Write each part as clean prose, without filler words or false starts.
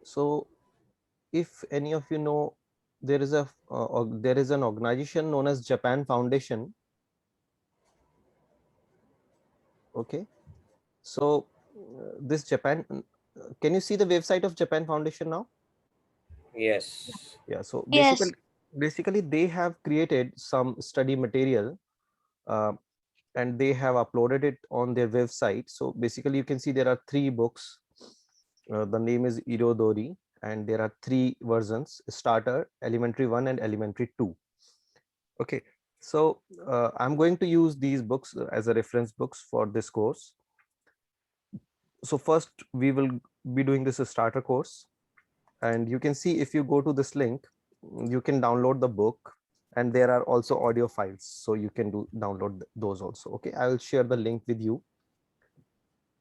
So if any of you know, there is a there is an organization known as Japan Foundation. Okay, so this Japan, can you see the website of Japan Foundation now? Yes. Yeah, so Yes. basically they have created some study material, uh, and they have uploaded it on their website. So basically you can see there are 3 books. The name is Irodori, and there are 3 versions: starter, elementary 1 and elementary 2. Okay, so I'm going to use these books as a reference books for this course. So first we will be doing this starter course, and you can see, if you go to this link, you can download the book, and there are also audio files, so you can download those also. Okay, I will share the link with you,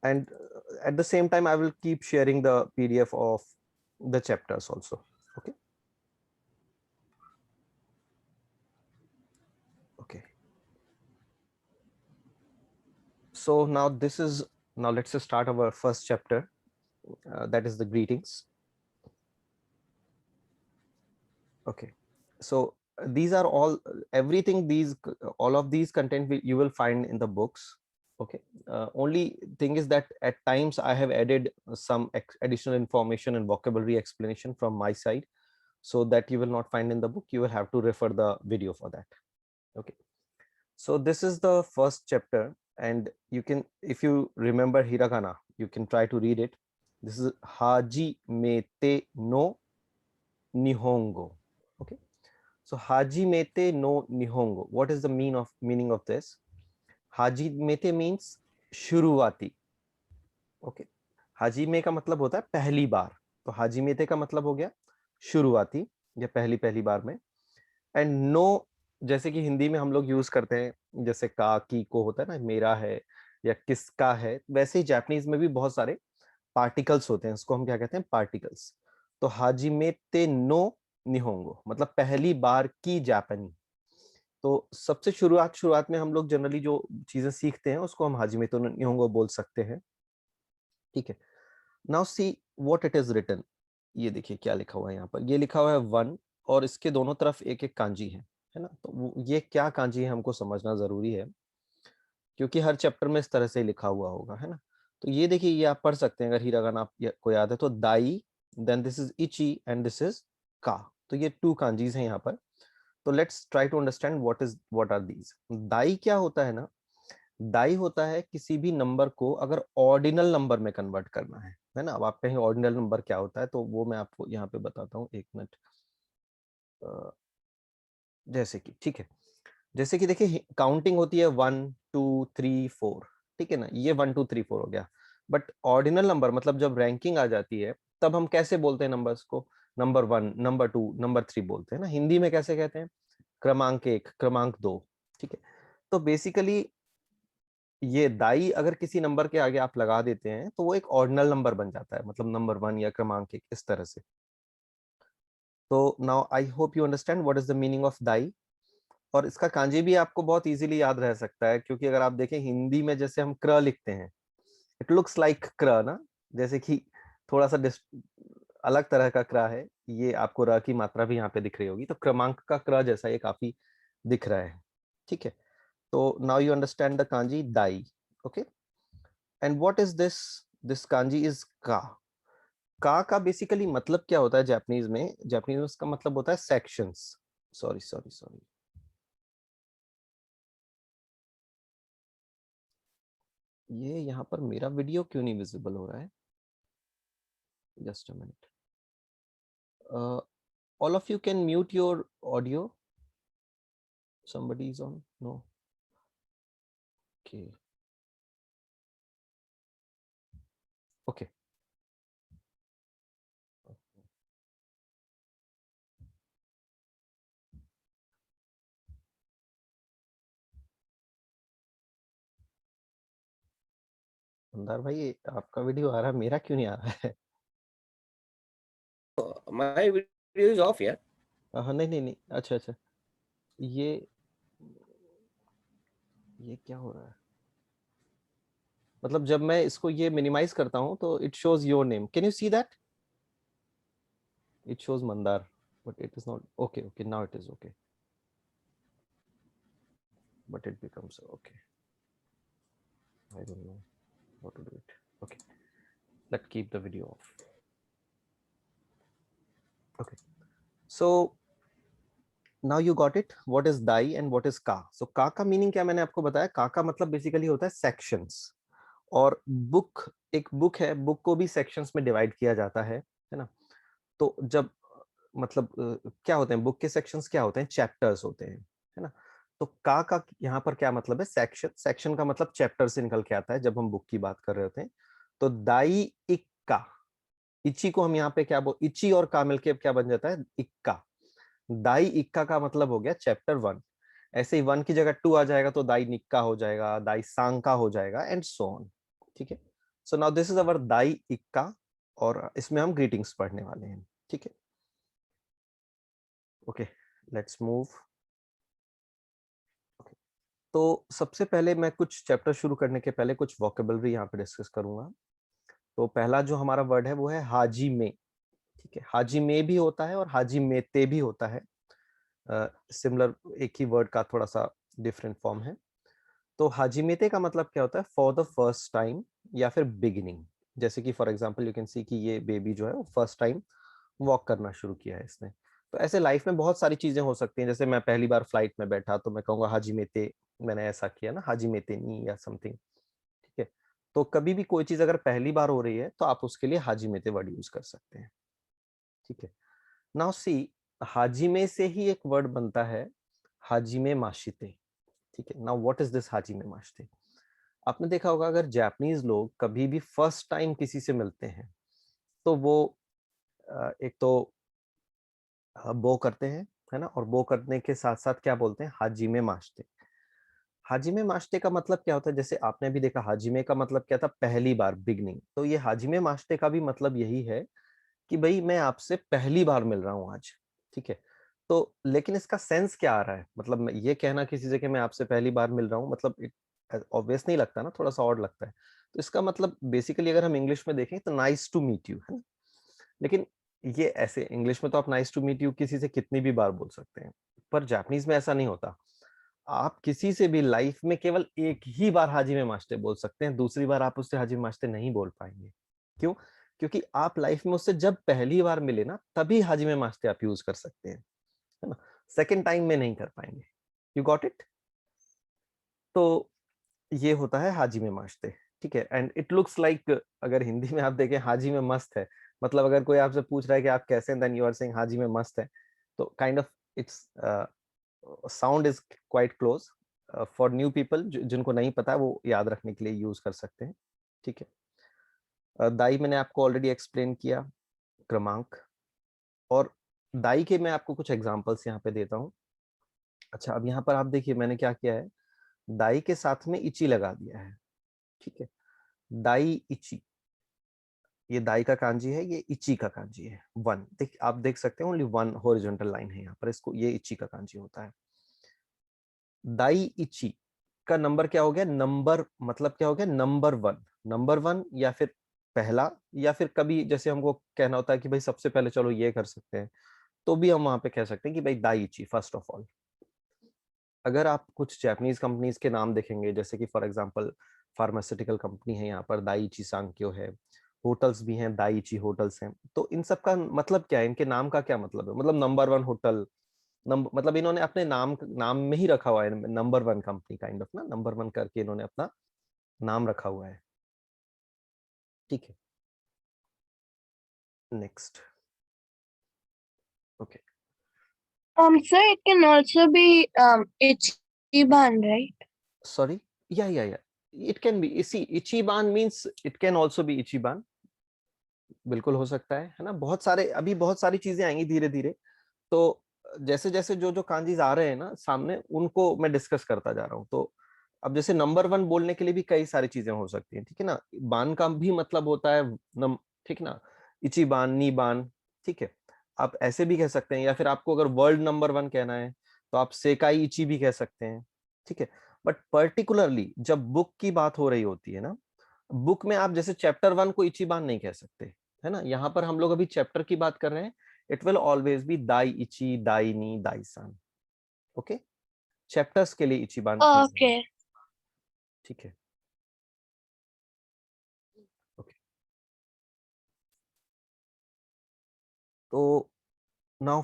and at the same time I will keep sharing the PDF of the chapters also. Okay, okay, so now let's start our first chapter, that is the greetings. Okay, so these are everything, all of these content you will find in the books. Okay, only thing is that at times I have added some additional information and vocabulary explanation from my side, so that you will not find in the book. You will have to refer the video for that. Okay, so this is the first chapter, and you can, if you remember hiragana, you can try to read it. This is Hajimete no Nihongo. Okay, so Hajimete no Nihongo. What is the meaning of this? Hajimete means शुरुआती. Okay, हाजिमे का मतलब होता है पहली बार, तो हाजिमेते का मतलब हो गया शुरुआती या पहली पहली बार में. एंड नो, जैसे कि हिंदी में हम लोग यूज करते हैं, जैसे का की को होता है ना, मेरा है या किसका है, वैसे ही जापानीज में भी बहुत सारे पार्टिकल्स होते हैं, उसको हम क्या कहते हैं, पार्टिकल्स. तो हाजिमेते नो निहोंगो मतलब पहली बार की जापानी. तो सबसे शुरुआत में हम लोग जनरली जो चीजें सीखते हैं उसको हम हाजिमेते नो निहोंगो बोल सकते हैं. ठीक है, now see what it is written. ये देखिए क्या लिखा हुआ है यहाँ पर. ये लिखा हुआ है 1, और इसके दोनों तरफ एक एक कांजी है ना. तो ये क्या कांजी है हमको समझना जरूरी है, क्योंकि हर चैप्टर में इस तरह से लिखा हुआ होगा, है ना. तो ये देखिए, ये आप पढ़ सकते हैं अगर हिरागाना आपको याद है तो. दाई, देन दिस इज इची, एंड दिस इज का. तो ये 2 कांजीज हैं यहाँ पर. तो let's try to understand what are these. दाई क्या होता है ना, दाई होता है किसी भी नंबर को अगर ऑर्डिनल नंबर में कन्वर्ट करना है ना. अब आप कहेंगे ऑर्डिनल नंबर क्या होता है, तो वो मैं आपको यहाँ पे बताता हूँ, 1 मिनट. जैसे कि, ठीक है, जैसे कि देखिए काउंटिंग होती है 1 2 3 4, ठीक है ना. ये 1 2 3 4 हो गया. बट ऑर्डिनल नंबर मतलब जब रैंकिंग आ जाती है, तब हम कैसे बोलते हैं नंबर्स को? नंबर 1, नंबर 2, नंबर 3 बोलते हैं ना. हिंदी में कैसे कहते हैं? क्रमांक 1, क्रमांक 2. ठीक है, तो बेसिकली ये दाई अगर किसी नंबर के आगे आप लगा देते हैं तो वो एक ऑर्डिनल नंबर बन जाता है, मतलब नंबर 1 या क्रमांक 1, इस तरह से. तो now I hope you understand what is the meaning of thy. और इसका कांजी भी आपको बहुत इजीली याद रह सकता है, क्योंकि अगर आप देखें हिंदी में जैसे हम क्र लिखते हैं, इट लुक्स लाइक क्र ना, जैसे कि थोड़ा सा अलग तरह का क्र है. ये आपको र की मात्रा भी यहाँ पे दिख रही होगी, तो क्रमांक का क्र जैसा ये काफी दिख रहा है. ठीक है, तो now you understand the kanji Dai. Okay, and what is this kanji is का. का बेसिकली मतलब क्या होता है जापानीज में? जापानीज में इसका मतलब होता है सेक्शंस. सॉरी सॉरी सॉरी, ये यहाँ पर मेरा वीडियो क्यों नहीं विजिबल हो रहा है? Just a minute. All of you can mute your audio. somebody is on, no? Okay, okay. Mandar भाई, आपका वीडियो आ रहा है, मेरा क्यों नहीं आ रहा है? My video is off, yeah. हाँ, नहीं नहीं नहीं, अच्छा अच्छा, ये ये क्या हो रहा है? मतलब जब मैं इसको ये मिनिमाइज करता हूँ तो it shows your name. Can you see that? it shows mandar, but it is not. Okay, now it is okay, but it becomes okay. I don't know how to do it. Okay, let's keep the video off. Okay, so now you got it, what is dai and what is ka. So ka का meaning क्या मैंने आपको बताया, का का मतलब basically होता है सेक्शंस, और बुक एक बुक है, बुक को भी सेक्शंस में डिवाइड किया जाता है ना। तो जब मतलब क्या होते हैं बुक के सेक्शंस, क्या होते हैं, चैप्टर्स होते हैं, है ना। तो का यहाँ पर क्या मतलब है, सेक्शन, सेक्शन का मतलब चैप्टर से निकल के आता है जब हम बुक की बात कर रहे होते हैं। तो दाई इक्का, इची को हम यहाँ पे क्या बोल, इची और का मिलके क्या बन जाता है, इक्का। दाई इक्का का मतलब हो गया चैप्टर 1। ऐसे ही 1 की जगह 2 आ जाएगा तो दाई निक्का हो जाएगा, दाई सांका हो जाएगा, एंड सो ऑन। ठीक है, so now this is our दाई इक्का, और इसमें हम ग्रीटिंग्स पढ़ने वाले हैं। ठीक है, ओके, लेट्स मूव। तो सबसे पहले मैं कुछ चैप्टर शुरू करने के पहले कुछ वोकेबलरी यहाँ पे डिस्कस करूंगा। तो पहला जो हमारा वर्ड है वो है हाजी में। ठीक है, हाजी में भी होता है और हाजी मेते भी होता है, सिमिलर एक ही वर्ड का थोड़ा सा डिफरेंट फॉर्म है। तो हाजी मेते का मतलब क्या होता है, फॉर द फर्स्ट टाइम या फिर बिगिनिंग। जैसे कि फॉर एग्जांपल यू कैन सी कि ये बेबी जो है वो फर्स्ट टाइम वॉक करना शुरू किया है इसने। तो ऐसे लाइफ में बहुत सारी चीजें हो सकती हैं, जैसे मैं पहली बार फ्लाइट में बैठा तो मैं कहूंगा हाजी मेते, मैंने ऐसा किया ना, हाजी मेते नी या समथिंग। ठीक है, तो कभी भी कोई चीज अगर पहली बार हो रही है तो आप उसके लिए हाजी मेते वर्ड यूज कर सकते हैं। ठीक है, नाउ सी, हाजिमे से ही एक वर्ड बनता है हाजिमे माशिते। ठीक है, नाउ व्हाट इज दिस हाजिमे माशिते। आपने देखा होगा अगर जापानीज लोग कभी भी फर्स्ट टाइम किसी से मिलते हैं तो वो एक तो बो करते हैं, है ना, और बो करने के साथ साथ क्या बोलते हैं, हाजिमे माशिते। हाजिमे माशिते का मतलब क्या होता है, जैसे आपने भी देखा हाजिमे का मतलब क्या था, पहली बार, बिगनिंग। तो ये हाजिमे माशिते का भी मतलब यही है कि भाई मैं आपसे पहली बार मिल रहा हूं आज। ठीक है, तो लेकिन इसका सेंस क्या आ रहा है, मतलब मैं ये कहना किसी से कि मैं आपसे पहली बार मिल रहा हूँ, मतलब ऑब्वियस नहीं लगता ना, थोड़ा सा ऑड लगता है। तो इसका मतलब बेसिकली अगर हम इंग्लिश में देखें तो नाइस टू मीट यू, है ना। लेकिन ये ऐसे इंग्लिश में तो आप नाइस टू मीट यू किसी से कितनी भी बार बोल सकते हैं, पर जापानीज में ऐसा नहीं होता। आप किसी से भी लाइफ में केवल एक ही बार हाजी में मास्टर बोल सकते हैं, दूसरी बार आप उससे हाजी में मास्टर नहीं बोल पाएंगे। क्यों? क्योंकि आप लाइफ में उससे जब पहली बार मिले ना, तभी हाजी में मास्टर आप यूज कर सकते हैं, है ना। सेकेंड टाइम में नहीं कर पाएंगे। You got it. तो ये होता है हाजी में मास्टर। ठीक है, एंड इट लुक्स लाइक, अगर हिंदी में आप देखें हाजी में मस्त है, मतलब अगर कोई आपसे पूछ रहा है कि आप कैसे हैं, देन यू आर सेइंग हाजी में मस्त है। तो kind of its sound is quite close. For new people जिनको नहीं पता है वो याद रखने के लिए यूज कर सकते हैं। ठीक है, दाई मैंने आपको ऑलरेडी एक्सप्लेन किया, क्रमांक। और दाई के मैं आपको कुछ एग्जांपल्स यहाँ पे देता हूँ। अच्छा, अब यहाँ पर आप देखिए मैंने क्या किया है, दाई के साथ में इची लगा दिया है। ठीक है, दाई इची, ये दाई का कांजी है, ये इची का कांजी है। वन, देख आप देख सकते हैं ओनली वन हॉरिजॉन्टल लाइन है यहाँ पर, इसको ये इची का कांजी होता है। दाई इची का नंबर क्या हो गया, नंबर मतलब क्या हो गया, नंबर 1। नंबर 1 या फिर पहला, या फिर कभी जैसे हमको कहना होता है कि भाई सबसे पहले चलो ये कर सकते हैं, तो भी हम वहां पे कह सकते हैं कि भाई दाइची फर्स्ट ऑफ ऑल। अगर आप कुछ जापानीज कंपनीज के नाम देखेंगे, जैसे कि फॉर एग्जांपल फार्मास्यूटिकल कंपनी है यहाँ पर, दाइची सांक्यो है, होटल्स भी हैं, दाइची होटल्स हैं, तो इन सब का मतलब क्या है, इनके नाम का क्या मतलब है, मतलब नंबर 1 होटल, नंबर मतलब इन्होंने अपने नाम नाम में ही रखा हुआ है नंबर 1 कंपनी, काइंड ऑफ ना, नंबर 1 करके इन्होंने अपना नाम रखा हुआ है। ठीक है, next. Okay, So it can also be Ichiban, right? Sorry, या इट कैन बी, इसी इचिबान means it can also be इचिबान, बिल्कुल हो सकता है ना। बहुत सारे, अभी बहुत सारी चीजें आएंगी धीरे धीरे। तो जैसे जैसे जो जो कांजीज आ रहे हैं ना सामने, उनको मैं डिस्कस करता जा रहा हूँ। तो अब जैसे नंबर 1 बोलने के लिए भी कई सारी चीजें हो सकती हैं, ठीक है ना। बान का भी मतलब होता है ठीक है ना, इची बान, नी बान। ठीक है, आप ऐसे भी कह सकते हैं, या फिर आपको अगर वर्ल्ड नंबर 1 कहना है तो आप सेकाई इची भी कह सकते हैं। ठीक है, बट पर्टिकुलरली जब बुक की बात हो रही होती है ना, बुक में आप जैसे चैप्टर 1 को इची बान नहीं कह सकते, है ना। यहाँ पर हम लोग अभी चैप्टर की बात कर रहे हैं, it will always be daiichi, daini, daisan. Okay, chapters के लिए ichiban use होगा. Okay. ठीक है. Okay. तो नाउ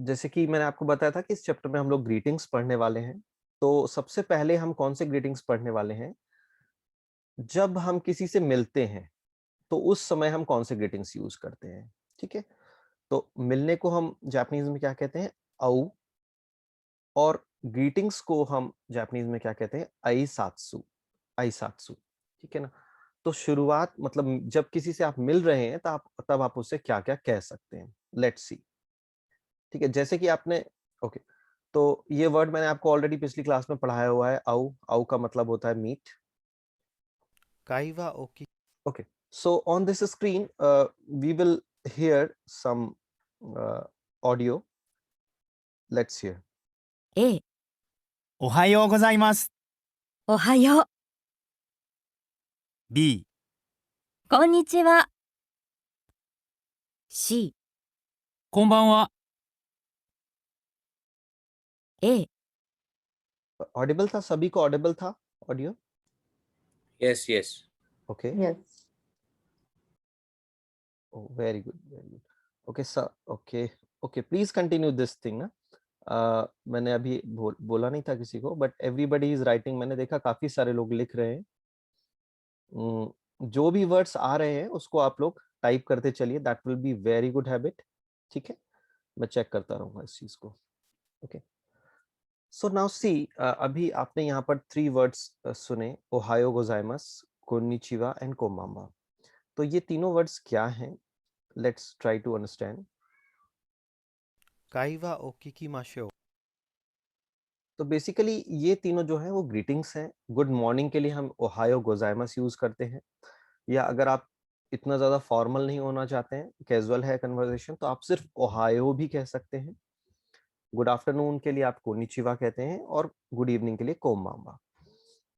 जैसे कि मैंने आपको बताया था कि इस चैप्टर में हम लोग ग्रीटिंग्स पढ़ने वाले हैं. तो सबसे पहले हम कौन से ग्रीटिंग्स पढ़ने वाले हैं? जब हम किसी से मिलते हैं तो उस समय हम कौन से ग्रीटिंग्स यूज करते हैं. ठीक है, तो मिलने को हम जापानीज में क्या कहते हैं? औ. और ग्रीटिंग्स को हम जापानीज में क्या कहते हैं? आईसात्सु. आईसात्सु. ठीक है ना. तो शुरुआत मतलब जब किसी से आप मिल रहे हैं तब आप उससे क्या क्या कह सकते हैं. Let's see. ठीक है, जैसे कि आपने ओके, तो ये वर्ड मैंने आपको ऑलरेडी पिछली क्लास में पढ़ाया हुआ है. औ. औ का मतलब होता है meet. 会話を聞 Okay, so on this screen we will hear some audio. Let's hear. A、おはようございます。おはよう、 B、こんにちは。C、こんばんは。 A、 Audible था? सभी को ऑडिबल था audio? Yes, yes. Okay. Yes. Oh, very good, very good. Okay, sir. Okay, okay. Please continue this thing ना. मैंने अभी बोला नहीं था किसी को, बट एवरीबडी इज राइटिंग. मैंने देखा काफी सारे लोग लिख रहे हैं. जो भी वर्ड्स आ रहे हैं उसको आप लोग टाइप करते चलिए. That will be very good habit. ठीक है, मैं चेक करता रहूंगा इस चीज को. ओके, सो नाउ सी, अभी आपने यहाँ पर 3 वर्ड्स सुने. ओहायो गोजाइमस, कोनिचिवा एंड कोमांबा. तो ये तीनों वर्ड्स क्या हैं? Let's try to understand. 会話を聞きましょう。 तो बेसिकली ये तीनों जो है वो ग्रीटिंग्स हैं. गुड मॉर्निंग के लिए हम ओहायो गोजाइमस यूज करते हैं, या अगर आप इतना ज्यादा फॉर्मल नहीं होना चाहते हैं, कैजुअल है कन्वर्सेशन, तो आप सिर्फ ओहायो भी कह सकते हैं. गुड आफ्टरनून के लिए आप कोनिचिवा कहते हैं, और गुड इवनिंग के लिए कोमांबा.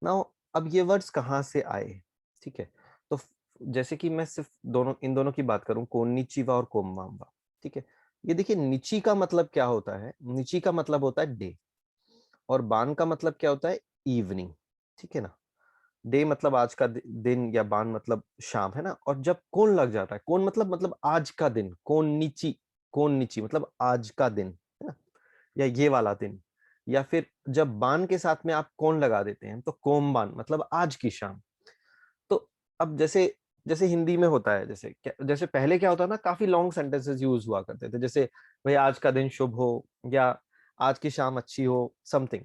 नाउ अब ये वर्ड्स कहाँ से आए? ठीक है, तो जैसे कि मैं सिर्फ इन दोनों की बात करूं, कोनिचिवा और कोमांबा. ठीक है, ये देखिए, निची का मतलब क्या होता है? निची का मतलब होता है डे, और बान का मतलब क्या होता है? इवनिंग. ठीक है ना. डे मतलब आज का दिन, या बान मतलब शाम, है ना. और जब कोन लग जाता है, कोन मतलब आज का दिन. कोन नीची मतलब आज का दिन, है ना, या ये वाला दिन. या फिर जब बान के साथ में आप कोन लगा देते हैं तो कोमबान मतलब आज की शाम. तो अब जैसे जैसे हिंदी में होता है, जैसे पहले क्या होता ना, काफी लॉन्ग सेंटेंसेस यूज हुआ करते थे, जैसे भाई आज का दिन शुभ हो, या आज की शाम अच्छी हो, समथिंग.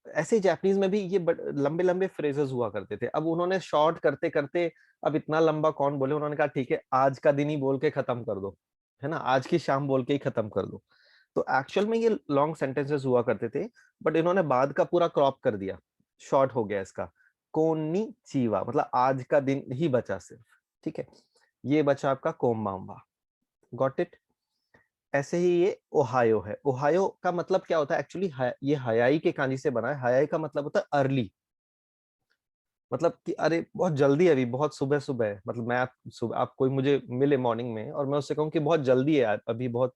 ऐसे जापानीज में भी ये लंबे लंबे फ्रेजेस हुआ करते थे. अब उन्होंने शॉर्ट करते करते, अब इतना लंबा कौन बोले, उन्होंने कहा ठीक है, आज का दिन ही बोल के खत्म कर दो, है ना, आज की शाम बोल के ही खत्म कर दो. तो एक्चुअल में ये लॉन्ग सेंटेंसेस हुआ करते थे, बट इन्होंने बाद का पूरा क्रॉप कर दिया, शॉर्ट हो गया इसका. कोनिचिवा मतलब आज का दिन ही बचा सिर्फ. ठीक है, ये बचा आपका कोमांबा. Got it. ऐसे ही ये ओहायो है. ओहायो का मतलब क्या होता है एक्चुअली? ये हयाई के कांजी से बना है. हयाई का मतलब होता है अर्ली, मतलब कि अरे बहुत जल्दी है, अभी बहुत सुबह सुबह है. मतलब मैं आप कोई मुझे मिले मॉर्निंग में और मैं उससे कहूँ कि बहुत जल्दी है यार, अभी बहुत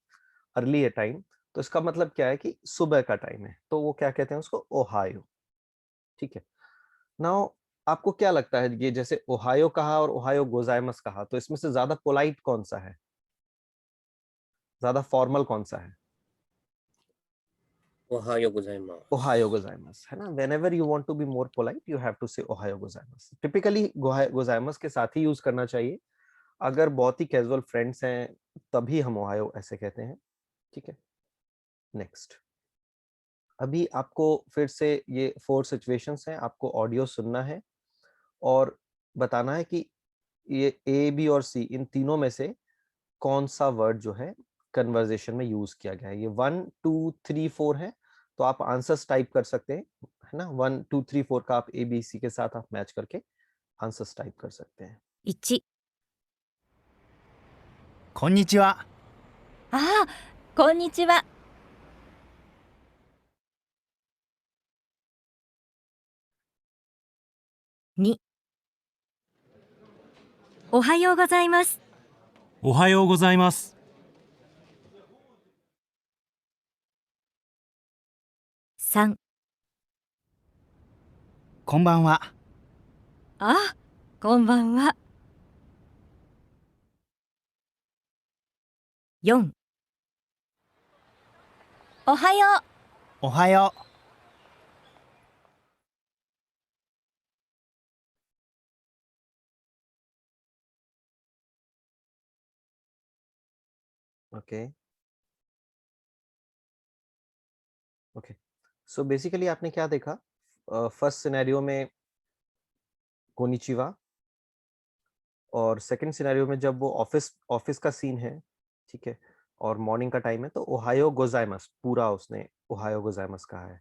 अर्ली है टाइम, तो इसका मतलब क्या है कि सुबह का टाइम है, तो वो क्या कहते हैं उसको? ओहायो. ठीक है. नाउ आपको क्या लगता है, ये जैसे ओहायो कहा और ओहायो गोजाइमस कहा, तो इसमें से ज्यादा पोलाइट कौन सा है, ज्यादा फॉर्मल कौन सा है? Ohayo gozaimasu. ओहायो गोजाइमस, है ना. whenever you want to be more polite you have to say ओहायो गोजाइमस. टिपिकली गोजाइमस के साथ ही यूज करना चाहिए. अगर बहुत ही कैजुअल फ्रेंड्स हैं तभी हम ओहायो ऐसे कहते हैं. ठीक है, नेक्स्ट. अभी आपको फिर से ये 4 सिचुएशंस हैं, आपको ऑडियो सुनना है और बताना है कि ये ए, बी और सी, इन तीनों में से कौन सा वर्ड जो है कन्वर्सेशन में यूज किया गया है. ये 1 2 3 4 है, तो आप आंसर्स टाइप कर सकते हैं, है ना. 1 2 3 4 का आप ए बी सी के साथ आप मैच करके आंसर्स टाइप कर सकते हैं. 1、こんにちは。ああ、こんにちは。2、おはようございます。おはようございます。3、こんばんは。あ、こんばんは。4、おはよう。おはよう。 ओके ओके सो बेसिकली आपने क्या देखा? फर्स्ट सिनेरियो में कोनिचिवा, और सेकंड सिनेरियो में जब वो ऑफिस ऑफिस का सीन है, ठीक है, और मॉर्निंग का टाइम है, तो ओहायो गोजाइमस पूरा उसने ओहायो गोजाइमस कहा है।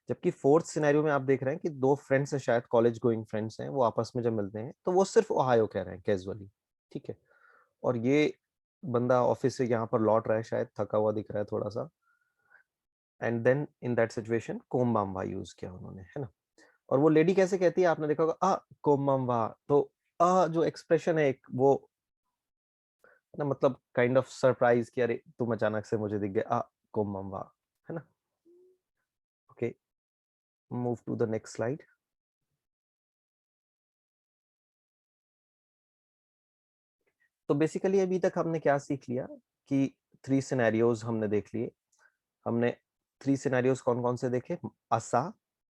जबकि फोर्थ सिनेरियो में आप देख रहे हैं कि दो फ्रेंड्स हैं, शायद कॉलेज गोइंग फ्रेंड्स हैं, वो आपस में जब मिलते हैं तो वो सिर्फ ओहायो कह रहे हैं कैजुअली, ठीक है। और ये बंदा ऑफिस से यहाँ पर लौट रहा है, शायद थका हुआ दिख रहा है थोड़ा सा, and then in that situation कोम्बाम्बा यूज किया उन्होंने, है ना। और वो लेडी कैसे कहती है, आपने देखा होगा, कोम्बाम्बा। तो जो एक्सप्रेशन है एक, वो ना, मतलब काइंड ऑफ सरप्राइज कि अरे तुम अचानक से मुझे दिख गए, कोम्बाम्बा, है ना। Okay, move to the next slide. तो बेसिकली अभी तक हमने क्या सीख लिया कि 3 सिनेरियोज हमने देख लिए। हमने 3 सिनेरियोज कौन कौन से देखे? असा,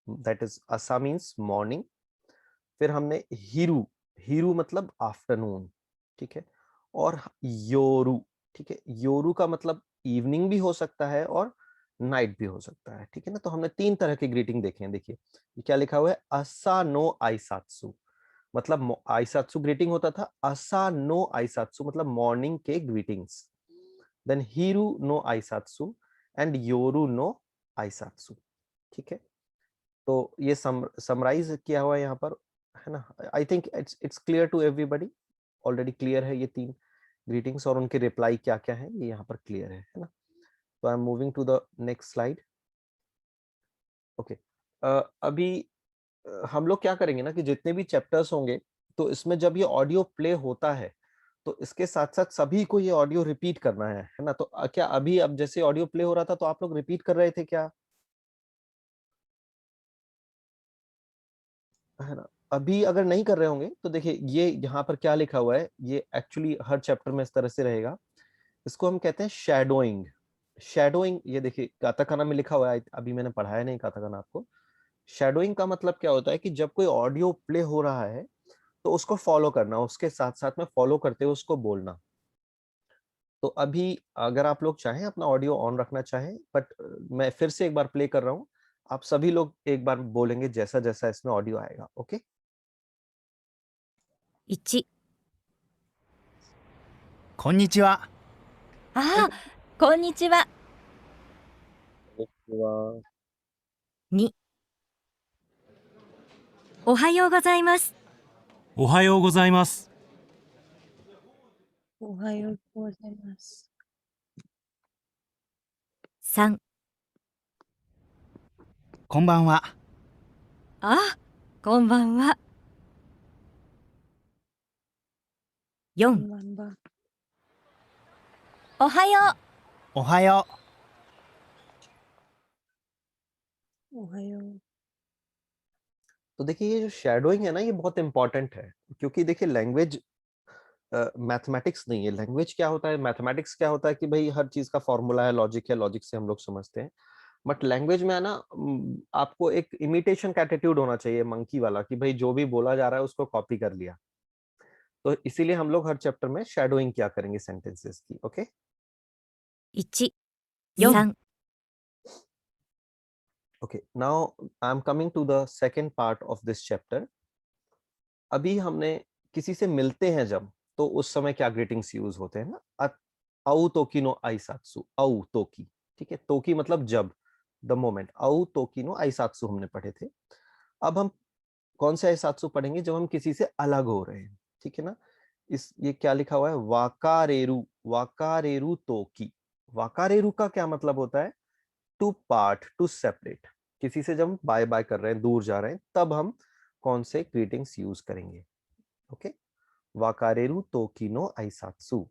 दैट इज असा मीन्स मॉर्निंग। फिर हमने हिरू, हिरू मतलब आफ्टरनून, ठीक है। और योरू, ठीक है, योरू का मतलब इवनिंग भी हो सकता है और नाइट भी हो सकता है, ठीक है ना। तो हमने 3 तरह के ग्रीटिंग देखे हैं। देखिए ये क्या लिखा हुआ है, असा नो आइसात्सु, मतलब आइसात्सु ग्रीटिंग होता था, असा नो आइसात्सु मतलब मॉर्निंग के ग्रीटिंग्स, देन हिरू नो आइसात्सु एंड योरू नो आइसात्सु, ठीक है। तो ये समराइज किया हुआ है यहाँ पर, है ना। I think it's clear to everybody, already clear है ये 3 ग्रीटिंग्स और उनके रिप्लाई क्या क्या है, ये यहाँ पर क्लियर है ना। तो I am moving to the next slide. Okay, अभी हम लोग क्या करेंगे ना कि जितने भी चैप्टर्स होंगे, तो इसमें जब ये ऑडियो प्ले होता है तो इसके साथ साथ सभी को ये ऑडियो रिपीट करना है ना। तो क्या अभी, अब जैसे ऑडियो प्ले हो रहा था तो आप लोग रिपीट कर रहे थे क्या, है ना। अभी अगर नहीं कर रहे होंगे तो देखिए ये यहाँ पर क्या लिखा हुआ है, ये एक्चुअली हर चैप्टर में इस तरह से रहेगा। इसको हम कहते हैं शैडोइंग। शैडोइंग, ये देखिए काताकाना में लिखा हुआ है, अभी मैंने पढ़ाया नहीं काताकाना आपको। शैडोइंग का मतलब क्या होता है कि जब कोई ऑडियो प्ले हो रहा है तो उसको फॉलो करना, उसके साथ साथ में फॉलो करते हुए उसको बोलना। तो अभी अगर आप लोग चाहें अपना ऑडियो ऑन रखना चाहें, बट मैं फिर से एक बार प्ले कर रहा हूं, आप सभी लोग एक बार बोलेंगे जैसा जैसा इसमें ऑडियो आएगा। ओके, 1、こんにちは。あ、こんにちは。こんにちは。 2、おはようございます。おはようございます。おはようございます。 3、こんばんは。あ、こんばんは。4、こんばんは。おはよう。おはよう。おはよう。 तो देखिए ये जो शैडोइंग है ना, ये बहुत इंपॉर्टेंट है, क्योंकि देखिए लैंग्वेज मैथमेटिक्स नहीं है। लैंग्वेज क्या होता है, मैथमेटिक्स क्या होता है कि भाई हर चीज का फॉर्मूला है, लॉजिक है, लॉजिक से हम लोग समझते हैं। बट लैंग्वेज में है ना, आपको एक इमिटेशन का एटीट्यूड होना चाहिए, मंकी वाला, कि भाई जो भी बोला जा रहा है उसको कॉपी कर लिया। तो इसीलिए हम लोग हर चैप्टर में शैडोइंग क्या करेंगे सेंटेंसेस की। Okay, okay, now I am coming to the second part of this chapter. अभी हमने किसी से मिलते हैं जब, तो उस समय क्या ग्रीटिंग्स यूज होते हैं ना, औ तोकी नो आइसात्सु, औ तोकी, ठीक है। तोकी मतलब जब, द मोमेंट। औ तोकी नो आइसात्सु हमने पढ़े थे। अब हम कौन से आइसात्सु पढ़ेंगे, जब हम किसी से अलग हो रहे हैं, ठीक है ना। ये क्या लिखा हुआ है, वाकारेरु, वाकारेरु तोकी। वाकारेरु का क्या मतलब होता है, टू पार्ट, टू सेपरेट। किसी से जब हम बाय बाय कर रहे हैं, दूर जा रहे हैं, तब हम कौन से ग्रीटिंग्स यूज करेंगे। ओके, वाकारेरु तोकी नो आइसात्सु।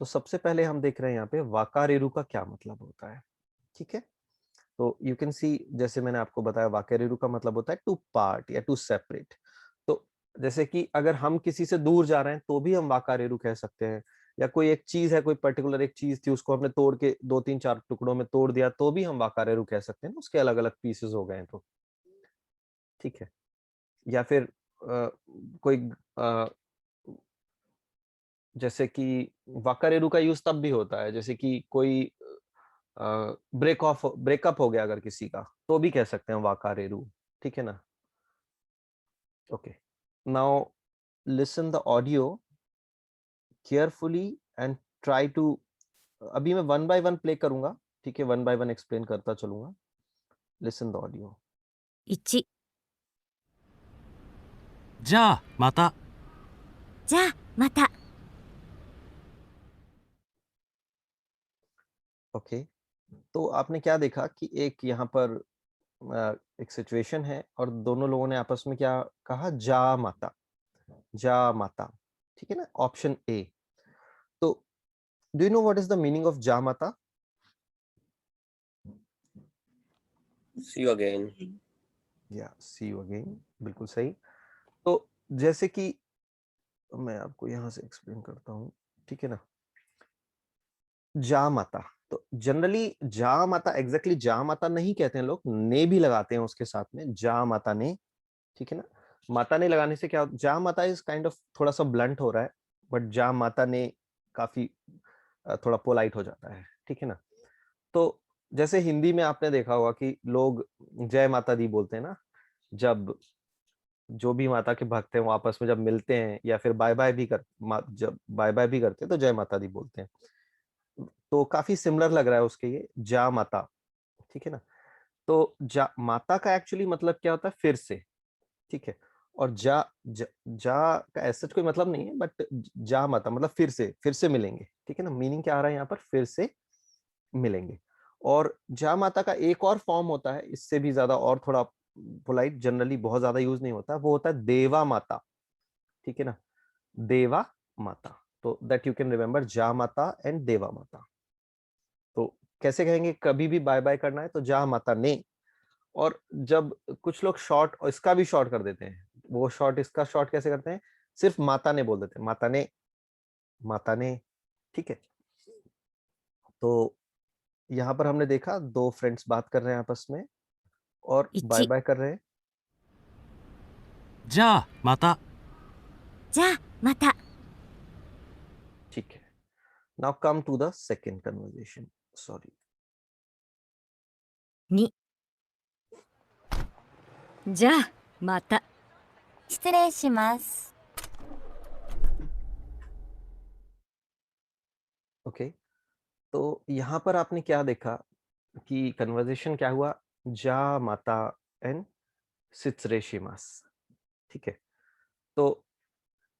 तो सबसे पहले हम देख रहे हैं यहाँ पे वाकारेरु का क्या मतलब होता है। ठीक है। तो यू कैन सी, जैसे मैंने आपको बताया वाकारेरू का मतलब होता है टू पार्ट या टू सेपरेट। तो जैसे कि अगर हम किसी से दूर जा रहे हैं तो भी हम वाकारेरू कह सकते हैं, या कोई एक चीज है, कोई पर्टिकुलर एक चीज थी, उसको हमने तोड़ के 2 3 4 टुकड़ों में तोड़ दिया तो भी हम वाकारेरू कह सकते हैं, उसके अलग अलग पीसेस हो गए हैं तो। ठीक है। या फिर कोई अ, जैसे कि वाकारेरू का यूज तब भी होता है जैसे कि कोई ब्रेकअप हो गया अगर किसी का, तो भी कह सकते हैं वाकारेरू। ठीक है ना। Okay, now listen the audio carefully and try to, अभी मैं 1 by 1 प्ले करूंगा, ठीक है, 1 by 1 एक्सप्लेन करता चलूंगा। Listen the audio. 1、じゃあまた。じゃあまた。 ओके, तो आपने क्या देखा कि एक यहाँ पर एक सिचुएशन है और दोनों लोगों ने आपस में क्या कहा, जा माता, जा माता। ठीक है ना, ऑप्शन ए। तो do you know what is the meaning of जा माता? See you again. या सी यू अगेन, बिल्कुल सही। तो जैसे कि मैं आपको यहां से एक्सप्लेन करता हूं, ठीक है ना। जा माता, तो जनरली जा माता, एग्जैक्टली जा माता नहीं कहते हैं लोग, ने भी लगाते हैं उसके साथ में, जा माता ने। ठीक है ना, माता ने लगाने से क्या, जा माता इज काइंड ऑफ थोड़ा सा ब्लंट हो रहा है, बट जा माता ने काफी थोड़ा पोलाइट हो जाता है। ठीक है ना। तो जैसे हिंदी में आपने देखा होगा कि लोग जय माता दी बोलते हैं ना, जब जो भी माता के भक्त हैं वो आपस में जब मिलते हैं, या फिर बाय बाय भी जब बाय बाय भी करते हैं तो जय माता दी बोलते हैं। तो काफी सिमिलर लग रहा है उसके ये जा माता। ठीक है ना। तो जा माता का एक्चुअली मतलब क्या होता है, फिर से। ठीक है। और जा का ऐसा कोई मतलब नहीं है, बट जा माता मतलब फिर से मिलेंगे। ठीक है ना, मीनिंग क्या आ रहा है यहाँ पर, फिर से मिलेंगे। और जा माता का एक और फॉर्म होता है, इससे भी ज्यादा और थोड़ा पोलाइट, जनरली बहुत ज्यादा यूज नहीं होता, वो होता है देवा माता। ठीक है ना, देवा माता। तो दैट यू कैन रिमेम्बर, जा माता एंड देवा माता। तो कैसे कहेंगे, कभी भी बाय बाय करना है तो जा माता ने। और जब कुछ लोग शॉर्ट, इसका भी शॉर्ट कर देते हैं, वो शॉर्ट इसका शॉर्ट कैसे करते हैं, सिर्फ माता ने बोल देते हैं, माता ने, माता ने। ठीक है। तो यहाँ पर हमने देखा दो फ्रेंड्स बात कर रहे हैं आपस में और बाय 1、 बाय कर रहे हैं। じゃあまた。じゃあまた。 ठीक है। Now come to the second conversation, sorry. 2、じゃあまた。失礼します。 okay, तो यहाँ पर आपने क्या देखा कि कन्वर्सेशन क्या हुआ, जा माता एंड सित्सुरे शिमास। ठीक है। तो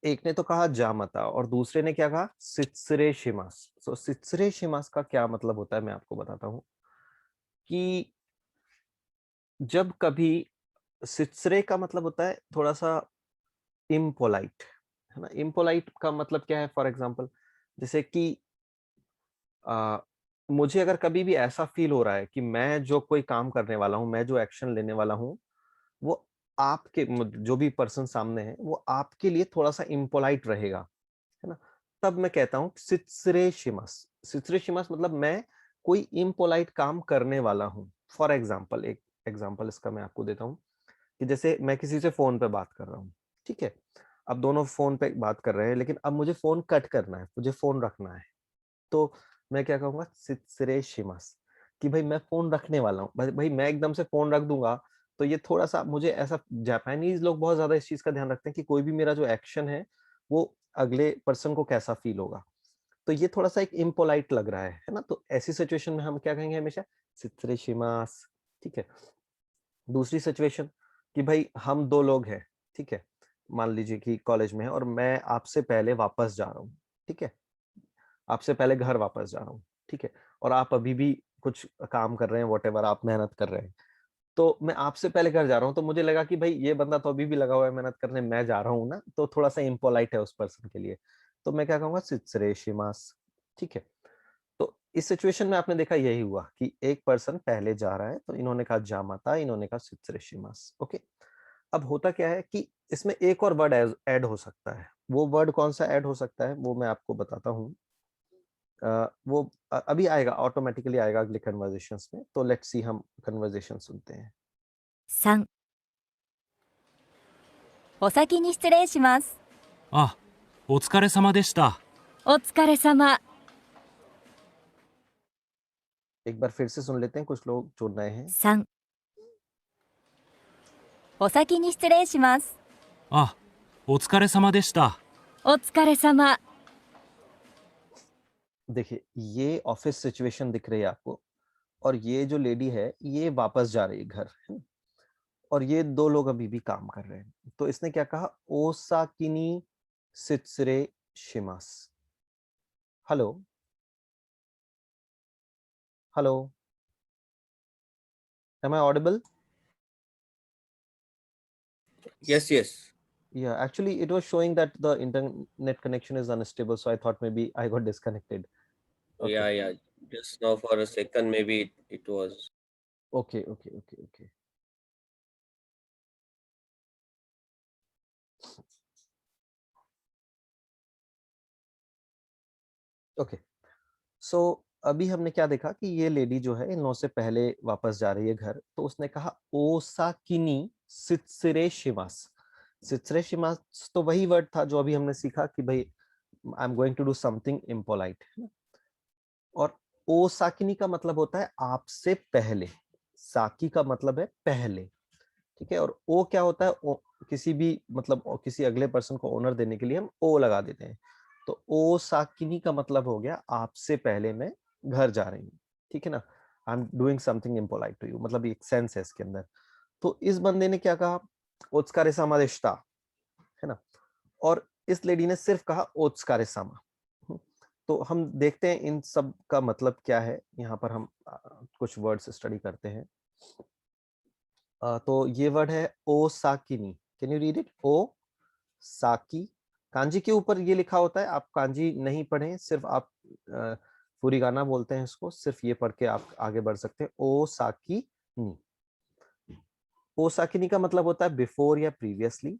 एक ने तो कहा जा माता और दूसरे ने क्या कहा, सित्सुरे शिमास। सो सित्सुरे शिमास का क्या मतलब होता है मैं आपको बताता हूँ कि जब कभी, सित्सुरे का मतलब होता है थोड़ा सा इम्पोलाइट, है ना। इम्पोलाइट का मतलब क्या है, फॉर एग्जाम्पल जैसे कि आ, मुझे अगर कभी भी ऐसा फील हो रहा है कि मैं जो कोई काम करने वाला हूँ, मैं जो एक्शन लेने वाला हूँ, वो आपके जो भी पर्सन सामने है वो आपके लिए थोड़ा सा इम्पोलाइट रहेगा, है ना, तब मैं कहता हूँ सित्सुरे शिमास। सित्सुरे शिमास मतलब मैं कोई इम्पोलाइट काम करने वाला हूँ। फॉर एग्जाम्पल, एक एग्जाम्पल इसका मैं आपको देता हूँ कि जैसे मैं किसी से फोन पे बात कर रहा हूँ, ठीक है। अब दोनों फोन पे बात कर रहे हैं, लेकिन अब मुझे फोन कट करना है, मुझे फोन रखना है। तो मैं क्या कहूंगा, सित्सुरे शिमास, कि भाई मैं फोन रखने वाला हूँ। भाई मैं एकदम से फोन रख दूंगा तो ये थोड़ा सा मुझे ऐसा, जापानीज लोग बहुत ज्यादा इस चीज का ध्यान रखते हैं कि कोई भी मेरा जो एक्शन है वो अगले पर्सन को कैसा फील होगा। तो ये थोड़ा सा एक इम्पोलाइट लग रहा है ना। तो ऐसी सिचुएशन में हम क्या कहेंगे हमेशा, सित्सुरे शिमास। ठीक है। दूसरी सिचुएशन कि भाई हम दो लोग हैं, ठीक है, मान लीजिए कि कॉलेज में है और मैं आपसे पहले वापस जा रहा हूँ, ठीक है, आपसे पहले घर वापस जा रहा हूँ, ठीक है, और आप अभी भी कुछ काम कर रहे हैं, वॉटेवर आप मेहनत कर रहे हैं, तो मैं आपसे पहले घर जा रहा हूँ तो मुझे लगा कि भाई ये बंदा तो अभी भी लगा हुआ है मेहनत करने, मैं जा रहा हूँ ना, तो थोड़ा सा इम्पोलाइट है उस पर्सन के लिए। तो मैं क्या कहूंगा, सित्सुरे शिमास। ठीक है। तो इस सिचुएशन में आपने देखा यही हुआ कि एक पर्सन पहले जा रहा है, तो इन्होंने कहा जामाता, इन्होंने कहा सित्सुरेशिमास। ओके, अब होता क्या है कि इसमें एक और वर्ड ऐड हो सकता है। वो वर्ड कौन सा ऐड हो सकता है वो मैं आपको बताता हूँ। वो अभी आएगा, ऑटोमेटिकली आएगा अगले कन्वर्सेशंस में। तो लेट्स सी, हम कन्वर्सेशन सुनते हैं। 3お先に失礼します。あ、お疲れ様でした。お疲れ様。 एक बार फिर से सुन लेते हैं, कुछ लोग जो नए हैं। 3お先に失礼します。あ、お疲れ様でした。お疲れ様。 देखिए, ये ऑफिस सिचुएशन दिख रही है आपको, और ये जो लेडी है ये वापस जा रही है घर, है ना? और ये दो लोग अभी भी काम कर रहे हैं। तो इसने क्या कहा, ओसाकिनी सित्सुरे शिमास। Hello hello, am I audible? Yes, yes. Yeah, actually it was showing that the internet connection is unstable, so I thought maybe I got disconnected. Okay. Yeah, yeah. Just now for a second, maybe it was. Okay. Okay, so अभी हमने क्या देखा कि ये lady जो है 9 से पहले वापस जा रही है घर। तो उसने कहा ओसाकिनी सित्सुरे शिमास। सित्सुरे शिमास तो वही वर्ड था जो अभी हमने सीखा कि भाई I am going to do something impolite, है ना? और ओसाकिनी का मतलब होता है आपसे पहले, साकी का मतलब है पहले, ठीक है? और ओ क्या होता है, ओ किसी भी मतलब किसी अगले पर्सन को ओनर देने के लिए हम ओ लगा देते हैं। तो ओ साकिनी का मतलब हो गया आपसे पहले मैं घर जा रही हूँ, ठीक है ना? I am doing something impolite to you, मतलब एक सेंस है इसके अंदर। तो इस बंदे ने क्या कहा, ओत्सुकारे सामा देशिता, है ना? और इस लेडी ने सिर्फ कहा ओत्सुकारे सामा। तो हम देखते हैं इन सब का मतलब क्या है। यहाँ पर हम कुछ वर्ड्स स्टडी करते हैं। तो ये वर्ड है ओसाकिनी। Can you read it? ओ साकी। कांजी के ऊपर ये लिखा होता है, आप कांजी नहीं पढ़ें, सिर्फ आप फुरिगाना बोलते हैं इसको, सिर्फ ये पढ़ के आप आगे बढ़ सकते हैं। ओ साकिनी। ओ साकिनी का मतलब होता है बिफोर या प्रीवियसली,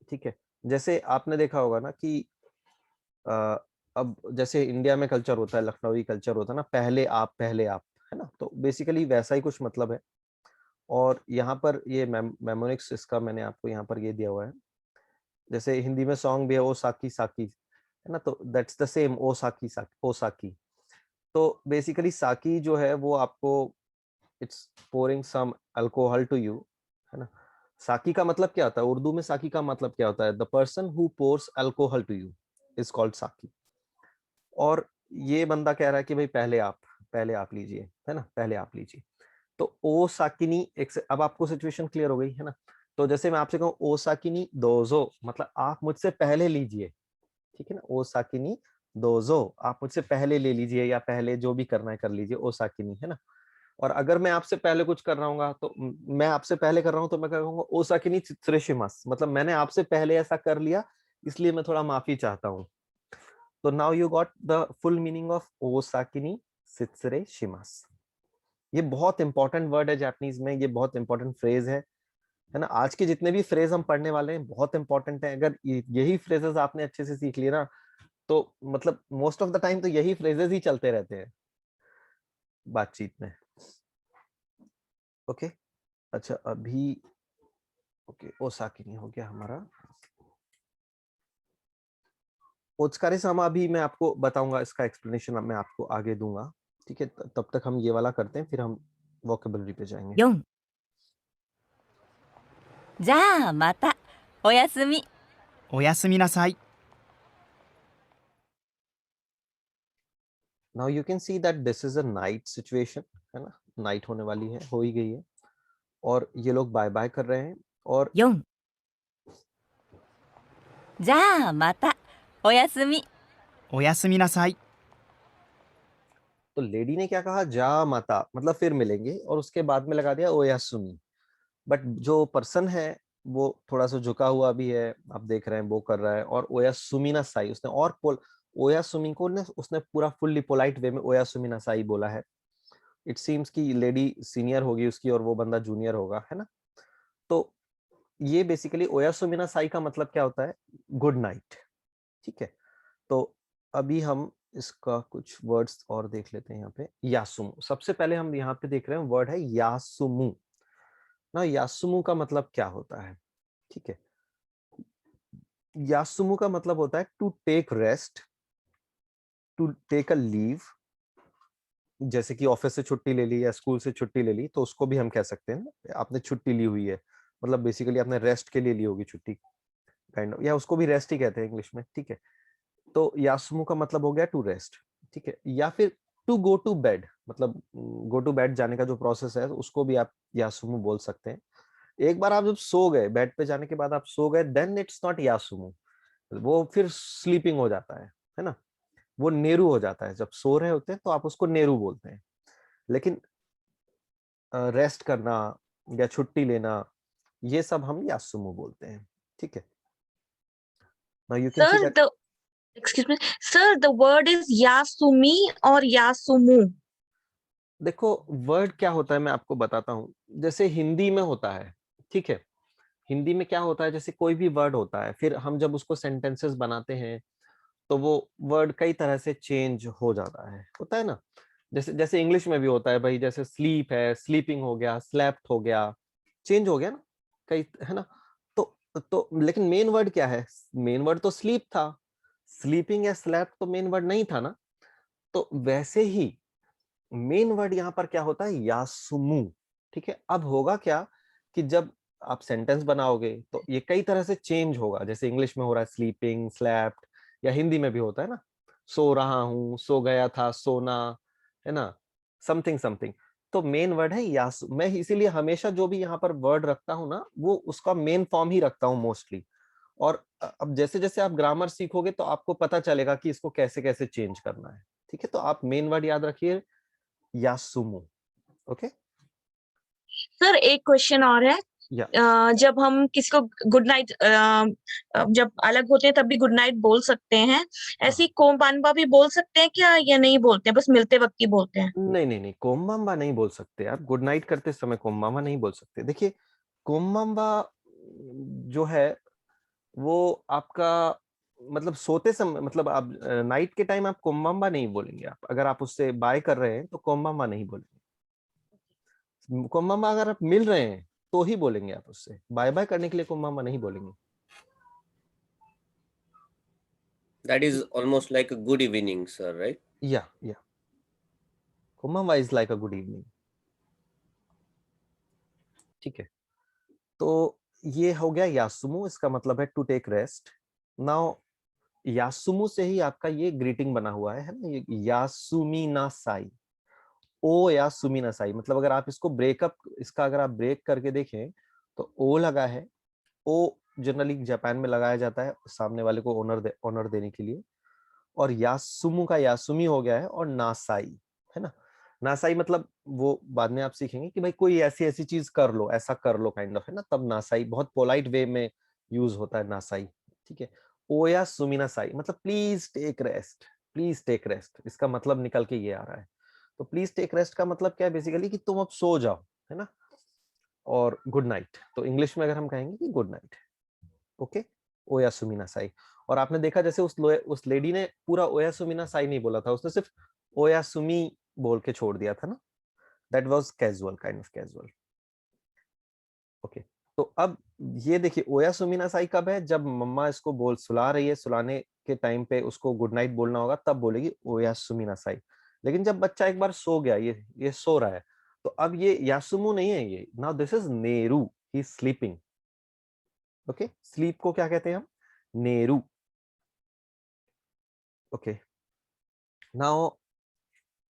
ठीक है? जैसे आपने देखा होगा ना कि अब जैसे इंडिया में कल्चर होता है, लखनवी कल्चर होता है ना, पहले आप, है ना? तो बेसिकली वैसा ही कुछ मतलब है। और यहाँ पर ये मेमोनिक्स इसका मैंने आपको यहाँ पर ये दिया हुआ है। जैसे हिंदी में सॉन्ग भी है ओ साकी साकी, है ना? तो दैट्स द सेम, ओ साकी साकी, ओ साकी। तो बेसिकली साकी जो है वो आपको, it's pouring some alcohol to you, है ना? साकी का मतलब क्या होता है उर्दू में? साकी का मतलब क्या होता है? The person who pours alcohol to you is called साकी। और ये बंदा कह रहा है कि भाई पहले आप लीजिए, है ना? पहले आप लीजिए। तो ओ साकिनी एक से, अब आपको सिचुएशन क्लियर हो गई है ना? तो जैसे मैं आपसे कहूँ ओ साकिनी दोजो, मतलब आप मुझसे पहले लीजिए, ठीक है ना? ओ साकिनी दोजो, आप मुझसे पहले ले लीजिए, या पहले जो भी करना है कर लीजिए, ओ साकिनी, है ना? और अगर मैं आपसे पहले कुछ कर रहा हूँ तो मैं आपसे पहले कर रहा हूँ तो मैं कहूँगा ओ साकिनी चित्सुरेशिमास, मतलब मैंने आपसे पहले ऐसा कर लिया, इसलिए मैं थोड़ा माफी चाहता हूँ। तो now you got the full meaning of ओ साकिनी सित्सुरेशिमास। ये बहुत इंपॉर्टेंट वर्ड है जापानीज में, ये बहुत इंपॉर्टेंट फ्रेज है ना? आज के जितने भी फ्रेज हम पढ़ने वाले हैं बहुत इंपॉर्टेंट है। अगर यही फ्रेजेस आपने अच्छे से सीख लिए ना, तो मतलब मोस्ट ऑफ द टाइम तो यही फ्रेजेस ही चलते रहते हैं बातचीत में। ओके, अच्छा अभी ओके, ओसाकिनी हो गया हमारा। ओत्सुकारे सामा अभी मैं आपको बताऊंगा, इसका एक्सप्लेनेशन मैं आपको आगे दूंगा, ठीक है? तब तक हम ये वाला करते हैं, फिर हम वोकेबलरी पे जाएंगे। 4じゃあまた。おやすみ。おやすみなさい。 Now you can see that this is a night situation, है ना? नाइट होने वाली है, हो ही गई है, और ये लोग बाय बाय कर रहे हैं। और 4じゃあまた。おやすみ。おやすみなさい。 तो लेडी ने क्या कहा, जा माता, मतलब फिर मिलेंगे, और उसके बाद में लगा दिया ओयासुमी। बट जो पर्सन है वो थोड़ा सा झुका हुआ भी है, आप देख रहे हैं वो कर रहा है, और ओयासुमी ना साई उसने और ओयासुमी को ने उसने पूरा फुल्ली पोलाइट वे में ओयासुमी नासाई बोला है। इट सीम्स कि लेडी सीनियर होगी उसकी और वो बंदा जूनियर होगा, है ना। तो ये बेसिकली ओयासुमी नासाई का मतलब क्या होता है, गुड नाइट। ठीक है, तो अभी हम इसका कुछ वर्ड्स और देख लेते हैं। यहाँ पे यासुमु, सबसे पहले हम यहाँ पे देख रहे हैं वर्ड है यासुमु ना। यासुमु का मतलब क्या होता है, ठीक है। यासुमु का मतलब होता है to take rest, to take a leave. जैसे कि ऑफिस से छुट्टी ले ली या स्कूल से छुट्टी ले ली, तो उसको भी हम कह सकते हैं ना, आपने छुट्टी ली हुई है, मतलब बेसिकली आपने रेस्ट के लिए ली होगी छुट्टी, काइंड ऑफ, या उसको भी रेस्ट ही कहते हैं इंग्लिश में, ठीक है। तो यासुमु का मतलब हो गया टू रेस्ट, ठीक है। या फिर टू गो टू बेड, मतलब गो टू बेड जाने का जो प्रोसेस है उसको भी आप यासुमु बोल सकते हैं। एक बार आप जब सो गए, बेड पे जाने के बाद आप सो गए, देन इट्स नॉट यासुमु, वो फिर स्लीपिंग हो जाता है ना, वो नेरू हो जाता है। जब सो रहे होते हैं तो आप उसको नेरू बोलते हैं, लेकिन रेस्ट करना या छुट्टी लेना, ये सब हम यासुमु बोलते हैं, ठीक है। Now you can C Sir, that, excuse me, sir, the word is Yasumi or Yasumu. देखो वर्ड क्या होता है मैं आपको बताता हूँ। जैसे हिंदी में होता है, ठीक है, हिंदी में क्या होता है, जैसे कोई भी वर्ड होता है, फिर हम जब उसको सेंटेंसेस बनाते हैं तो वो वर्ड कई तरह से चेंज हो जाता है, होता है ना। जैसे जैसे इंग्लिश में भी होता है भाई, जैसे स्लीप है, स्लीपिंग हो गया, स्लेप्ट हो गया, चेंज हो गया ना कई, है ना। तो लेकिन मेन वर्ड क्या है, मेन वर्ड तो स्लीप था, स्लीपिंग या स्लेप्ट तो मेन वर्ड नहीं था ना। तो वैसे ही मेन वर्ड यहाँ पर क्या होता है, यासुमु, ठीक है। अब होगा क्या कि जब आप सेंटेंस बनाओगे तो ये कई तरह से चेंज होगा, जैसे इंग्लिश में हो रहा है स्लीपिंग, स्लैप्ड, या हिंदी में भी होता है ना, सो रहा हूं, सो गया था, सोना, है ना, समथिंग समथिंग। तो मेन वर्ड है यासु। मैं इसीलिए हमेशा जो भी यहाँ पर वर्ड रखता हूँ ना, वो उसका मेन फॉर्म ही रखता हूँ मोस्टली। और अब जैसे जैसे आप ग्रामर सीखोगे तो आपको पता चलेगा कि इसको कैसे कैसे चेंज करना है, ठीक है। तो आप मेन वर्ड याद रखिए, यासुमु, ओके। सर एक क्वेश्चन और है। या जब हम किसी को गुड नाइट, जब अलग होते हैं तब भी गुड नाइट बोल सकते हैं, ऐसी कोम्बानबा भी बोल सकते हैं क्या, या नहीं बोलते हैं, बस मिलते वक्त ही बोलते हैं? नहीं नहीं नहीं, कोम्बाम्बा नहीं बोल सकते आप, गुड नाइट करते समय कोम्बाम्बा नहीं बोल सकते। देखिए कोम्बाम्बा जो है वो आपका मतलब सोते समय, मतलब आप नाइट के टाइम आप कोम्बाम्बा नहीं बोलेंगे। आप अगर आप उससे बाय कर रहे हैं तो कोम्बाम्बा नहीं बोलेंगे। कोम्बाम्बा अगर आप मिल रहे हैं तो ही बोलेंगे आप उससे, बाय बाय करने के लिए कोम्बाम्बा नहीं बोलेंगे। That is almost like a good evening, sir, right? या कोम्बाम्बा is like a good evening, ठीक है। तो ये हो गया यासुमु, इसका मतलब है टू टेक रेस्ट। नाउ यासुमु से ही आपका ये ग्रीटिंग बना हुआ है ना, ये यासुमी नासाई, ओ यासुमी नासाई। मतलब अगर आप इसको ब्रेकअप, इसका अगर आप ब्रेक करके देखें तो ओ लगा है, ओ जनरली जापान में लगाया जाता है सामने वाले को ऑनर देने के लिए, और यासुमु का यासुमी हो गया है, और नासाई, है ना। नासाई मतलब वो बाद में आप सीखेंगे कि भाई कोई ऐसी ऐसी चीज कर लो, ऐसा कर लो काइंड ऑफ, है ना, तब नासाई बहुत पोलाइट वे में यूज होता है नासाई, ठीक है। ओया सुमिनासाई मतलब please take rest, please take rest, इसका मतलब निकल के ये आ रहा है। तो प्लीज टेक रेस्ट का मतलब क्या है बेसिकली, कि तुम अब सो जाओ, है ना। और गुड नाइट, तो इंग्लिश में अगर हम कहेंगे कि गुड नाइट, ओके, ओया सुमिनासाई। और आपने देखा जैसे उस लेडी ने पूरा ओया सुमिनासाई नहीं बोला था, उसने सिर्फ ओया सुमी बोल के छोड़ दिया था ना। That was casual, kind of casual, okay. तो अब ये देखिए ओया सुमिनासाई कब है, जब मम्मा इसको बोल सुला रही है, सुलाने के टाइम पे उसको गुड नाइट बोलना होगा, तब बोलेगी ओया सुमिनासाई। लेकिन जब बच्चा एक बार सो गया, ये सो रहा है, तो अब ये यासुमु नहीं है, ये नाउ दिस इज नेरू, he is sleeping, okay. Sleep को क्या कहते हैं हम, नेरू, ओके। नाउ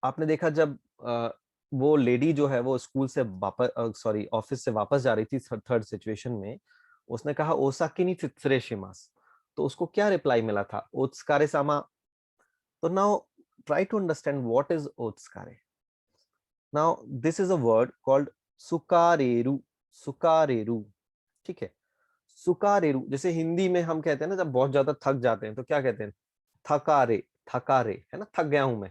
आपने देखा जब वो लेडी जो है वो स्कूल से वापस, सॉरी ऑफिस से वापस जा रही थी थर्ड सिचुएशन में, उसने कहा ओसाकी नि त्सुरे शिमास, तो उसको क्या रिप्लाई मिला था, ओत्सुकारे सामा। तो now try to understand what is ओत्सुकारे। Now this is a word called सुकारेरु, सुकारेरु, ठीक है। सुकारेरु, जैसे हिंदी में हम कहते हैं ना, जब बहुत ज्यादा थक जाते हैं तो क्या कहते हैं, थकारे, थकारे है ना, थक गया हूं मैं,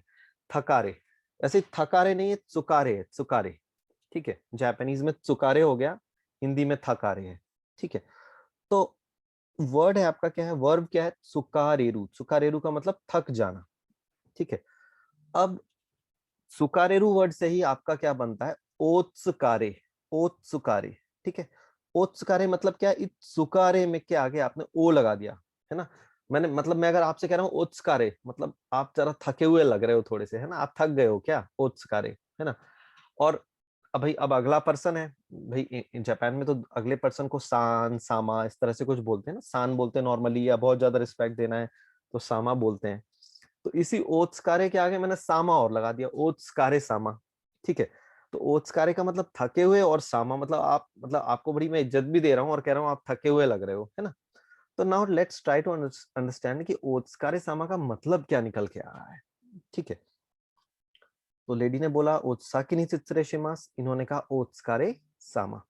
थकारे। ऐसे थकारे नहीं है, चुकारे है, चुकारे। ठीक है, जापानीज में चुकारे हो गया, हिंदी में थकारे है। ठीक है, तो वर्ड है आपका क्या है, वर्ब क्या है, सुकारेरु। सुकारेरु का मतलब थक जाना। ठीक है, अब सुकारेरु वर्ड से ही आपका क्या बनता है, ओत्सुकारे, ओत्सुकारे। ठीक है, ओत्सुकारे मतलब क्या, इस सुकारे में क्या आगे आपने ओ लगा दिया है ना। मैंने मतलब मैं अगर आपसे कह रहा हूँ ओत्सुकारे, मतलब आप जरा थके हुए लग रहे हो थोड़े से, है ना, आप थक गए हो क्या, ओत्सुकारे, है ना। और अब भाई अब अगला पर्सन है भाई, जापान में तो अगले पर्सन को सान, सामा इस तरह से कुछ बोलते हैं ना, सान बोलते हैं नॉर्मली, या बहुत ज्यादा रिस्पेक्ट देना है तो सामा बोलते हैं। तो इसी ओत्सकारे के आगे मैंने सामा और लगा दिया, ओत्सकारे सामा। ठीक है, तो ओत्सकारे का मतलब थके हुए, और सामा मतलब आप, मतलब आपको बड़ी मैं इज्जत भी दे रहा हूँ और कह रहा हूँ आप थके हुए लग रहे हो, है ना। तो now let's try to understand कि ओत्सकारे सामा का मतलब क्या निकल के आ रहा है। ठीक है, तो लेडी ने बोला ओत्साकी नि शिमास, इन्होंने कहा ओत्सकारे सामा।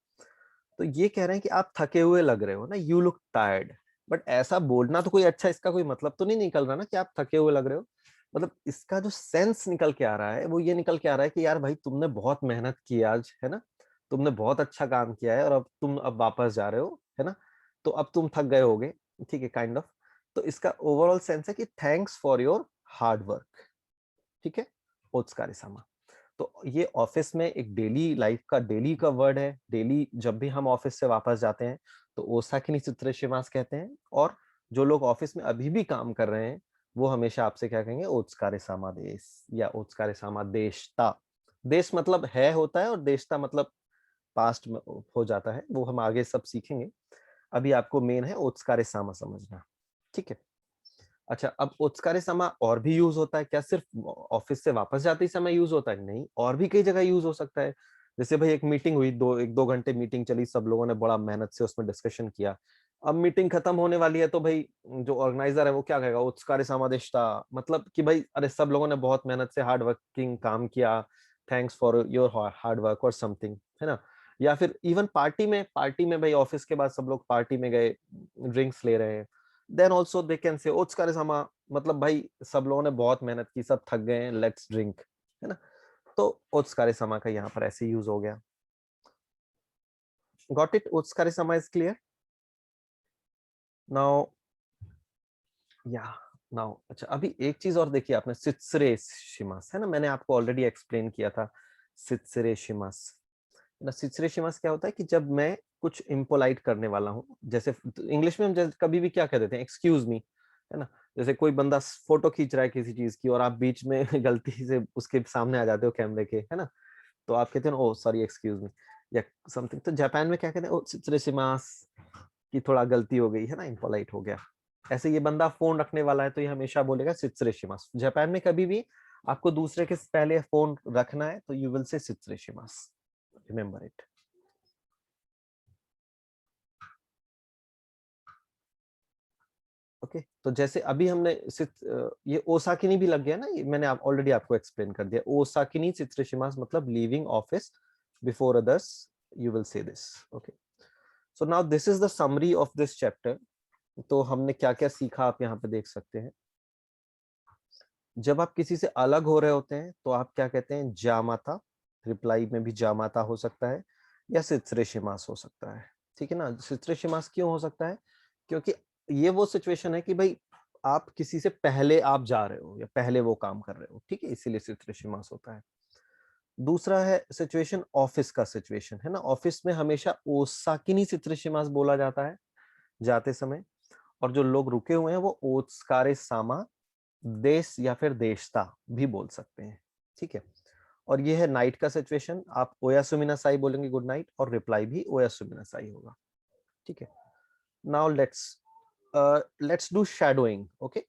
तो ये कह रहे हैं कि आप थके हुए लग रहे हो ना, यू लुक टायर्ड। बट ऐसा बोलना तो कोई अच्छा, इसका कोई मतलब तो नहीं निकल रहा ना कि आप थके हुए लग रहे हो। मतलब इसका जो सेंस निकल के आ रहा है वो ये निकल के आ रहा है कि यार भाई तुमने बहुत मेहनत की आज, है ना, तुमने बहुत अच्छा काम किया है, और अब तुम अब वापस जा रहे हो, है ना, तो अब तुम थक गए होगे। ठीक है, काइंड ऑफ। तो इसका ओवरऑल सेंस है कि thanks for your hard work. ठीक है, ओत्सुकारे सामा। तो ये ऑफिस में एक डेली लाइफ का, डेली का वर्ड है। डेली जब भी हम ऑफिस से वापस जाते हैं तो ओसाकी नि शिमास कहते हैं, और जो लोग ऑफिस में अभी भी काम कर रहे हैं वो हमेशा आपसे क्या कहेंगे, ओत्सुकारे सामा देश, या ओत्सुकारे सामा देशता। देश मतलब है होता है, और देशता मतलब पास्ट में हो जाता है, वो हम आगे सब सीखेंगे। अभी आपको मेन है ओत्सुकारे सामा समझना। ठीक है, अच्छा, अब ओत्सुकारे सामा और भी यूज होता है क्या, सिर्फ ऑफिस से वापस जाते ही समय यूज होता है, नहीं, और भी कई जगह यूज हो सकता है। जैसे भाई एक मीटिंग हुई, एक दो घंटे मीटिंग चली, सब लोगों ने बड़ा मेहनत से उसमें डिस्कशन किया। अब मीटिंग खत्म होने वाली है तो भाई जो ऑर्गेनाइजर है वो क्या कहेगा, ओत्सुकारे सामा देशिता, मतलब कि भाई अरे सब लोगों ने बहुत मेहनत से हार्ड वर्किंग काम किया, thanks for your hard work और समथिंग, है ना। या फिर इवन पार्टी में भाई ऑफिस के बाद सब लोग पार्टी में गए, ड्रिंक्स ले रहे हैं, then also they can say ओत्सुकारे सामा, मतलब भाई सब लोगों ने बहुत मेहनत की, सब थक गए हैं, लेट्स ड्रिंक, है ना। तो ओत्सुकारे सामा का यहाँ पर ऐसे यूज हो गया। Got it, ओत्सुकारे Sama is clear now. या नाउ अच्छा, अभी एक चीज और देखिए आपने, सित्सुरे शिमास, है ना, मैंने आपको ऑलरेडी एक्सप्लेन किया था सित्सुरे शिमास। ना सित्सुरे शिमास क्या होता है कि जब मैं कुछ इम्पोलाइट करने वाला हूँ, जैसे इंग्लिश में हम जैसे कभी भी क्या कह देते हैं, एक्सक्यूज मी, है ना। जैसे कोई बंदा फोटो खींच रहा है किसी चीज की, और आप बीच में गलती से उसके सामने आ जाते हो कैमरे के, है ना, तो आप कहते हैं ओ सॉरी एक्सक्यूज मी या समथिंग। तो जापान में क्या कहते हैं, ओ सित्सुरे शिमास, की थोड़ा गलती हो गई है ना, इम्पोलाइट हो गया। ऐसे ये बंदा फोन रखने वाला है तो ये हमेशा बोलेगा सित्सुरे शिमास। जापान में कभी भी आपको दूसरे के पहले फोन रखना है तो यू विल से सित्सुरे शिमास, रिमेंबर इट। ओके, तो जैसे अभी हमने ये ओसाकिनी भी लग गया ना, ये मैंने ऑलरेडी आपको एक्सप्लेन कर दिया। ओसाकिनी सित्सुरे शिमास मतलब leaving office before others, you will से this. Okay, so now this is the summary of this chapter. तो हमने क्या क्या सीखा आप यहाँ पे देख सकते हैं। जब आप किसी से अलग हो रहे होते हैं तो आप क्या कहते हैं, जामाता, रिप्लाई में भी जामाता हो सकता है, या सित्सुरे शिमास हो सकता है। ठीक है ना, सित्सुरे शिमास क्यों हो सकता है, क्योंकि ये वो सिचुएशन है कि भाई आप किसी से पहले आप जा रहे हो या पहले वो काम कर रहे हो, ठीक है, इसीलिए सित्सुरे शिमास होता है। दूसरा है सिचुएशन ऑफिस का सिचुएशन, है ना, ऑफिस में हमेशा ओसाकिनी सित्सुरे शिमास बोला जाता है जाते समय, और जो लोग रुके हुए हैं वो ओत्सुकारे सामा देश या फिर देशता भी बोल सकते हैं। ठीक है, और ये है नाइट का सिचुएशन, आप ओयासुमी नासाई बोलेंगे गुड नाइट, और रिप्लाई भी ओयासुमी नासाई होगा। ठीक है, now let's do shadowing. Okay,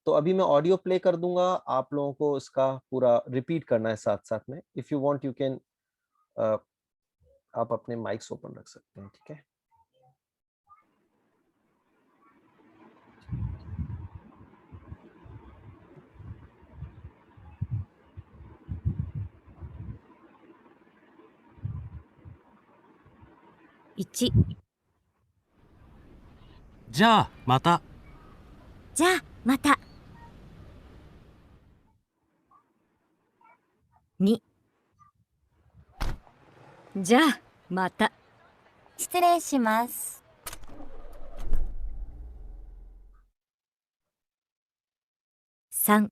तो अभी मैं ऑडियो प्ले कर दूंगा, आप लोगों को इसका पूरा रिपीट करना है साथ साथ में। If you want you can, आप अपने माइक्स ओपन रख सकते हैं। ठीक है,1、じゃあまた。じゃあまた。2じゃあまた失礼します3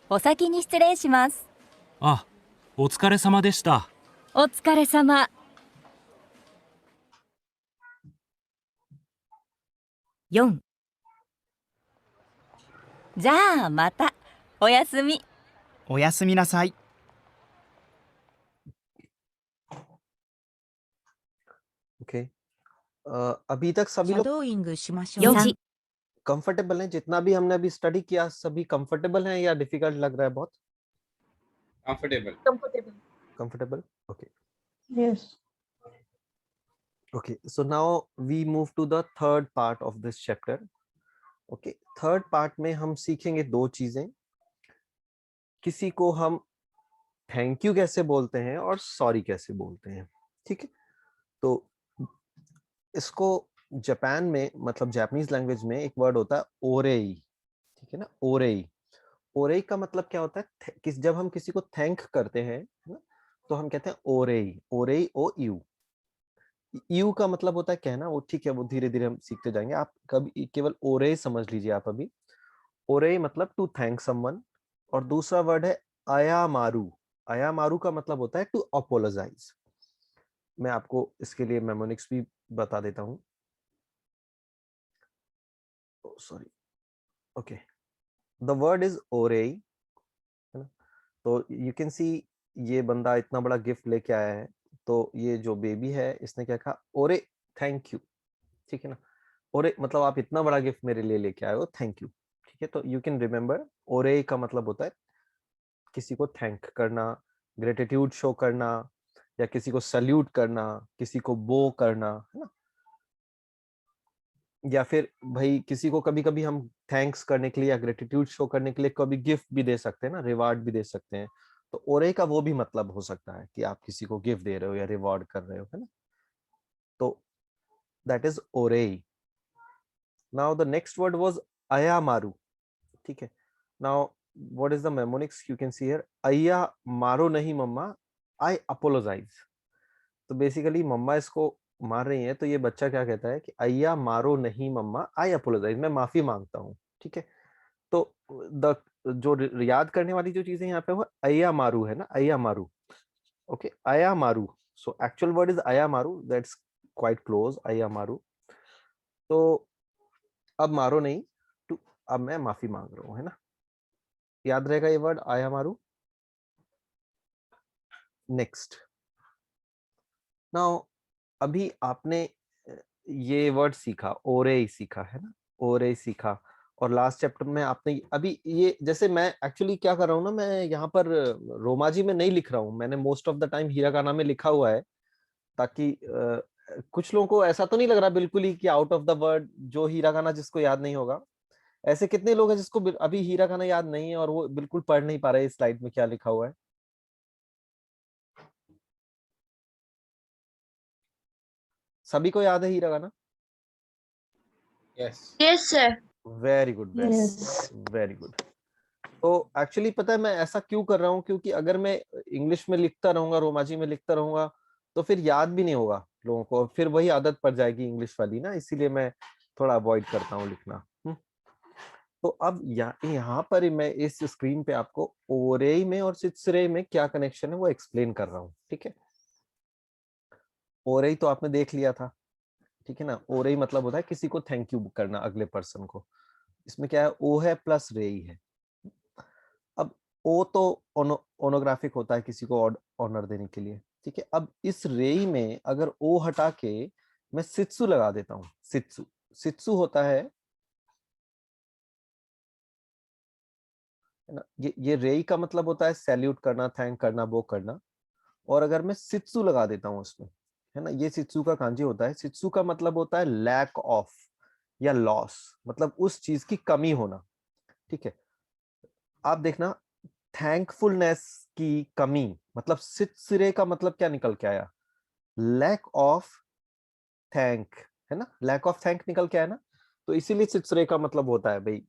お先に失礼しますあ、お疲れ様でした。お疲れ様4じゃあまたおやすみおやすみなさい。 ओके अभी तक सभीシャलोगドーイングしましょう。 4 कंफर्टेबल हैं? जितना भी हमने अभी स्टडी किया सभी कंफर्टेबल हैं या डिफिकल्ट लग रहा है बहुत? Comfortable. Comfortable. Comfortable? Okay. Yes. Okay, so now we move to the third part of this chapter. Okay, third part में हम सीखेंगे दो चीजें. किसी को हम थैंक यू कैसे बोलते हैं और सॉरी कैसे बोलते हैं. ठीक है, तो इसको जापान में मतलब जापानीज लैंग्वेज में एक वर्ड होता है ओरेई. ठीक है ना, ओरेई. ओरेई का मतलब क्या होता है? जब हम किसी को थैंक करते हैं ना, तो हम कहते हैं ओरेई. ओरेई ओ यू. यू का मतलब होता है कहना. वो ठीक है, वो धीरे धीरे हम सीखते जाएंगे. आप कभी केवल ओरे समझ लीजिए. आप अभी ओरे मतलब टू थैंक समवन. और दूसरा वर्ड है अयामारू. अयामारू का मतलब होता है टू अपोलोजाइज. मैं आपको इसके लिए मेमोनिक्स भी बता देता हूँ. Sorry. Okay, the word is ओरेई, है ना. तो यू कैन सी ये बंदा इतना बड़ा गिफ्ट लेके आया है. तो ये जो बेबी है इसने क्या कहा? ओरे थैंक यू. ठीक है ना. ओरे मतलब आप इतना बड़ा गिफ्ट मेरे लिए लेके आए हो, थैंक यू. ठीक है, तो यू कैन रिमेम्बर ओरे का मतलब होता है किसी को थैंक करना, ग्रेटिट्यूड शो करना, या किसी को सल्यूट करना, किसी को बो करना, है ना. या फिर भाई किसी को कभी कभी हम थैंक्स करने के लिए या ग्रेटिट्यूड शो करने के लिए कभी गिफ्ट भी दे सकते हैं ना, रिवार्ड भी दे सकते हैं. तो ओरे का वो भी मतलब हो सकता है कि आप किसी को गिफ्ट दे रहे हो या रिवॉर्ड कर रहे हो, है ना. तो दैट इज ओरेई. Now the next word was अयामारू. ठीक है, now what is the mnemonics you can see here. अय्या मारो नहीं मम्मा, आई अपोलोजाइज. तो बेसिकली मम्मा इसको मार रही हैं, तो ये बच्चा क्या कहता है कि अय्या मारो नहीं मम्मा, आई अपोलोजाइज. मैं माफी मांगता हूँ. ठीक है, तो द जो याद करने वाली जो चीजें यहाँ पे वो अय्या मारू है ना, अय्या मारू. ओके, अय्या मारू. सो एक्चुअल वर्ड इज अय्या मारू. दैट्स क्वाइट क्लोज, अय्या मारू. तो अब मारो नहीं, टू अब मैं माफी मांग रहा हूँ, है ना. याद रहेगा ये वर्ड अय्या मारू. नेक्स्ट, नाउ अभी आपने ये वर्ड सीखा, ओरे सीखा, है ना. ओरे सीखा. और लास्ट चैप्टर में आपने अभी ये, जैसे मैं एक्चुअली क्या कर रहा हूँ ना, मैं यहाँ पर रोमाजी में नहीं लिख रहा हूँ. मैंने most of the time hiragana में लिखा हुआ है, ताकि कुछ लोगों को ऐसा तो नहीं लग रहा बिल्कुल ही कि आउट ऑफ द वर्ड जो हिरागाना जिसको याद नहीं होगा. ऐसे कितने लोग हैं जिसको अभी हिरागाना याद नहीं है और वो बिल्कुल पढ़ नहीं पा रहे इस स्लाइड में क्या लिखा हुआ है? सभी को याद है hiragana? Yes. Yes, sir. Very good, Yes. Very good. तो एक्चुअली पता है मैं ऐसा क्यों कर रहा हूँ, क्योंकि अगर मैं इंग्लिश में लिखता रहूंगा, रोमाजी में लिखता रहूंगा, तो फिर याद भी नहीं होगा लोगों को, फिर वही आदत पड़ जाएगी इंग्लिश वाली ना. इसीलिए मैं थोड़ा अवॉइड करता हूँ लिखना. तो अब यहाँ पर मैं इस स्क्रीन पे आपको ओरेई में और सित्सुरे में क्या कनेक्शन है वो एक्सप्लेन कर रहा हूँ. ठीक है, ओरेई तो आपने देख लिया था. ठीक है ना, ओरेई मतलब होता है किसी को थैंक यू करना, अगले पर्सन को. इसमें क्या है, ओ है प्लस रेई है. अब ओ तो ओनोग्राफिक होता है किसी को ऑनर देने के लिए. ठीक है, अब इस रेई में अगर ओ हटा के मैं सित्सु लगा देता हूँ. सित्सु, सित्सु होता है ना, ये रेई का मतलब होता है सैल्यूट करना, थैंक करना, वो करना. और अगर मैं सित्सु लगा देता हूँ उसमें, है ना, ये सित्सु का कांजी होता है. सित्सु का मतलब होता है लैक ऑफ या लॉस, मतलब उस चीज की कमी होना. ठीक है, आप देखना थैंकफुलनेस की कमी, मतलब सित्सुरे का मतलब क्या निकल के आया? लैक ऑफ थैंक, है ना. लैक ऑफ थैंक निकल के आया ना. तो इसीलिए सित्सुरे का मतलब होता है भाई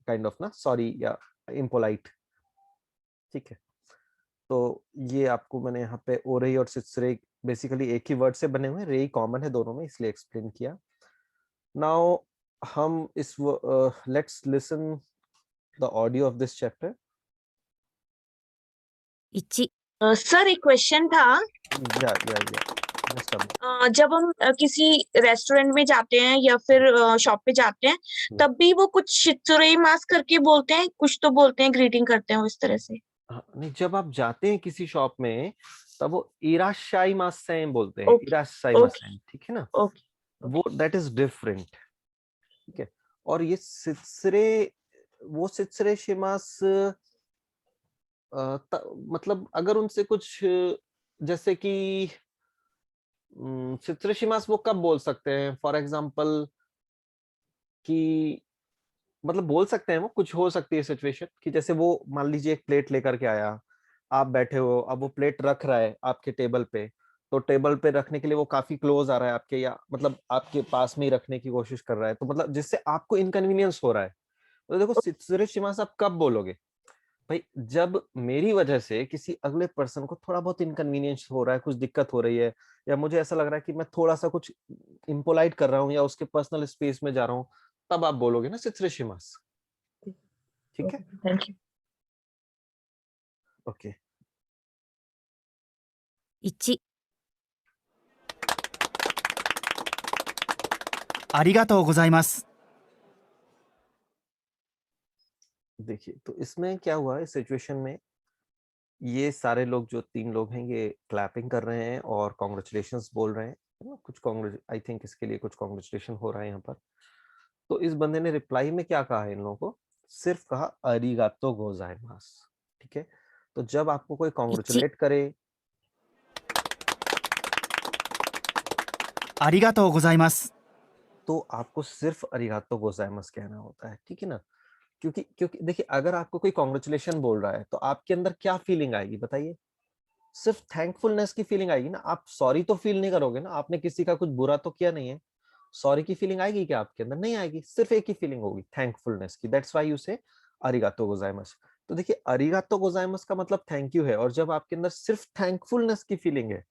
काइंड ऑफ ना, सॉरी या इम्पोलाइट. ठीक है, तो ये आपको मैंने यहाँ पे ओरेई और सित्सुरे बेसिकली एक ही वर्ड से बने हुए हैं, रेई कॉमन है दोनों में, इसलिए एक्सप्लेन किया। नाउ हम इस let's listen the audio of this chapter. 1、 sir एक क्वेश्चन था। या जस्ट जब हम किसी रेस्टोरेंट में जाते हैं या फिर शॉप पे जाते हैं, तब भी वो कुछ शित्सुरे मास करके बोलते हैं, कुछ तो बोलते हैं, ग्रीटिंग करते हैं वो इस तरह से। नहीं, जब आप जाते हैं किसी शॉप में तब वो इराशाई मासेन बोलते हैं, Okay, इराशाई okay. मासेन, ठीक है ना, ओके वो दैट इज डिफरेंट, ठीक है। और ये सित्सुरे शिमास मतलब अगर उनसे कुछ जैसे कि सित्सुरे शिमास वो कब बोल सकते हैं, फॉर एग्जांपल कि मतलब बोल सकते हैं, वो कुछ हो सकती है सिचुएशन कि जैसे वो मान लीजिए एक प्लेट लेकर के आया, आप बैठे हो, अब वो प्लेट रख रहा है आपके टेबल पे, तो टेबल पे रखने के लिए वो काफी क्लोज आ रहा है आपके, या मतलब आपके पास में ही रखने की कोशिश कर रहा है, तो मतलब जिससे आपको इनकन्वीनियंस हो रहा है। तो देखो सित्सुरे शिमास आप कब बोलोगे भाई, जब मेरी वजह से किसी अगले पर्सन को थोड़ा बहुत इनकन्वीनियंस हो रहा है, कुछ दिक्कत हो रही है, या मुझे ऐसा लग रहा है कि मैं थोड़ा सा कुछ इम्पोलाइट कर रहा हूँ या उसके पर्सनल स्पेस में जा रहा हूँ, तब आप बोलोगे ना सित्सुरे शिमास, ठीक है। Thank you. ओके 1、 ありがとうございます。 देखिए, तो इसमें क्या हुआ इस सिचुएशन में, ये सारे लोग जो 3 लोग हैं ये क्लैपिंग कर रहे हैं और कॉन्ग्रेचुलेशंस बोल रहे हैं, है ना, कुछ आई थिंक इसके लिए कुछ कॉन्ग्रेचुलेशन हो रहा है यहाँ पर। तो इस बंदे ने रिप्लाई में क्या कहा है इन लोगों को, सिर्फ कहा अरिगातो गोजाइमास, ठीक है। तो जब आपको कोई कॉन्ग्रेचुलेट करे ありがとうございます。 तो आपको सिर्फ अरिगातो गोजाइमास कहना होता है, ठीक है ना। क्योंकि क्योंकि देखिए, अगर आपको कोई कॉन्ग्रेचुलेशन बोल रहा है तो आपके अंदर क्या फीलिंग आएगी बताइए, सिर्फ थैंकफुलनेस की फीलिंग आएगी ना, आप सॉरी तो फील नहीं करोगे ना, आपने किसी का कुछ बुरा तो किया नहीं है, सॉरी की फीलिंग आएगी क्या आपके अंदर, नहीं आएगी, सिर्फ एक ही फीलिंग होगी थैंकफुलनेस की, दैट्स व्हाई यू से अरिगातो गोजाइमास। तो देखिए, अरिगातो गोजाइमास का मतलब थैंक यू है, और जब आपके अंदर सिर्फ थैंकफुलनेस की फीलिंग है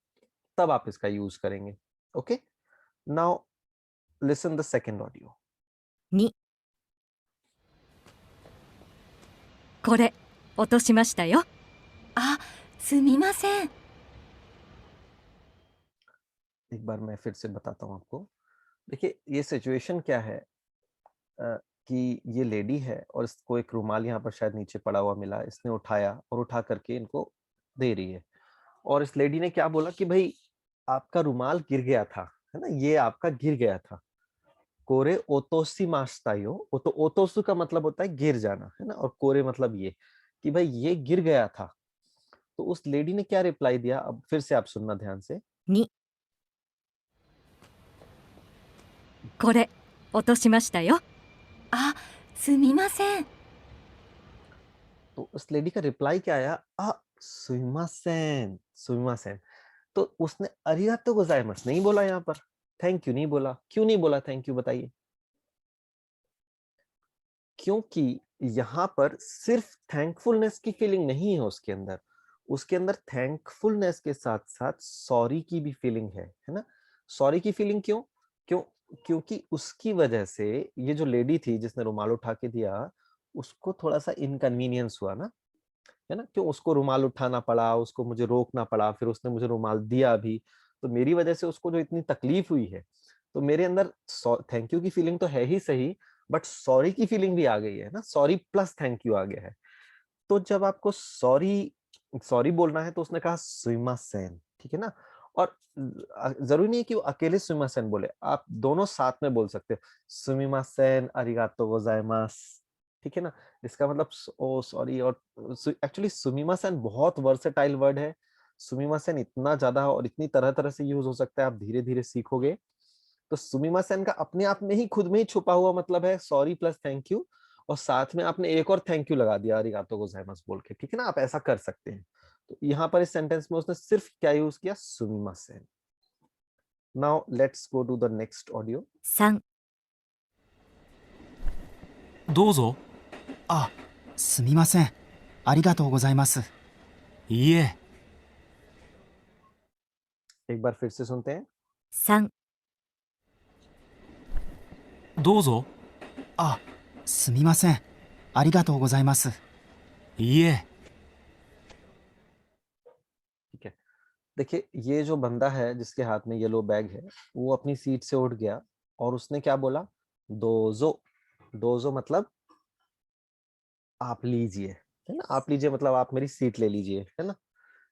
तब आप इसका यूज करेंगे। Okay, now listen the second audio. 2、 これ落としましたよ。あ、すみません。 एक बार मैं फिर से बताता हूँ आपको। देखिए, ये सिचुएशन क्या है कि ये लेडी है और इसको एक रुमाल यहाँ पर शायद नीचे पड़ा हुआ मिला, इसने उठाया और उठा करके इनको दे रही है, और इस लेडी ने क्या बोला कि भाई आपका रुमाल गिर गया था, है ना, ये आपका गिर गया था। कोरे ओतोसी मास्तायो, तो ओतोसु का मतलब होता है गिर जाना, है ना, और कोरे मतलब ये कि भाई ये गिर गया था। तो उस लेडी ने क्या रिप्लाई दिया, अब फिर से आप सुनना ध्यान से। 2、 これ落としましたよ。あ、すみません。 तो उस लेडी का रिप्लाई क्या आया, आ सुइमासेन, सुइमासेन। तो उसने अरिगातो गोजाइमास नहीं बोला, यहाँ पर थैंक यू नहीं बोला। क्यों नहीं बोला थैंक यू बताइए? क्योंकि यहाँ पर सिर्फ थैंकफुलनेस की फीलिंग नहीं है उसके अंदर, उसके अंदर थैंकफुलनेस के साथ साथ सॉरी की भी फीलिंग है ना। सॉरी की फीलिंग क्यों क्यों क्योंकि उसकी वजह से ये जो लेडी थी जिसने रुमाल उठा के दिया, उसको थोड़ा सा इनकन्वीनियंस हुआ ना, है ना, क्यों उसको रुमाल उठाना पड़ा, उसको मुझे रोकना पड़ा, फिर उसने मुझे रुमाल दिया भी, तो मेरी वजह से उसको जो इतनी तकलीफ हुई है, तो मेरे अंदर थैंक यू की फीलिंग तो है ही सही, बट सॉरी की फीलिंग भी आ गई है ना, सॉरी प्लस थैंक यू आ गया है। तो जब आपको सॉरी बोलना है तो उसने कहा सुइमासेन, ठीक है ना। और जरूरी नहीं है कि वो अकेले सुइमासेन बोले, आप दोनों साथ में बोल सकते हो, सुमिमासेन अरिगातो गोजाइमास, ठीक है ना। इसका मतलब ओ सॉरी, और एक्चुअली सुमिमासेन बहुत वर्सेटाइल वर्ड है। सुमिमासेन इतना ज्यादा और इतनी तरह तरह से यूज हो सकता है, आप धीरे धीरे सीखोगे। तो सुमिमासेन का अपने आप में ही खुद में ही छुपा हुआ मतलब है सॉरी प्लस थैंक यू, और साथ में आपने एक और थैंक यू लगा दिया अरिगातो गोजाइमास बोल के, ठीक है ना, आप ऐसा कर सकते हैं। तो यहाँ पर इस सेंटेंस में उसने सिर्फ क्या यूज किया, सुमिमासेन। Now let's go to the next audio. 3、 どうぞ。あ、すみません。ありがとうございます。いいえ、 एक बार फिर से सुनते हैं. 3、どうぞ。あ、すみません。ありがとうございます。いいえ、 ठीक है. देखिए ये जो बंदा है जिसके हाथ में येलो बैग है वो अपनी सीट से उठ गया और उसने क्या बोला? दोजो. दोजो मतलब आप लीजिए, है ना? आप लीजिए मतलब आप मेरी सीट ले लीजिए, है ना?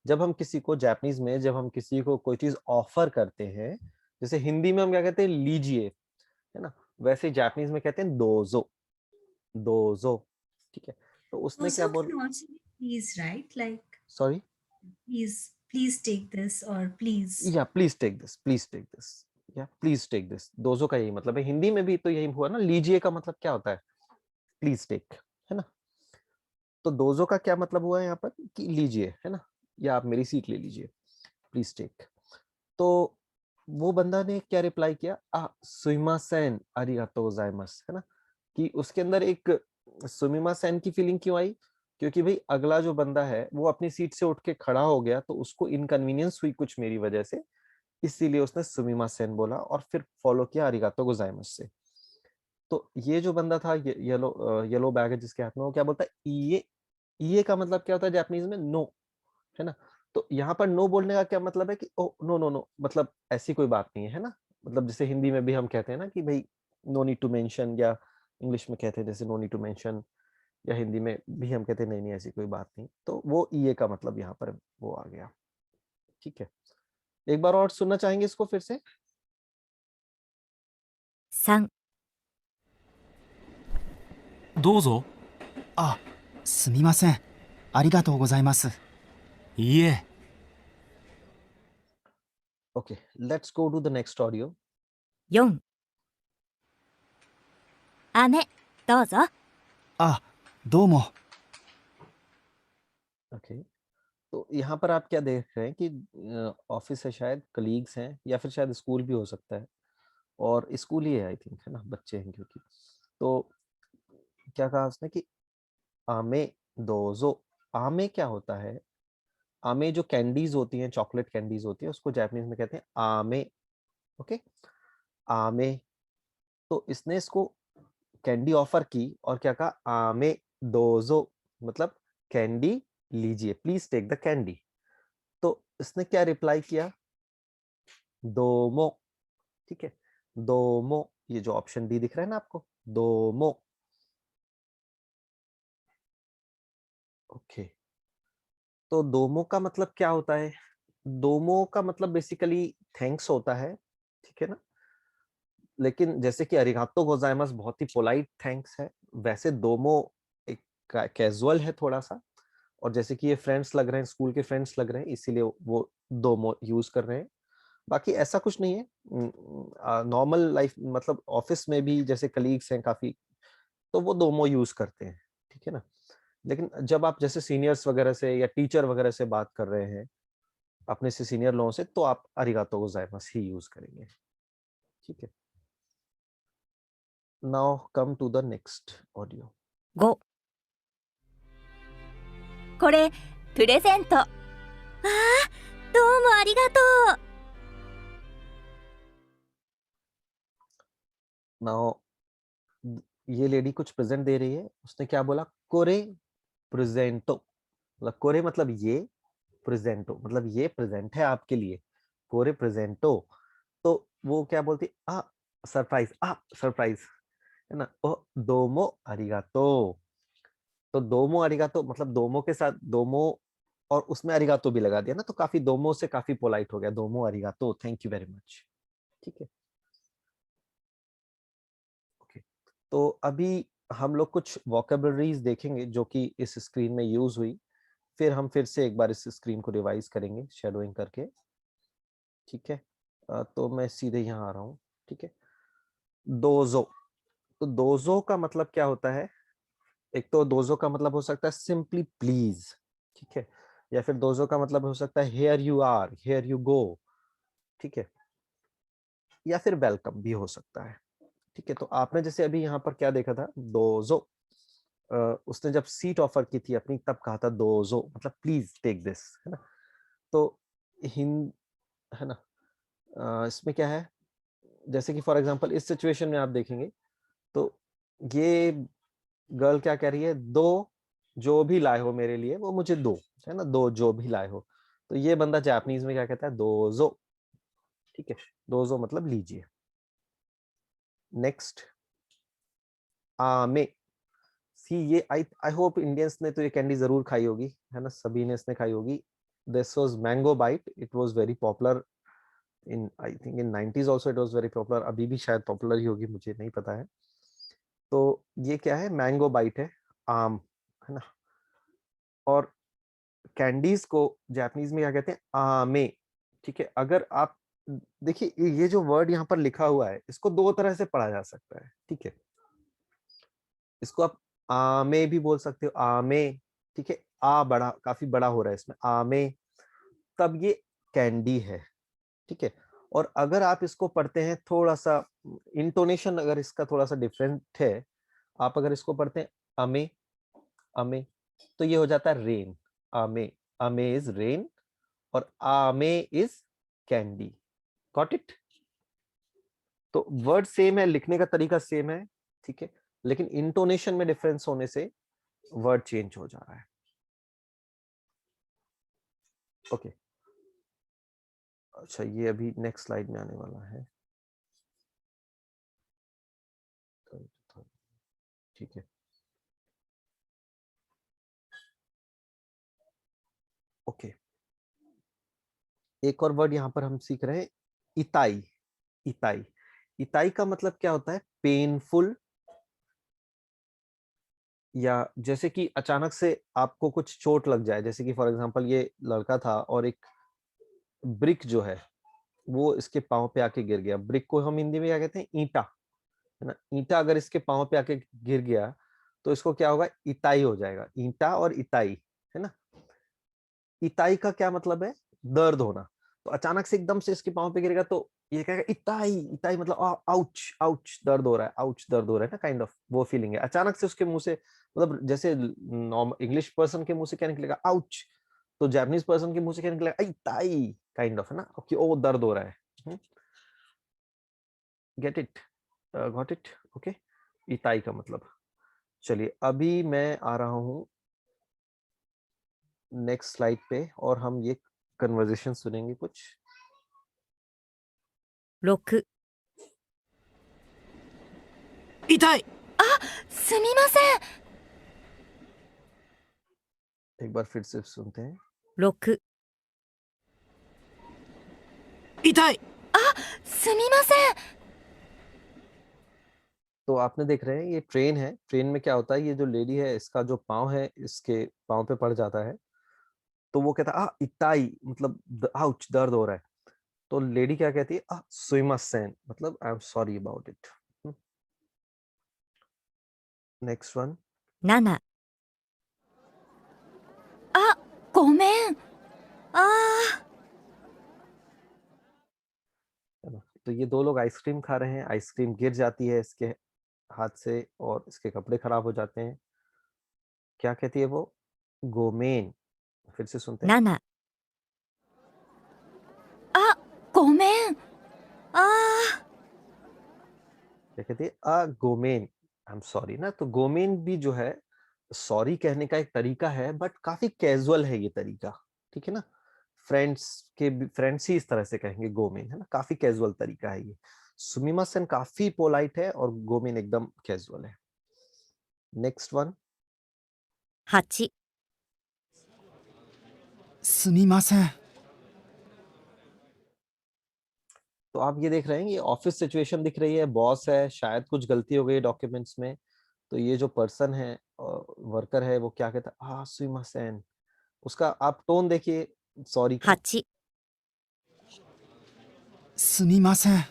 जब हम किसी को जापानीज में जब हम किसी को कोई चीज ऑफर करते हैं, जैसे हिंदी में हम क्या कहते हैं? लीजिए, है ना? वैसे जापानीज में कहते हैं दोजो. दोजो. ठीक है. तो उसने क्या Also बोल can also be please, right? Like sorry please take this or please. या please take this, please take this, या प्लीज टेक दिस. दोजो का यही मतलब है. हिंदी में भी तो यही हुआ ना. लीजिए का मतलब क्या होता है? प्लीज टेक, है ना? तो दोजो का क्या मतलब हुआ है यहाँ पर? कि लीजिए, है ना? या आप मेरी सीट ले लीजिए, प्लीज टेक. तो वो बंदा ने क्या रिप्लाई किया? सुइमासेन आरिगातो गोजाइमास, है ना? कि उसके अंदर एक सुमिमासेन की फीलिंग क्यों आई? क्योंकि भाई अगला जो बंदा है वो अपनी सीट से उठ के खड़ा हो गया तो उसको इनकन्वीनियंस हुई कुछ मेरी वजह से, इसीलिए उसने सुमिमासेन बोला और फिर फॉलो किया आरिगातो गोजाइमास से. तो ये जो बंदा था येलो बैग है जिसके हाथ में, वो क्या बोलता है? ये का मतलब क्या होता है जापानीज में? नो, है ना? तो यहाँ पर नो बोलने का क्या मतलब है? कि ओ नो नो नो, मतलब ऐसी कोई बात नहीं है ना? मतलब जैसे हिंदी में भी हम कहते हैं ना कि भाई नो नीड टू मेंशन, या इंग्लिश में कहते हैं जैसे नो नीड टू मेंशन, या हिंदी में भी हम कहते हैं नहीं नहीं ऐसी कोई बात नहीं. तो वो ये का मतलब यहाँ पर वो आ गया. ठीक है. एक बार और सुनना चाहेंगे इसको फिर से? 3、どうぞ。あ、すみません。ありがとうございます。いいえ、 Okay, let's go to the next audio. 4、姉、どうぞ。あ、どうも。 Okay. तो यहाँ पर आप क्या देख रहे हैं कि ऑफिस है, शायद कलीग्स हैं या फिर शायद स्कूल भी हो सकता है, और स्कूल ही है आई थिंक, है ना? बच्चे हैं क्योंकि. तो क्या कहा उसने कि आमे दोजो. आमे क्या होता है? आमे जो कैंडीज होती हैं, चॉकलेट कैंडीज होती है, उसको जापानीज में कहते हैं आमे. ओके, आमे. तो इसने इसको कैंडी ऑफर की और क्या कहा? आमे दोजो मतलब कैंडी लीजिए, प्लीज टेक द कैंडी. तो इसने क्या रिप्लाई किया? दोमो. ठीक है. दोमो, ये जो ऑप्शन डी दिख रहा है ना आपको, दोमो. ओके. तो दोमो का मतलब क्या होता है? दोमो का मतलब बेसिकली थैंक्स होता है, ठीक है ना? लेकिन जैसे कि अरिगातो गोजाइमास बहुत ही पोलाइट थैंक्स है, वैसे दोमो एक कैजुअल है थोड़ा सा. और जैसे कि ये फ्रेंड्स लग रहे हैं, स्कूल के फ्रेंड्स लग रहे हैं, इसीलिए वो दोमो यूज कर रहे हैं. बाकी ऐसा कुछ नहीं है. नॉर्मल लाइफ मतलब ऑफिस में भी जैसे कलीग्स हैं काफी, तो वो दोमो यूज करते हैं, ठीक है ना? लेकिन जब आप जैसे सीनियर्स वगैरह से या टीचर वगैरह से बात कर रहे हैं, अपने से सीनियर लोगों से, तो आप अरिगातो गोजाइमास ही यूज करेंगे. ठीक है. Now come to the next audio. 5、これ、プレゼント。ああ、どうもありがとう。 now ये लेडी कुछ प्रेजेंट दे रही है. उसने क्या बोला? कोरे प्रेजेंटो. मतलब कोरे मतलब ये, प्रेजेंटो मतलब ये प्रेजेंट है आपके लिए. कोरे प्रेजेंटो. तो वो क्या बोलती? सरप्राइज. सरप्राइज, है ना? ओ दोमो अरिगातो. तो दोमो अरिगातो मतलब दोमो के साथ दोमो और उसमें अरिगातो भी लगा दिया ना, तो काफी दोमो से काफी पोलाइट हो गया. दोमो अरिगातो, थैंक यू वेरी मच. ठीक है. ओके. तो अभी हम लोग कुछ वोकेबलरीज देखेंगे जो कि इस स्क्रीन में यूज हुई, फिर हम फिर से एक बार इस स्क्रीन को रिवाइज करेंगे शेडोइंग करके. ठीक है. तो मैं सीधे यहाँ आ रहा हूँ. ठीक है. दोजो. तो दोजो का मतलब क्या होता है? एक तो दोजो का मतलब हो सकता है सिंपली प्लीज, ठीक है, या फिर दोजो का मतलब हो सकता है here you are, here you go, ठीक है, या फिर वेलकम भी हो सकता है. ठीक है. तो आपने जैसे अभी यहाँ पर क्या देखा था? दोजो. उसने जब सीट ऑफर की थी अपनी तब कहा था दोजो, मतलब प्लीज टेक दिस, है ना। तो हिंद है ना, इसमें क्या है, जैसे कि फॉर एग्जांपल इस सिचुएशन में आप देखेंगे तो ये गर्ल क्या कह रही है, दो जो भी लाए हो मेरे लिए वो मुझे दो, है ना, दो जो भी लाए हो। तो ये बंदा जापानीज में क्या कहता है, दोजो, ठीक है, दोजो मतलब लीजिए। नेक्स्ट आमे, सी ये आई होप इंडियंस ने तो ये कैंडी जरूर खाई होगी, है ना, सभी ने इसने खाई होगी। This was mango bite, it was very popular in, I think in 90s also it was very popular, अभी भी शायद पॉपुलर ही होगी, मुझे नहीं पता है। तो ये क्या है, मैंगो बाइट है, आम, है ना। और कैंडीज को जापानीज में क्या कहते हैं, आमे, ठीक है। अगर आप देखिए ये जो वर्ड यहाँ पर लिखा हुआ है इसको दो तरह से पढ़ा जा सकता है, ठीक है। इसको आप आमे भी बोल सकते हो, आमे, ठीक है, आ बड़ा काफी बड़ा हो रहा है इसमें, आमे, तब ये कैंडी है, ठीक है। और अगर आप इसको पढ़ते हैं थोड़ा सा, इंटोनेशन अगर इसका थोड़ा सा डिफरेंट है, आप अगर इसको पढ़ते हैं अमे, अमे, तो ये हो जाता है रेन, अमे, अमे इज रेन और आमे इज कैंडी, गॉट इट। तो वर्ड सेम है, लिखने का तरीका सेम है, ठीक है, लेकिन इंटोनेशन में डिफरेंस होने से वर्ड चेंज हो जा रहा है। ओके, अच्छा ये अभी नेक्स्ट स्लाइड में आने वाला है, ठीक है। ओके, एक और वर्ड यहां पर हम सीख रहे हैं, इताई, इताई, इताई का मतलब क्या होता है, पेनफुल, या जैसे कि अचानक से आपको कुछ चोट लग जाए, जैसे कि फॉर एग्जांपल ये लड़का था और एक ब्रिक जो है वो इसके पांव पे आके गिर गया, ब्रिक को हम हिंदी में क्या कहते हैं, ईंटा, है ना, ईंटा अगर इसके पांव पे आके गिर गया तो इसको क्या होगा, इताई हो जाएगा, ईंटा और इताई, है ना। इताई का क्या मतलब है, दर्द होना। तो अचानक से एकदम से इसके पांव पे गिरेगा तो ये कहेगा इताई, इताई मतलब आउच, आउच दर्द हो रहा है, आउच दर्द हो रहा है ना, काइंड ऑफ वो फीलिंग है। अचानक से उसके मुंह से, मतलब जैसे नॉर्मल इंग्लिश पर्सन के मुंह से क्या निकलेगा, आउच, तो जापानीज पर्सन के मुंह से क्या निकलेगा, इताई, काइंड ऑफ, है ना, कि ओ दर्द हो रहा है। Get it, got it, okay, इताई का मतलब। चलिए अभी मैं आ रहा हूं नेक्स्ट स्लाइड पे और हम ये कन्वर्सेशन सुनेंगे कुछ। 6痛いすみません एक बार फिर से सुनते हैं। 6痛いすみません तो आपने देख रहे हैं ये ट्रेन है, ट्रेन में क्या होता है, ये जो लेडी है इसका जो पाँव है इसके पाँव पे पड़ जाता है, तो वो कहता है इताई, मतलब आउच, दर्द हो रहा है। तो लेडी क्या कहती है, सुइमासेन, मतलब I am sorry about it. Next one, 7ごめんहै ना। तो ये दो लोग आइसक्रीम खा रहे हैं, आइसक्रीम गिर जाती है इसके हाथ से और इसके कपड़े खराब हो जाते हैं। क्या कहती है वो, गोमेन, फिर से सुनते हैं। 7ごめん क्या कहती है, गोमेन, आई एम सॉरी ना। तो गोमेन भी जो है सॉरी कहने का एक तरीका है, बट काफी कैजुअल है ये तरीका, ठीक है ना। फ्रेंड्स ही इस तरह से कहेंगे गोमेन, है ना, काफी कैजुअल तरीका है ये। सुमिमासेन काफी पोलाइट है और गोमेन एकदम कैजुअल है। नेक्स्ट वन, 8すみません。 तो आप ये देख रहे हैं, ये ऑफिस सिचुएशन दिख रही है, बॉस है, शायद कुछ गलती हो गई डॉक्यूमेंट्स में, तो ये जो पर्सन है वर्कर है वो क्या कहता है, सुमिमासेन, उसका आप टोन देखिए, सॉरी का। 8すみません。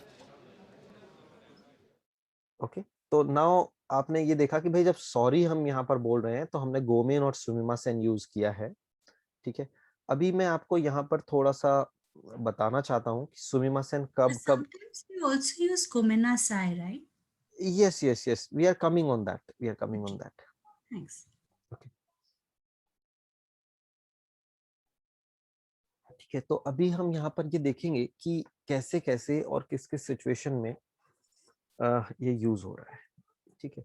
ओके, तो नाउ आपने ये देखा कि भाई जब सॉरी हम यहाँ पर बोल रहे हैं तो हमने गोमेन और सुमिमासेन यूज किया है, ठीक है। अभी मैं आपको यहाँ पर थोड़ा सा बताना चाहता हूँ कि सुमिमासेन कब कब, Sometimes we also use gomenasai, right? yes, we are coming on that, we are coming on that. Thanks. ठीक है, तो अभी हम यहाँ पर ये देखेंगे कि कैसे कैसे और किस किस सिचुएशन में ये यूज हो रहा है। ठीक है,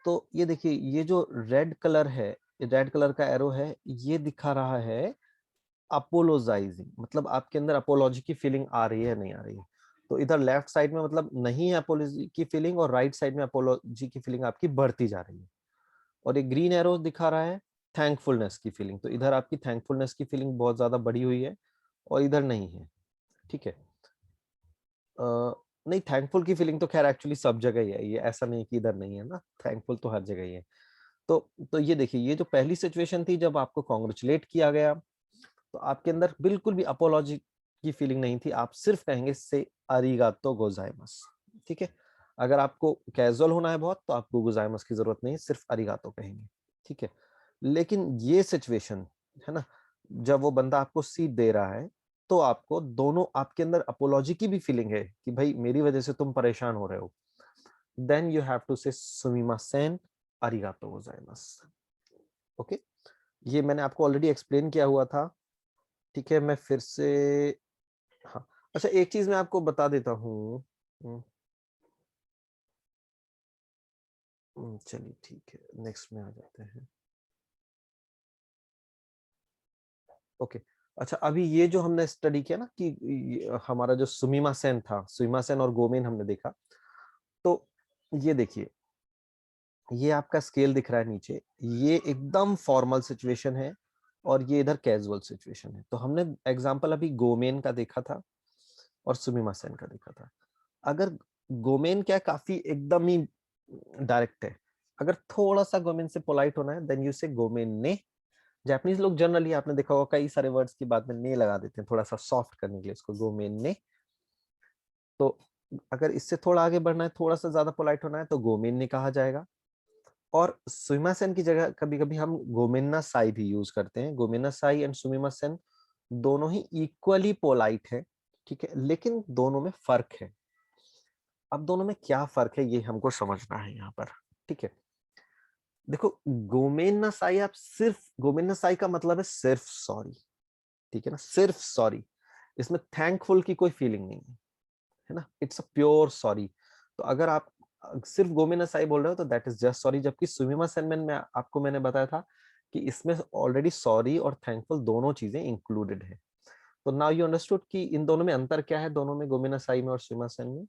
तो ये देखिए, ये जो रेड कलर है, रेड कलर का एरो है, ये दिखा रहा है अपोलोजाइजिंग, मतलब आपके अंदर अपोलॉजी की फीलिंग आ रही है नहीं आ रही है। तो इधर लेफ्ट साइड में मतलब नहीं है अपोलॉजी की फीलिंग, और राइट साइड में अपोलॉजी की फीलिंग आपकी बढ़ती जा रही है। और ये ग्रीन एरो दिखा रहा है थैंकफुलनेस की फीलिंग, तो इधर आपकी थैंकफुलनेस की फीलिंग बहुत ज्यादा बढ़ी हुई है और इधर नहीं है। ठीक है, नहीं, थैंकफुल की फीलिंग तो खैर एक्चुअली सब जगह ही है, ये ऐसा नहीं कि इधर नहीं है ना, थैंकफुल तो हर जगह ही है। तो ये देखिए, ये जो पहली सिचुएशन थी जब आपको कॉन्ग्रेचुलेट किया गया, तो आपके अंदर बिल्कुल भी अपोलॉजी की फीलिंग नहीं थी, आप सिर्फ कहेंगे से अरिगातो गोजाइमस। ठीक है, अगर आपको कैजुअल होना है बहुत तो आपको गोजाइमस की जरूरत नहीं है, सिर्फ अरिगातो कहेंगे। ठीक है, लेकिन ये सिचुएशन है ना, जब वो बंदा आपको सीट दे रहा है, तो आपको दोनों, आपके अंदर अपोलॉजी की भी फीलिंग है कि भाई मेरी वजह से तुम परेशान हो रहे हो, देन यू हैव टू से सुमिमासेन अरिगातो गोजाइमस। ओके, ये मैंने आपको ऑलरेडी एक्सप्लेन किया हुआ था। ठीक है, मैं फिर से, हाँ अच्छा, एक चीज मैं आपको बता देता हूँ। चलिए ठीक है, नेक्स्ट में आ जाते हैं। ओके, अच्छा, अभी ये जो हमने स्टडी किया ना कि हमारा जो सुमिमासेन था, सुमिमासेन और गोमेन हमने देखा, तो ये देखिए, ये आपका स्केल दिख रहा है नीचे, ये एकदम फॉर्मल सिचुएशन है और ये इधर कैजुअल सिचुएशन है। तो हमने एग्जांपल अभी गोमेन का देखा था और सुमिमासेन का देखा था। अगर गोमेन क्या काफी एकदम ही डायरेक्ट है, अगर थोड़ा सा गोमेन से पोलाइट होना है देन यू से गोमेन ने। जापानीज लोग जनरली आपने देखा होगा कई सारे वर्ड्स की बाद में ने लगा देते हैं थोड़ा सा सॉफ्ट करने के लिए इसको, गोमेन ने। तो अगर इससे थोड़ा आगे बढ़ना है, थोड़ा सा ज्यादा पोलाइट होना है, तो गोमेन ने कहा जाएगा। और सुमिमासेन की जगह कभी कभी हम गोमेन्ना साई भी यूज करते हैं। गोमेन्ना साई एंड सुमिमासेन दोनों ही इक्वली पोलाइट है। ठीक है, लेकिन दोनों में फर्क है। अब दोनों में क्या फर्क है ये हमको समझना है यहाँ पर। ठीक है, देखो, गोमेन्ना साई, आप सिर्फ गोमेन्ना साई का मतलब है सिर्फ सॉरी। ठीक है ना, सिर्फ सॉरी, इसमें थैंकफुल की कोई फीलिंग नहीं है ना, इट्स अ प्योर सॉरी। तो अगर आप सिर्फ गोमेन्ना साई बोल रहे हो तो दैट इज जस्ट सॉरी, जबकि सुमिमासेन में आपको मैंने बताया था कि इसमें ऑलरेडी सॉरी और थैंकफुल दोनों चीजें इंक्लूडेड है। तो नाउ यू अंडरस्टूड कि इन दोनों में अंतर क्या है, दोनों में, गोमेन्ना साई में और सुमिमासेन में।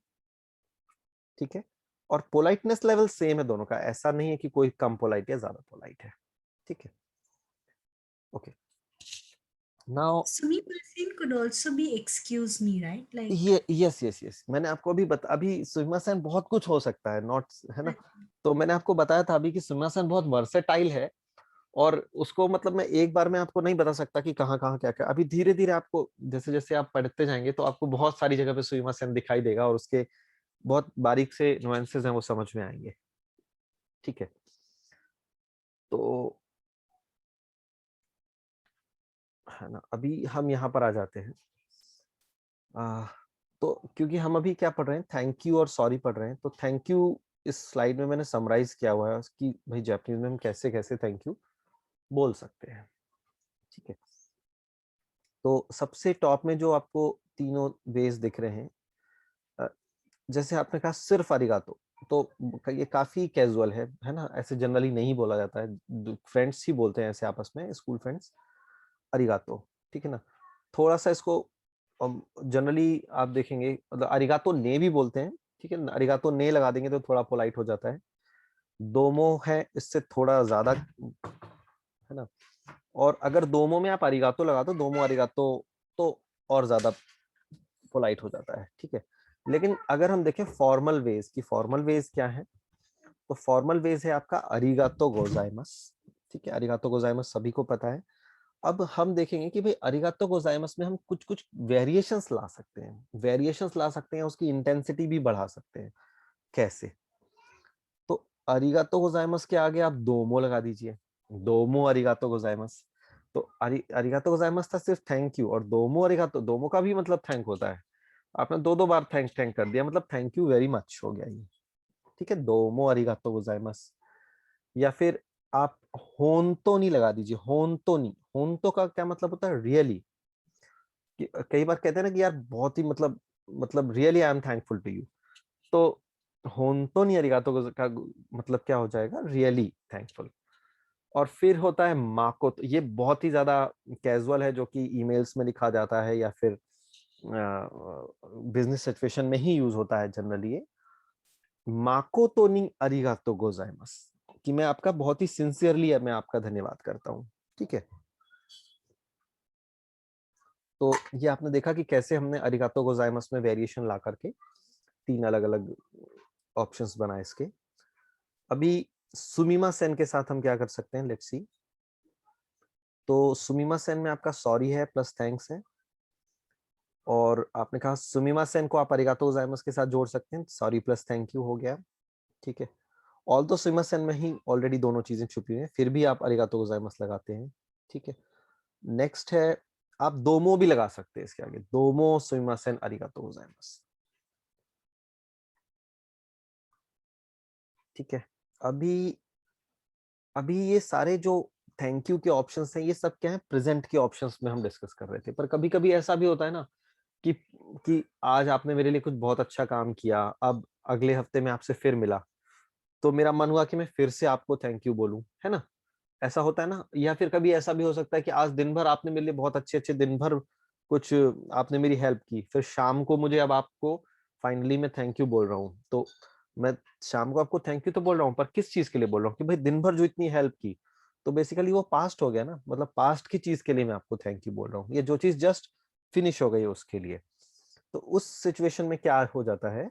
ठीक है, और पोलाइटनेस लेवल सेम है दोनों का, ऐसा नहीं है कि कोई कम पोलाइट या ज्यादा पोलाइट है। ठीक है, okay, now Sumimasen could also be excuse me, right? Like ये यस, मैंने आपको अभी सुमिमासेन बहुत कुछ हो सकता है, नॉट, है ना। तो मैंने आपको बताया था अभी कि सुमिमासेन बहुत वर्सेटाइल है, और उसको मतलब मैं एक बार में आपको नहीं बता सकता कि कहाँ कहाँ क्या क्या। अभी धीरे धीरे आपको जैसे जैसे आप पढ़ते जाएंगे तो आपको बहुत सारी जगह पे सुमिमासेन दिखाई देगा और उसके बहुत बारीक से नुआंसेस हैं वो समझ में आएंगे। ठीक है, तो है ना, अभी हम यहाँ पर आ जाते हैं। तो क्योंकि हम अभी क्या पढ़ रहे हैं, थैंक यू और सॉरी पढ़ रहे हैं, तो थैंक यू इस स्लाइड में मैंने समराइज किया हुआ है कि भाई जापानीज में हम कैसे कैसे थैंक यू बोल सकते हैं। ठीक है, तो सबसे टॉप में जो आपको तीनों वेज दिख रहे हैं, जैसे आपने कहा सिर्फ अरिगातो, तो ये काफी कैजुअल है ना, ऐसे जनरली नहीं बोला जाता है, फ्रेंड्स ही बोलते हैं ऐसे आपस में, स्कूल फ्रेंड्स, अरिगातो। ठीक है ना, थोड़ा सा इसको जनरली आप देखेंगे मतलब अरिगातो ने भी बोलते हैं। ठीक है, अरिगातो ने लगा देंगे तो थोड़ा पोलाइट हो जाता है। दोमो है, इससे थोड़ा ज्यादा, है ना। और अगर दोमो में आप अरिगातो लगा दो, दोमो अरिगातो, तो और ज्यादा पोलाइट हो जाता है। ठीक है, लेकिन अगर हम देखें फॉर्मल वेज की, फॉर्मल वेज क्या है, तो फॉर्मल वेज है आपका अरिगातो गोजाइमस। ठीक है, अरिगातो गोजाइमस सभी को पता है। अब हम देखेंगे कि भाई अरिगातो गोजाइमस में हम कुछ कुछ वेरिएशंस ला सकते हैं, उसकी इंटेंसिटी भी बढ़ा सकते हैं। कैसे, तो अरिगातो गोजाइमस के आगे आप दोमो लगा दीजिए, दोमो अरिगातो गोजाइमस। तो अरिगातो गोजाइमस था सिर्फ थैंक यू, और दोमो अरिगातो, दोमो का भी मतलब थैंक होता है। आपने दो बार थैंक थैंक कर दिया, मतलब थैंक यू वेरी मच हो गया ये। ठीक है, दोमो अरिगातो गोजाइमस। या फिर आप होंतो नहीं लगा दीजिए, होंतो नहीं। होंतो का क्या मतलब होता है? रियली। कई बार कहते हैं ना कि यार बहुत ही मतलब really I am thankful to you, तो होंतो नहीं अरिगातो का मतलब क्या हो जाएगा? Really thankful. और फिर होता है माकोतो, ये बहुत ही ज्यादा कैजुअल है, जो कि ईमेल्स में लिखा जाता है या फिर बिजनेस सिचुएशन में ही यूज होता है जनरली। ये माकोतो नि अरिगातो गोजाइमास, कि मैं आपका बहुत ही सिंसियरली मैं आपका धन्यवाद करता हूँ। ठीक है, तो ये आपने देखा कि कैसे हमने अरिगातो गोजाइमास में वेरिएशन ला करके 3 अलग अलग ऑप्शंस बनाए इसके। अभी सुमिमा सेन के साथ हम क्या कर सकते हैं, लेट्स सी। तो सुमिमा सेन में आपका सॉरी है प्लस थैंक्स है, और आपने कहा सुमिमा सेन को आप अरिगातो गोजाइमास के साथ जोड़ सकते हैं, सॉरी प्लस थैंक यू हो गया। ठीक है, ऑल तो सुमिमा सेन में ही ऑलरेडी दोनों चीजें छुपी हुई हैं, फिर भी आप अरिगातो गोजाइमास लगाते हैं। ठीक है, नेक्स्ट है आप दोमो भी लगा सकते हैं इसके आगे, दोमो सुमिमा सेन अरिगातो गोजाइमास। ठीक है, अभी अभी ये सारे जो थैंक यू के ऑप्शंस हैं, ये सब क्या है? प्रेजेंट के ऑप्शंस में हम डिस्कस कर रहे थे। पर कभी कभी ऐसा भी होता है ना कि आज आपने मेरे लिए कुछ बहुत अच्छा काम किया, अब अगले हफ्ते में आपसे फिर मिला, तो मेरा मन हुआ कि मैं फिर से आपको थैंक यू बोलूं, है ना? ऐसा होता है ना। या फिर कभी ऐसा भी हो सकता है कि आज दिन भर आपने मेरे लिए बहुत अच्छे अच्छे दिन भर कुछ आपने मेरी हेल्प की, फिर शाम को मुझे अब आपको फाइनली मैं थैंक यू बोल रहा हूँ। तो मैं शाम को आपको थैंक यू तो बोल रहा हूँ, पर किस चीज के लिए बोल रहा हूँ? कि भाई दिन भर जो इतनी हेल्प की, तो बेसिकली वो पास्ट हो गया ना, मतलब पास्ट की चीज के लिए मैं आपको थैंक यू बोल रहा हूँ, ये जो चीज जस्ट फिनिश हो गई है उसके लिए। तो उस सिचुएशन में क्या हो जाता है?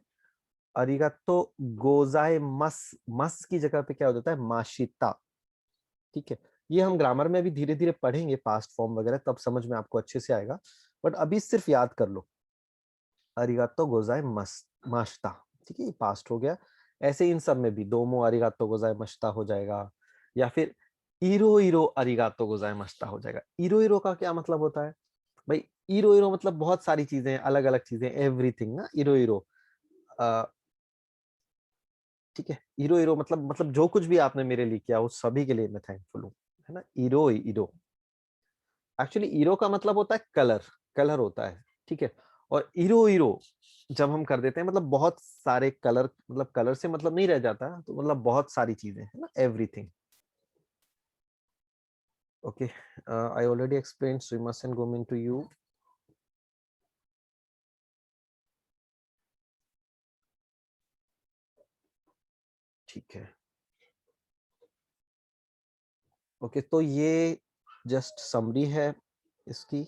अरिगातो गोजाए मस, मस की जगह पे क्या हो जाता है? माशिता। ठीक है, ये हम ग्रामर में भी धीरे धीरे पढ़ेंगे, पास्ट फॉर्म वगैरह, तब समझ में आपको अच्छे से आएगा। बट अभी सिर्फ याद कर लो, अरिगातो गोजाए मस माश्ता। ठीक है, ये पास्ट हो गया। ऐसे इन सब में भी दोमो अरिगातो गोजाए मश्ता हो जाएगा, या फिर इरो इरो अरिगातो गोजाए मश्ता हो जाएगा। इरो इरो का क्या मतलब होता है भाई? इरो इरो मतलब बहुत सारी चीजें, अलग अलग चीजें, एवरीथिंग ना, इरो इरो। ठीक है, इरो इरो मतलब जो कुछ भी आपने मेरे लिए किया, उस सभी के लिए मैं थैंकफुल हूँ, है ना? इरो इरो, एक्चुअली इरो का मतलब होता है कलर, कलर होता है। ठीक है, और इरो इरो जब हम कर देते हैं, मतलब बहुत सारे कलर, मतलब कलर से मतलब नहीं रह जाता, तो मतलब बहुत सारी चीजें, है ना, everything. Okay, I already explain स्विमर्स एंड गोमिन टू यू। ठीक है, ओके, तो ये जस्ट समरी है इसकी।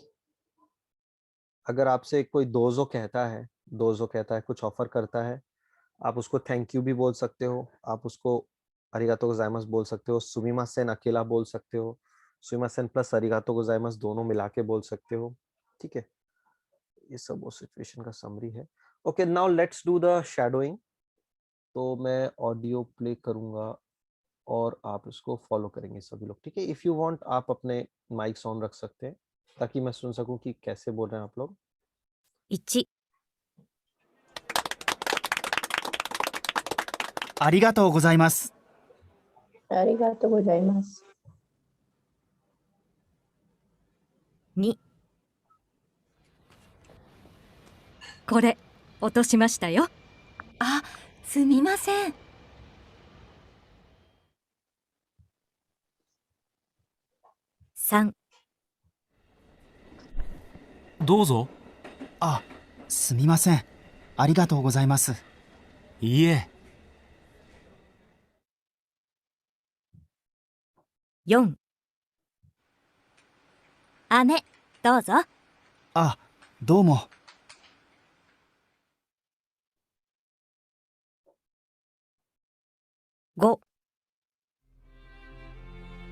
अगर आपसे कोई दोजो कहता है, दोजो कहता है, कुछ ऑफर करता है, आप उसको थैंक यू भी बोल सकते हो, आप उसको अरिगातो गोजाइमास बोल सकते हो, सुमिमासेन अकेला बोल सकते हो, सुमिमासेन प्लस अरिगातो गोजाइमास दोनों मिला के बोल सकते हो। ठीक है, ये सब वो सिचुएशन का समरी है। Okay, now let's do the shadowing. तो मैं ऑडियो प्ले करूंगा और आप इसको फॉलो करेंगे सभी लोग। ठीक है, इफ यू वांट आप अपने माइक्स ऑन रख सकते हैं, ताकि मैं सुन सकूं कि कैसे बोल रहे हैं आप लोग। 1、ありがとうございます。ありがとうございます。 2、これ落としましたよ。あ、すみません。3、どうぞ。あ、すみません。ありがとうございます。いいえ。 4、姉、どうぞ。あ、どうも。 5、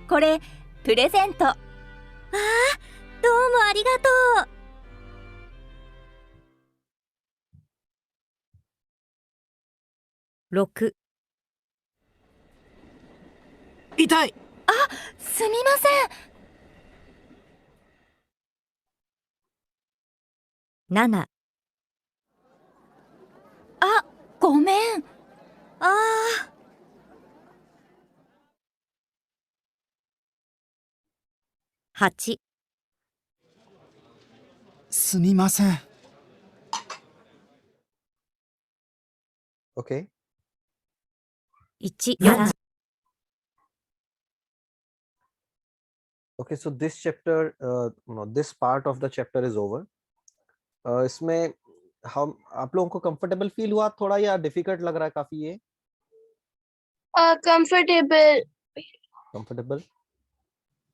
これプレゼント。ああ、どうもありがとう。6、痛い。すみません。7、あ、ごめん。ああ。8、すみません。 Okay. 1、4、 Okay, so this chapter, no, this part of the chapter is over. इसमें हम आप लोगों को कंफर्टेबल फील हुआ थोड़ा या डिफिकल्ट लग रहा है काफी ये? Comfortable. Comfortable.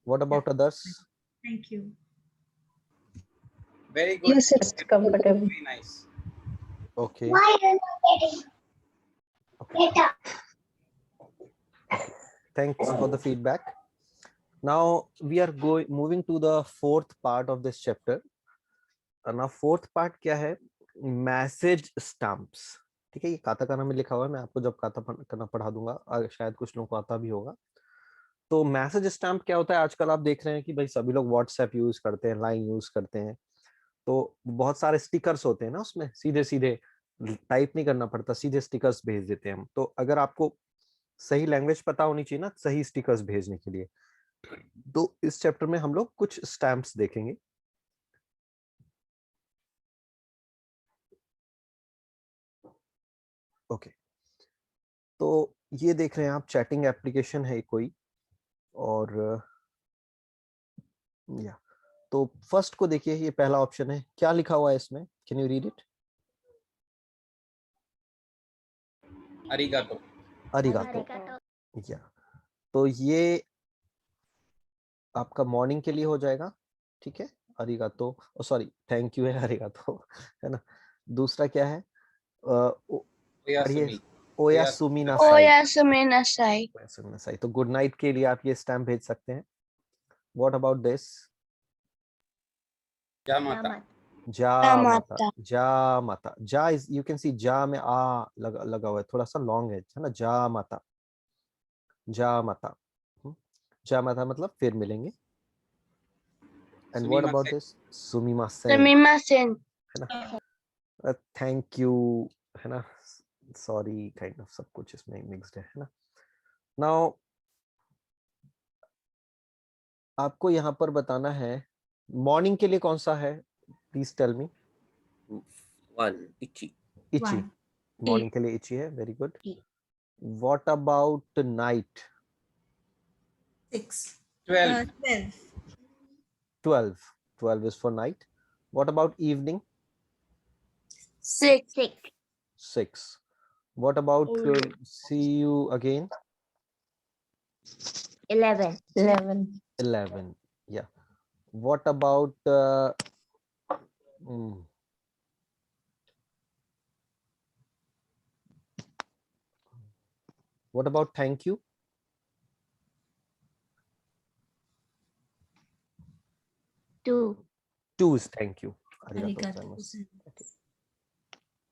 What about others? Thank you. Very good. Yes, it's comfortable. Very nice. Okay. Thanks for the feedback. Now we are moving to the fourth part of this chapter. Now fourth part क्या है? Message stamps. ठीक है, ये katakana में लिखा हुआ है, मैं आपको जब काताकाना पढ़ा दूंगा, शायद कुछ लोगों को आता भी होगा. तो मैसेज स्टैम्प क्या होता है? आजकल आप देख रहे हैं कि भाई सभी लोग व्हाट्सएप यूज करते हैं, लाइन यूज करते हैं, तो बहुत सारे स्टिकर्स होते हैं ना उसमें, सीधे सीधे टाइप नहीं करना पड़ता, सीधे स्टिकर्स भेज देते हैं हम. तो अगर आपको सही लैंग्वेज पता होनी चाहिए ना सही स्टिकर्स भेजने के लिए, तो इस चैप्टर में हम लोग कुछ स्टैम्प्स देखेंगे. ओके, तो ये देख रहे हैं आप, चैटिंग एप्लीकेशन है कोई, और या तो फर्स्ट को देखिए, ये पहला ऑप्शन है, क्या लिखा हुआ है इसमें? Can you read it? Arigato. अरिगातो. या तो ये आपका मॉर्निंग के लिए हो जाएगा, ठीक है. अरिगातो, सॉरी थैंक यू है, अरिगातो है ना. दूसरा क्या है? Oyasumi. ओयासुमिनासाई. ओयासुमिनासाई. तो गुड नाइट के लिए आप ये स्टैम्प भेज सकते हैं. What about this? Yamata. जा माता. जा माता. जा इज, यू कैन सी जा में आ लगा हुआ है, थोड़ा सा लॉन्ग है ना. जा माता. जा माता. जा माता मतलब फिर मिलेंगे. And what about this? सुमिमासेन. है ना. थैंक यू है ना. सॉरी काइंड ऑफ, सब कुछ इसमें मिक्स्ड है ना. नाउ आपको यहाँ पर बताना है मॉर्निंग के लिए कौन सा है, प्लीज टेल मी. 1, ichi. इची. One. मॉर्निंग के लिए इची है, very good. E. What about night? 6. 12. 12. 12. 12 is for night. What about evening? 6. 6. What about see you again? 11. 11. Yeah. What about what about thank you? 2. 2 is thank you. Arigatou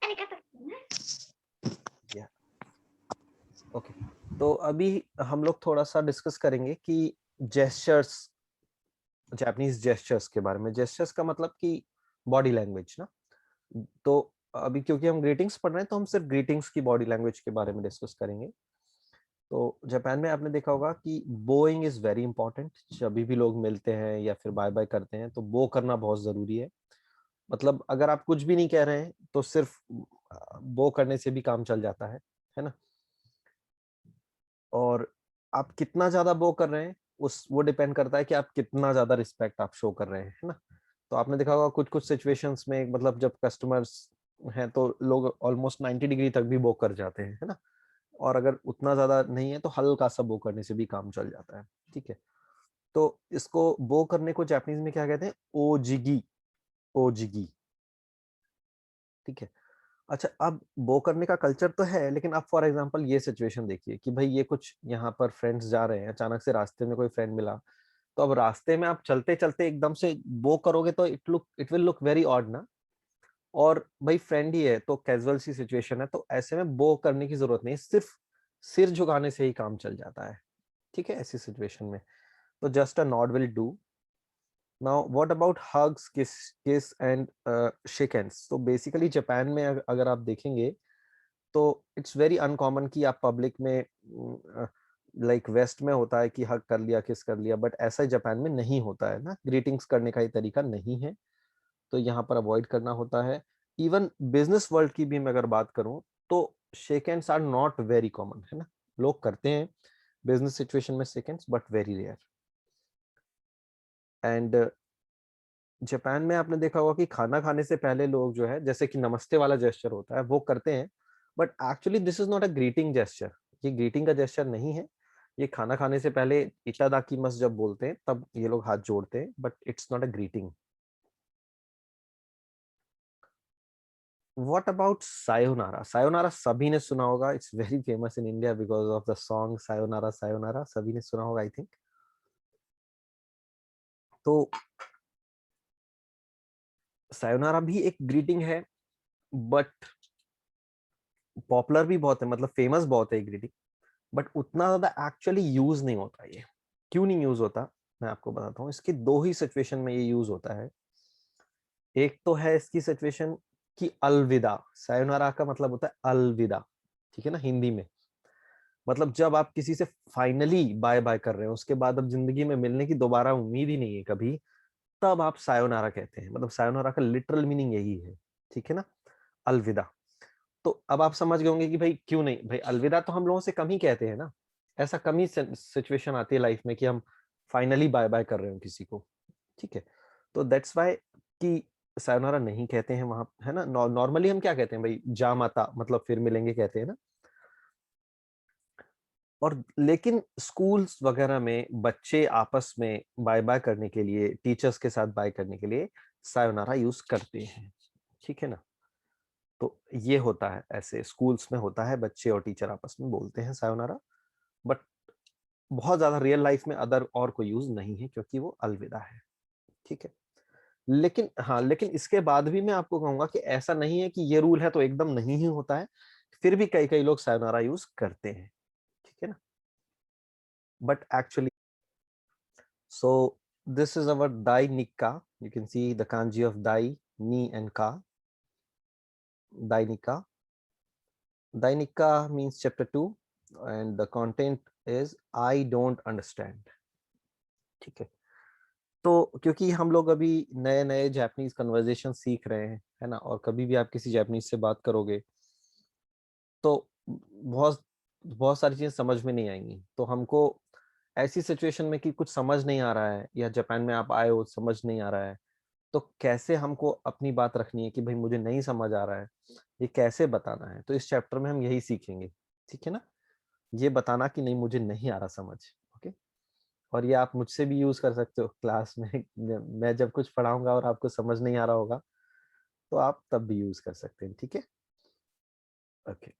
Arigato gozaimasu. Yeah. Okay. तो अभी हम लोग थोड़ा सा discuss करेंगे कि gestures, Japanese gestures के बारे में. जेस्चर्स का मतलब कि बॉडी लैंग्वेज ना. तो अभी क्योंकि हम ग्रीटिंग्स पढ़ रहे हैं तो हम सिर्फ ग्रीटिंग्स की बॉडी लैंग्वेज के बारे में डिस्कस करेंगे. तो जापान में आपने देखा होगा कि बोइंग इज वेरी इंपॉर्टेंट. जब भी लोग मिलते हैं या फिर बाय बाय करते हैं तो बो करना बहुत जरूरी है. मतलब अगर आप कुछ भी नहीं कह रहे हैं तो सिर्फ बो करने से भी काम चल जाता है ना. और आप कितना ज्यादा बो कर रहे हैं वो डिपेंड करता है कि आप कितना ज्यादा रिस्पेक्ट आप शो कर रहे हैं, है ना. तो आपने देखा होगा कुछ कुछ सिचुएशंस में, मतलब जब कस्टमर्स हैं तो लोग ऑलमोस्ट 90 डिग्री तक भी बो कर जाते हैं, है ना. और अगर उतना ज्यादा नहीं है तो हल्का सा बो करने से भी काम चल जाता है, ठीक है. तो इसको बो करने को जापानीज में क्या कहते हैं? ओजिगी. ओजिगी, ठीक है. अच्छा, अब बो करने का कल्चर तो है, लेकिन अब फॉर एग्जांपल ये सिचुएशन देखिए कि भाई ये कुछ यहाँ पर फ्रेंड्स जा रहे हैं, अचानक से रास्ते में कोई फ्रेंड मिला, तो अब रास्ते में आप चलते चलते एकदम से बो करोगे तो it will look very odd ना. और भाई फ्रेंड ही है तो कैजुअल सी सिचुएशन है, तो ऐसे में बो करने की जरूरत नहीं, सिर्फ सिर झुकाने से ही काम चल जाता है, ठीक है. ऐसी सिचुएशन में तो just a nod will do. Now what about hugs, kiss and shake hands. तो बेसिकली जापान में अगर आप देखेंगे तो इट्स वेरी अनकॉमन कि आप पब्लिक में लाइक वेस्ट में होता है कि हग कर लिया, किस कर लिया, बट ऐसा जापान में नहीं होता है ना, ग्रीटिंग्स करने का ये तरीका नहीं है, तो यहाँ पर अवॉइड करना होता है। इवन बिजनेस वर्ल्ड की भी मैं अगर बात करूं तो shake hands are not very common, है ना, लोग करते हैं बिजनेस सिचुएशन में shake hands, but very rare. And Japan में आपने देखा होगा कि खाना खाने से पहले लोग जो है, जैसे कि नमस्ते वाला जेस्चर होता है वो करते हैं, but actually this is not a greeting gesture, ये ग्रीटिंग का जेस्चर नहीं है। ये खाना खाने से पहले इटादाकिमास जब बोलते हैं तब ये लोग हाथ जोड़ते हैं, but it's not a greeting. What about sayonara? Sayonara सभी ने सुना होगा, it's very famous in India because of the song sayonara sayonara, सभी ने सुना होगा आई थिंक। तो sayonara भी एक ग्रीटिंग है, बट पॉपुलर भी बहुत है, मतलब फेमस बहुत है ग्रीटिंग, बट उतना ज्यादा एक्चुअली यूज नहीं होता। ये क्यों नहीं यूज होता मैं आपको बताता हूँ। इसके दो ही सिचुएशन में ये यूज होता है। एक तो है इसकी सिचुएशन कि अलविदा, सायोनारा का मतलब होता है अलविदा, ठीक है ना, हिंदी में मतलब जब आप किसी से फाइनली बाय बाय कर रहे हो, उसके बाद अब जिंदगी में मिलने की दोबारा उम्मीद ही नहीं है कभी, तब आप सायोनारा कहते हैं। मतलब सायोनारा का लिटरल मीनिंग यही है, ठीक है ना, अलविदा। तो अब आप समझ गए होंगे कि भाई क्यों नहीं, भाई अलविदा तो हम लोगों से कम ही कहते हैं ना, ऐसा कम ही सिचुएशन आती है लाइफ में कि हम फाइनली बाय बाय कर रहे हो किसी को, ठीक है। तो दैट्स वाई कि सायोनारा नहीं कहते हैं वहां, है ना। नॉर्मली हम क्या कहते हैं भाई, जा माता, मतलब फिर मिलेंगे कहते हैं ना। और लेकिन स्कूल्स वगैरह में बच्चे आपस में बाय बाय करने के लिए, टीचर्स के साथ बाय करने के लिए सायोनारा यूज करते हैं, ठीक है ना। तो ये होता है, ऐसे स्कूल्स में होता है, बच्चे और टीचर आपस में बोलते हैं सायोनारा, बट बहुत ज्यादा रियल लाइफ में अदर और कोई यूज नहीं है क्योंकि वो अलविदा है, ठीक है। लेकिन हाँ, लेकिन इसके बाद भी मैं आपको कहूंगा कि ऐसा नहीं है कि ये रूल है तो एकदम नहीं ही होता है, फिर भी कई कई लोग सायोनारा यूज करते हैं, ठीक है ना। But actually so this is our dai nikka, you can see the kanji of dai, ni and ka. Dai nikka, dai nikka means chapter 2 and the content is I don't understand, ठीक है। तो क्योंकि हम लोग अभी नए नए Japanese conversation सीख रहे हैं, है ना, और कभी भी आप किसी जापानीज से बात करोगे तो बहुत बहुत सारी चीजें समझ में नहीं आएंगी। तो हमको ऐसी सिचुएशन में कि कुछ समझ नहीं आ रहा है, या जापान में आप आए हो समझ नहीं आ रहा है, तो कैसे हमको अपनी बात रखनी है कि भाई मुझे नहीं समझ आ रहा है, ये कैसे बताना है। तो इस चैप्टर में हम यही सीखेंगे, ठीक है ना, ये बताना कि नहीं मुझे नहीं आ रहा समझ, ओके। और ये आप मुझसे भी यूज कर सकते हो क्लास में मैं जब कुछ पढ़ाऊंगा और आपको समझ नहीं आ रहा होगा तो आप तब भी यूज कर सकते हैं, ठीक है, ओके।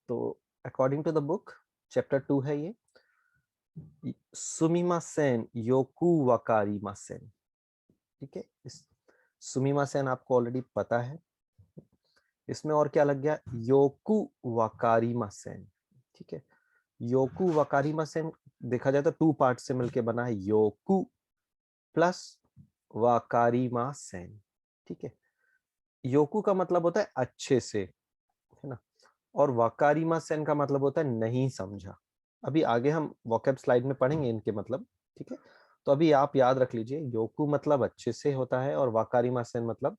तो according to the book chapter 2 है ये, सुमिमासेन योकु वकारिमासेन, ठीक है। इस सुमिमासेन आपको ऑलरेडी पता है, इसमें और क्या लग गया, योकु वकारिमासेन, ठीक है। योकु वकारिमासेन देखा जाए तो 2 पार्ट से मिलके बना है, योकु प्लस वकारिमासेन, ठीक है। योकु का मतलब होता है अच्छे से, है ना, और वकारिमासेन का मतलब होता है नहीं समझा। अभी आगे हम वोकैब स्लाइड में पढ़ेंगे इनके मतलब, ठीक है। तो अभी आप याद रख लीजिए, योकु मतलब अच्छे से होता है और वकारिमासेन मतलब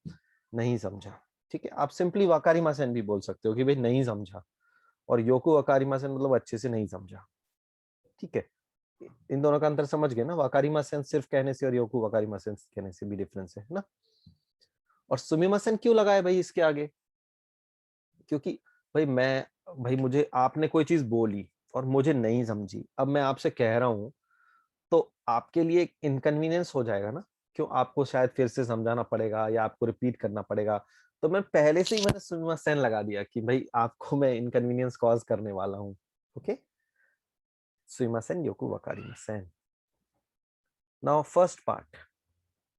नहीं समझा, ठीक है। आप सिंपली वकारिमासेन भी बोल सकते हो कि भाई नहीं समझा, और योकु वकारिमासेन मतलब अच्छे से नहीं समझा, ठीक है। इन दोनों का अंतर समझ गए ना, वकारिमासेन सिर्फ कहने से और योकु वकारिमासेन कहने से भी डिफरेंस है ना। और सुमिमासेन क्यों लगाया भाई इसके आगे, क्योंकि भाई मुझे आपने कोई चीज बोली और मुझे नहीं समझी, अब मैं आपसे कह रहा हूं तो आपके लिए एक इनकन्वीनियंस हो जाएगा ना, क्यों आपको शायद फिर से समझाना पड़ेगा या आपको रिपीट करना पड़ेगा। तो मैं पहले से ही मैंने सुमिमासेन लगा दिया कि भाई आपको मैं इनकन्वीनियंस कॉज करने वाला हूँ, ओके। सुमिमासेन योकु वकारिमासेन। नाउ फर्स्ट पार्ट,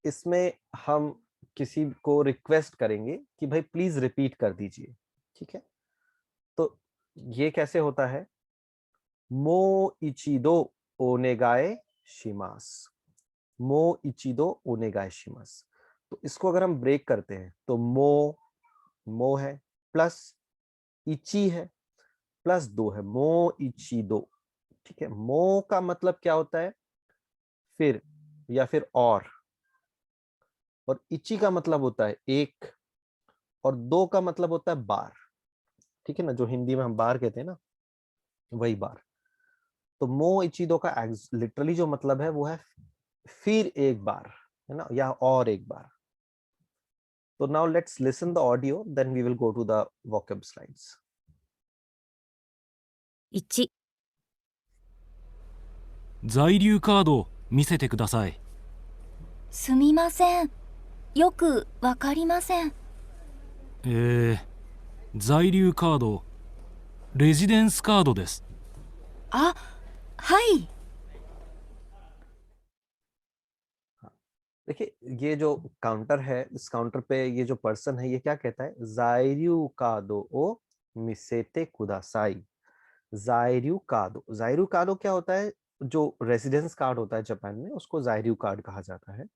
इसमें हम किसी को रिक्वेस्ट करेंगे कि भाई प्लीज रिपीट कर दीजिए, ठीक है। तो ये कैसे होता है, मो इचिदो ओनेगाए शिमास, मो इचिदो ओनेगाइशिमास। तो इसको अगर हम ब्रेक करते हैं तो मो है प्लस इची है प्लस 2 है, मो इची दो। ठीक है, मो का मतलब क्या होता है? फिर या फिर और इची का मतलब होता है एक, और दो का मतलब होता है बार। ठीक है ना, जो हिंदी में हम बार कहते हैं ना, वही बार। तो मो इची दो का लिटरली जो मतलब है वो है फिर एक बार, है ना, या और एक बार। तो now let's listen the audio, then we will go to the vocab slides. 1、在留カードを見せてください。すみません。よくわかりません。在留カード、レジデンスカードです。あ、はい。 देखिए, ये जो काउंटर है, इस काउंटर पे ये जो पर्सन है, ये क्या कहता है? जायरु कादो ओ मिसेते कुदासाई। जायरु कादो क्या होता है? जो रेजिडेंस कार्ड होता है जापान में, उसको जायरु कार्ड कहा जाता है।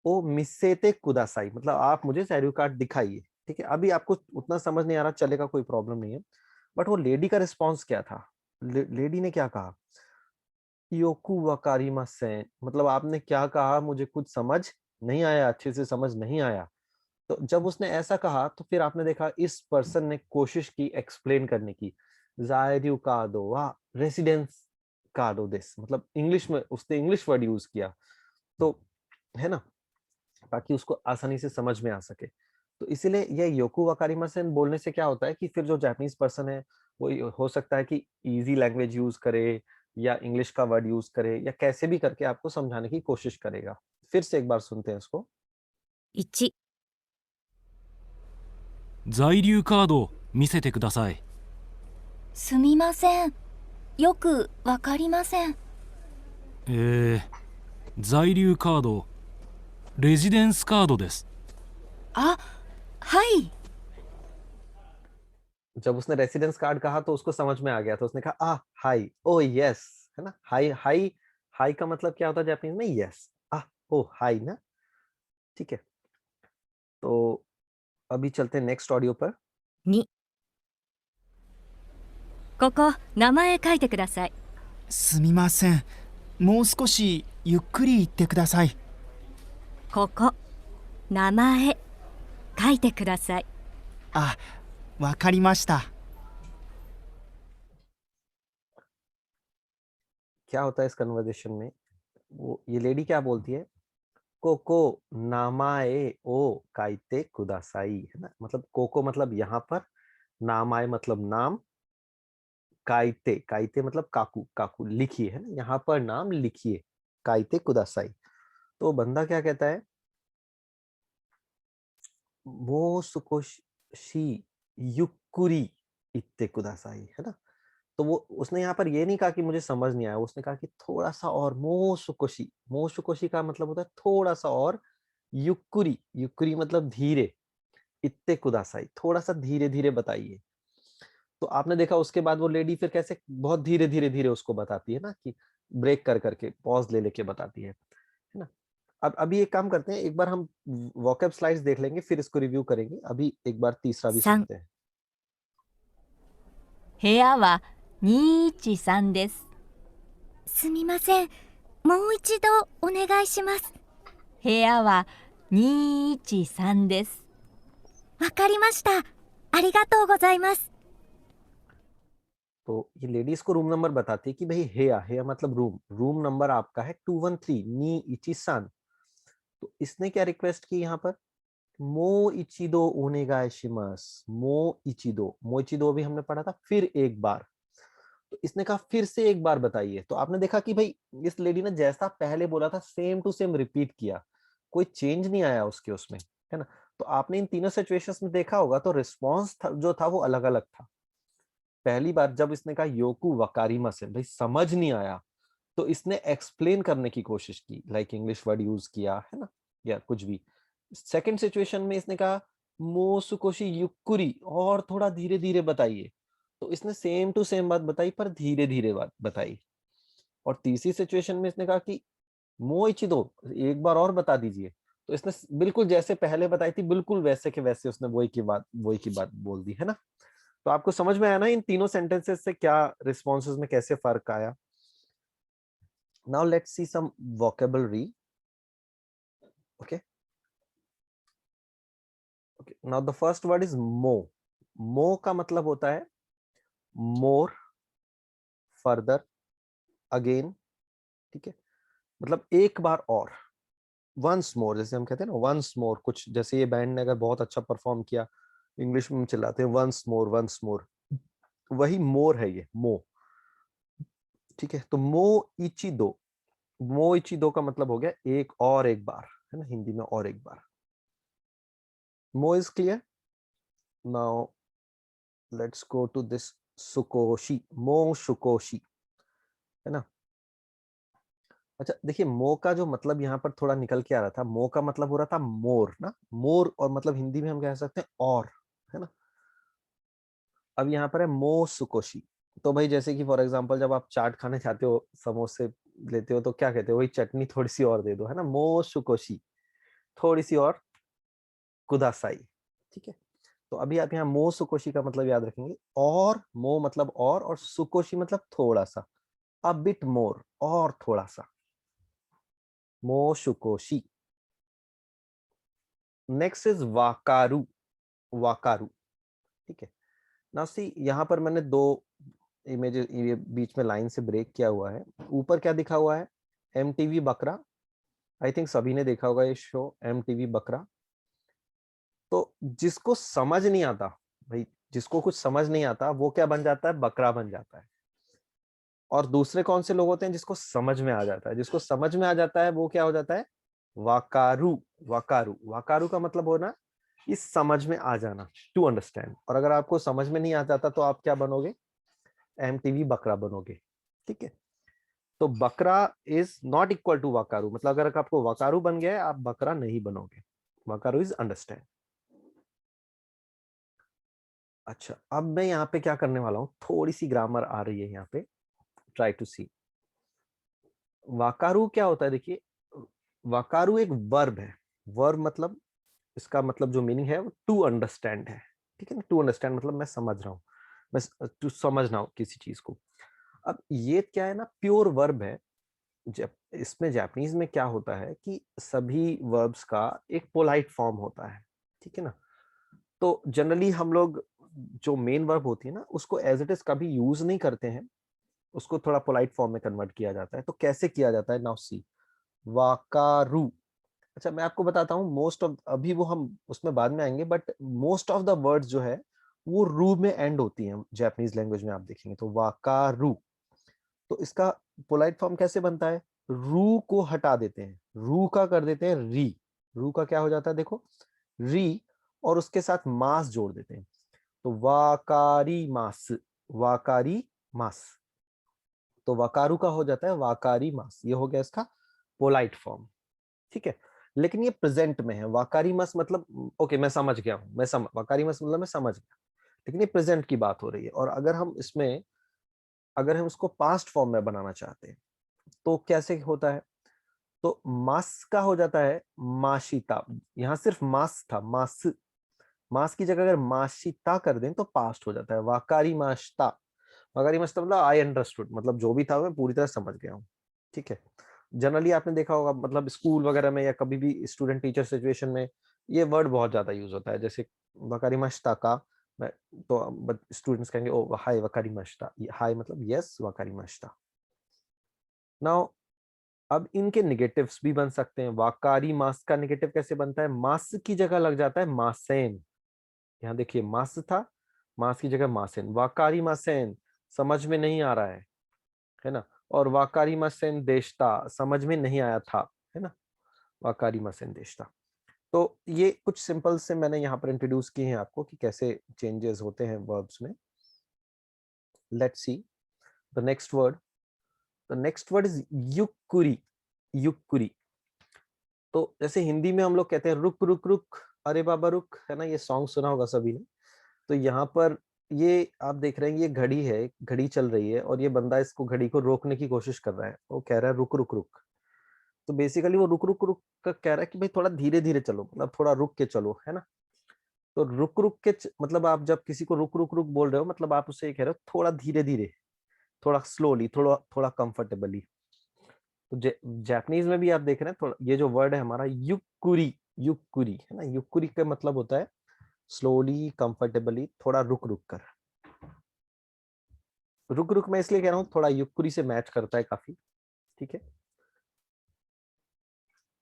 ओ मिसेते कुदासाई मतलब आप मुझे जायरु कार्ड दिखाइए। ठीक है, अभी आपको उतना समझ नहीं आ रहा, चलेगा, कोई प्रॉब्लम नहीं है। बट वो लेडी का रिस्पॉन्स क्या था? लेडी ने क्या कहा? योकु वकारिमासेन, मतलब आपने क्या कहा, मुझे कुछ समझ नहीं आया, अच्छे से समझ नहीं आया। तो जब उसने ऐसा कहा तो फिर आपने देखा इस पर्सन ने कोशिश की एक्सप्लेन करने की। जायरु कादो वा रेसिडेंस कादो देस, मतलब इंग्लिश में उसने इंग्लिश वर्ड यूज किया, तो है ना, ताकि उसको आसानी से समझ में आ सके। तो इसीलिए यह योकु वकारिमासेन बोलने से क्या होता है कि फिर जो जापानीज पर्सन है वो हो सकता है कि इजी लैंग्वेज यूज करे या इंग्लिश का वर्ड यूज करे या कैसे भी करके आपको समझाने की कोशिश करेगा। फिर से एक बार सुनते हैं इसको। 1、在留カードを見せてください。すみません。よくわかりません。在留カード、レジデンスカードです。あ、はい。 जब उसने रेसिडेंस कार्ड कहा तो उसको समझ में आ गया, तो उसने कहा आ हाई, ओ यस, है ना। हाई हाई हाई का मतलब क्या होता है जापानीज में? यस। आ ओ हाई ना। ठीक है, तो अभी चलते हैं नेक्स्ट ऑडियो पर। 2、ここ名前書いてください。すみません。もう少しゆっくり言ってください。ここ名前書いてください。あ、わかりました。 क्या होता है इस कन्वर्सेशन में? वो ये लेडी क्या बोलती है? कोको नामाए ओ काइते कुदासाई, है ना, मतलब कोको मतलब यहाँ पर, नामाए मतलब नाम, काइते काइते मतलब काकू, काकू लिखिए, है ना, यहाँ पर नाम लिखिए, काइते कुदासाई। तो बंदा क्या कहता है? मो सुकोशी युक्कुरी इत्ते कुदासाई, है ना। तो वो उसने यहाँ पर ये नहीं कहा कि मुझे समझ नहीं आया, उसने कहा कि थोड़ा सा और, मो सुकोशी का मतलब होता है थोड़ा सा और, युक्कुरी युक्कुरी मतलब धीरे, इत्ते कुदासाई थोड़ा सा धीरे धीरे बताइए। तो आपने देखा उसके बाद वो लेडी फिर कैसे बहुत धीरे धीरे धीरे उसको बताती है ना, कि ब्रेक कर करके, पॉज ले लेके बताती है ना। अब अभी एक काम करते हैं, एक बार हम वोकैब स्लाइड्स देख लेंगे, फिर इसको रिव्यू करेंगे। अभी एक बार तीसरा भी 3、 सुनते हैं। 部屋は213です。すみません。もう一度お願いします。部屋は213です。わかりました。ありがとうございます。 तो ये लेडीज को रूम नंबर बताती है कि भाई हेया, हेया मतलब रूम, रूम नंबर आपका है 213 नी इची-सान। तो इसने क्या रिक्वेस्ट की यहाँ पर? मो इचिदो ओनेगाइशिमास, मो इचिदो भी हमने पढ़ा था, फिर एक बार। तो इसने कहा फिर से एक बार बताइए। तो आपने देखा कि भाई इस लेडी ने जैसा पहले बोला था सेम टू सेम रिपीट किया, कोई चेंज नहीं आया उसके उसमें, है ना। तो आपने इन तीनों सिचुएशंस में देखा होगा तो रिस्पॉन्स जो था वो अलग अलग था। पहली बार जब इसने कहा योकु वकारिमासेन, भाई समझ नहीं आया, तो इसने एक्सप्लेन करने की कोशिश की, लाइक इंग्लिश वर्ड यूज किया, है ना, या कुछ भी। सेकंड सिचुएशन में इसने कहा मोसुकोशी युक्कुरी, और थोड़ा धीरे धीरे बताइए, तो इसने सेम टू सेम बात बताई पर धीरे धीरे बात बताई। और तीसरी सिचुएशन में इसने कहा कि मोइचिदो, एक बार और बता दीजिए। तो इसने बिल्कुल जैसे पहले बताई थी, बिल्कुल वैसे के वैसे उसने वही की बात बोल दी है ना। तो आपको समझ में आया ना इन तीनों सेंटेंसेस से क्या रिस्पॉन्सेज में कैसे फर्क आया। Now let's see some vocabulary. Okay okay, now the first word is मो। मो का मतलब होता है मोर, फर्दर, अगेन, ठीक है, मतलब एक बार और, वंस मोर, जैसे हम कहते हैं ना वंस मोर, कुछ जैसे ये बैंड ने अगर बहुत अच्छा परफॉर्म किया, इंग्लिश में चिल्लाते हैं वंस मोर, वही मोर है ये मो, ठीक है। तो मो इची दो का मतलब हो गया एक और एक बार, है ना, हिंदी में और एक बार। मो is clear. Now let's go to this सुकोशी, मो शुकोशी, है ना। अच्छा देखिए, मो का जो मतलब यहाँ पर थोड़ा निकल के आ रहा था, मो का मतलब हो रहा था मोर ना, मोर, और मतलब हिंदी में हम कह सकते हैं और, है ना। अब यहाँ पर है मो सुकोशी। तो भाई जैसे कि फॉर एग्जांपल जब आप चाट खाने जाते हो, समोसे लेते हो, तो क्या कहते हो, वही चटनी थोड़ी सी और दे दो, है ना, मो सुकोशी, थोड़ी सी और कुदासाई, ठीक है। तो अभी आप यहाँ मो सुकोशी का मतलब याद रखेंगे, और मो मतलब और सुकोशी मतलब थोड़ा सा, अ बिट मोर, और थोड़ा सा, मो शुकोशी। नेक्स्ट इज वाकारू, वाकारू, ठीक है। नाउ सी, यहाँ पर मैंने दो इमेज ये बीच में लाइन से ब्रेक किया हुआ है। ऊपर क्या दिखा हुआ है, MTV बकरा, आई थिंक सभी ने देखा होगा ये शो MTV बकरा। तो जिसको समझ नहीं आता भाई, जिसको कुछ समझ नहीं आता, वो क्या बन जाता है, बकरा बन जाता है। और दूसरे कौन से लोग होते हैं, जिसको समझ में आ जाता है, जिसको समझ में आ जाता है वो क्या हो जाता है, वाकारू। वाकारू, वाकारू का मतलब होना इस समझ में आ जाना, टू अंडरस्टैंड। और अगर आपको समझ में नहीं आ जाता तो आप क्या बनोगे, MTV बकरा बनोगे, ठीक है। तो बकरा इज नॉट इक्वल टू वाकारू, मतलब अगर आपको वाकारू बन गया है, आप बकरा नहीं बनोगे। वाकारू इज अंडरस्टैंड। अच्छा, अब मैं यहाँ पे क्या करने वाला हूँ, थोड़ी सी ग्रामर आ रही है यहाँ पे, ट्राई टू सी। वाकारू क्या होता है, देखिए, वाकारू एक वर्ब है। वर्ब मतलब, इसका मतलब जो मीनिंग है वो टू अंडरस्टैंड है, ठीक है ना। टू अंडरस्टैंड मतलब मैं समझ रहा हूँ, मैं टू समझना हो किसी चीज को। अब ये क्या है ना, प्योर वर्ब है। जब इसमें जापानीज में क्या होता है कि सभी वर्ब्स का एक पोलाइट फॉर्म होता है, ठीक है ना। तो जनरली हम लोग जो मेन वर्ब होती है ना, उसको एज इट इज कभी यूज नहीं करते हैं, उसको थोड़ा पोलाइट फॉर्म में कन्वर्ट किया जाता है। तो कैसे किया जाता है, नाउ सी, वाकारू। अच्छा मैं आपको बताता हूँ, मोस्ट ऑफ, अभी वो हम उसमें बाद में आएंगे, but most of the words जो है वो रू में एंड होती हैं जापानीज लैंग्वेज में, आप देखेंगे तो वाकारू। तो इसका पोलाइट फॉर्म कैसे बनता है, रू को हटा देते हैं, रू का कर देते हैं री, रू का क्या हो जाता है देखो, री, और उसके साथ मास जोड़ देते हैं, तो वाकारी मास, वाकारी मास। तो वाकारू का हो जाता है वाकारी मास, ये हो गया इसका पोलाइट फॉर्म, ठीक है। लेकिन ये प्रेजेंट में है, वाकारी मस मतलब, ओके मैं समझ गया हूँ, वाकारी मस मतलब मैं समझ गया, लेकिन ये प्रेजेंट की बात हो रही है। और अगर हम इसमें, अगर हम इसको पास्ट फॉर्म में बनाना चाहते हैं तो कैसे होता है, तो मास का हो जाता है माशिता। यहाँ सिर्फ मास था, मास, मास की जगह अगर माशिता कर दें तो पास्ट हो जाता है, वाकारी माशता। वाकारी माशता मतलब आई अंडरस्टूड, मतलब जो भी था मैं पूरी तरह समझ गया हूँ, ठीक है। जनरली आपने देखा होगा, मतलब स्कूल वगैरह में या कभी भी स्टूडेंट टीचर सिचुएशन में ये वर्ड बहुत ज्यादा यूज होता है, जैसे वकारी मश्ता का, तो स्टूडेंट्स कहेंगे ओ हाय वकारी मश्ता, हाय मतलब यस वकारी मश्ता। नाउ अब इनके निगेटिव्स भी बन सकते हैं। वाकारी मास का निगेटिव कैसे बनता है, मास की जगह लग जाता है मासेन। यहाँ देखिए मास था, मास की जगह मासेन, वाकारी मासेन, समझ में नहीं आ रहा है ना। और वाकारी मासेन देशता, समझ में नहीं आया था, है ना, वाकारी मासेन देशता। तो ये कुछ सिंपल से मैंने यहाँ पर इंट्रोड्यूस किए हैं आपको कि कैसे चेंजेस होते हैं वर्ब्स में। Let's see the next word. The next word is युक्कुरी, युक्कुरी। तो जैसे हिंदी में हम लोग कहते हैं रुक रुक रुक, अरे बाबा रुक, है ना, ये सॉन्ग सुना होगा सभी ने। तो यहाँ पर ये आप देख रहे हैं, ये घड़ी है, घड़ी चल रही है, और ये बंदा इसको घड़ी को रोकने की कोशिश कर रहा है, वो कह रहा है रुक रुक रुक। तो बेसिकली वो रुक रुक रुक का कह रहा है कि भाई थोड़ा धीरे धीरे चलो, मतलब थोड़ा रुक के चलो, है ना। तो रुक रुक के मतलब आप जब किसी को रुक रुक रुक बोल रहे हो, मतलब आप उससे ये कह रहे हो थोड़ा धीरे धीरे, थोड़ा स्लोली, थोड़ा थोड़ा कंफर्टेबली। तो जापानीज में भी आप देख रहे हैं, थोड़ा ये जो वर्ड है हमारा युक्कुरी, युक्कुरी है ना, युक्कुरी का मतलब होता है स्लोली, कंफर्टेबली, थोड़ा रुक रुक कर। रुक रुक मैं इसलिए कह रहा हूँ, थोड़ा युक्कुरी से मैच करता है काफी, ठीक है।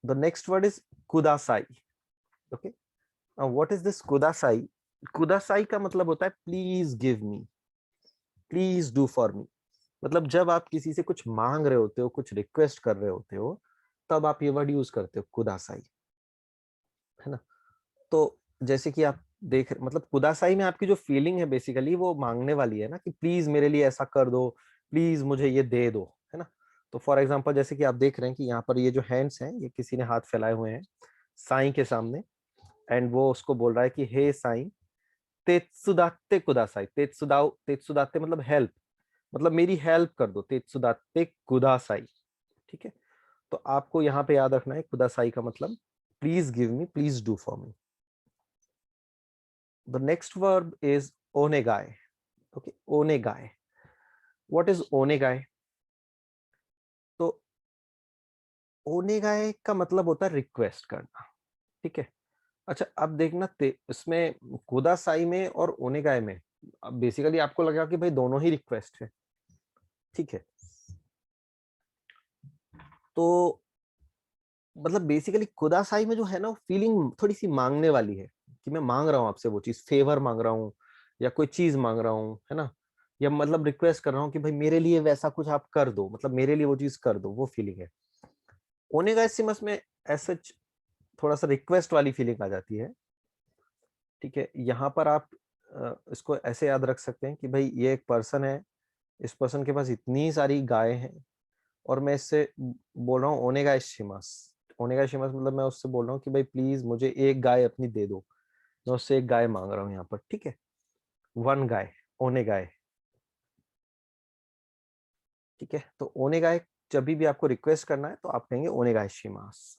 द नेक्स्ट वर्ड इज कुदासाई। ओके, व्हाट इज दिस कुदासाई? कुदासाई का मतलब होता है please give me, please do for me. मतलब जब आप किसी से कुछ मांग रहे होते हो, कुछ रिक्वेस्ट कर रहे होते हो, तब आप ये वर्ड यूज करते हो कुदासाई, है ना। तो जैसे कि आप देख, मतलब कुदासाई में आपकी जो फीलिंग है बेसिकली वो मांगने वाली है ना, कि प्लीज मेरे लिए ऐसा कर दो, प्लीज मुझे ये दे दो, है ना। तो फॉर एग्जांपल जैसे कि आप देख रहे हैं कि यहाँ पर ये जो हैंड्स हैं, ये किसी ने हाथ फैलाए हुए हैं साईं के सामने, एंड वो उसको बोल रहा है कि हे साईं, तेत्सुदाते कुदासाई। तेत्सुदाते मतलब हेल्प, मतलब मेरी हेल्प कर दो, तेत्सुदाते कुदासाई, ठीक है। तो आपको यहाँ पे याद रखना है कुदासाई का मतलब please give me, please do for me. The next verb is onegai. Okay, onegai. What is onegai? तो onegai का मतलब होता है रिक्वेस्ट करना, ठीक है। अच्छा, अब देखना इसमें कुदासाई में और ओनेगाई में बेसिकली आपको लगेगा कि भाई दोनों ही रिक्वेस्ट है, ठीक है। तो मतलब बेसिकली कुदासाई में जो है ना, फीलिंग थोड़ी सी मांगने वाली है, कि मैं मांग रहा हूँ आपसे वो चीज, फेवर मांग रहा हूँ या कोई चीज मांग रहा हूँ, है ना, या मतलब रिक्वेस्ट कर रहा हूँ कि भाई मेरे लिए वैसा कुछ आप कर दो, मतलब मेरे लिए वो चीज कर दो, वो फीलिंग है। ओनेगाइसिमस में ऐसा थोड़ा सा रिक्वेस्ट वाली फीलिंग आ जाती है, ठीक है। यहाँ पर आप इसको ऐसे याद रख सकते हैं कि भाई ये एक पर्सन है, इस पर्सन के पास इतनी सारी गाय हैं, और मैं इससे बोल रहा हूँ ओनेगाइशिमस। ओनेगाइशिमस मतलब मैं उससे बोल रहा हूँ कि भाई प्लीज मुझे एक गाय अपनी दे दो, मैं उससे एक गाय मांग रहा हूँ यहाँ पर, ठीक है। वन गाय, ओने गाय, ठीक है। तो ओने गाय जब भी आपको रिक्वेस्ट करना है तो आप कहेंगे ओनेगाइशिमास।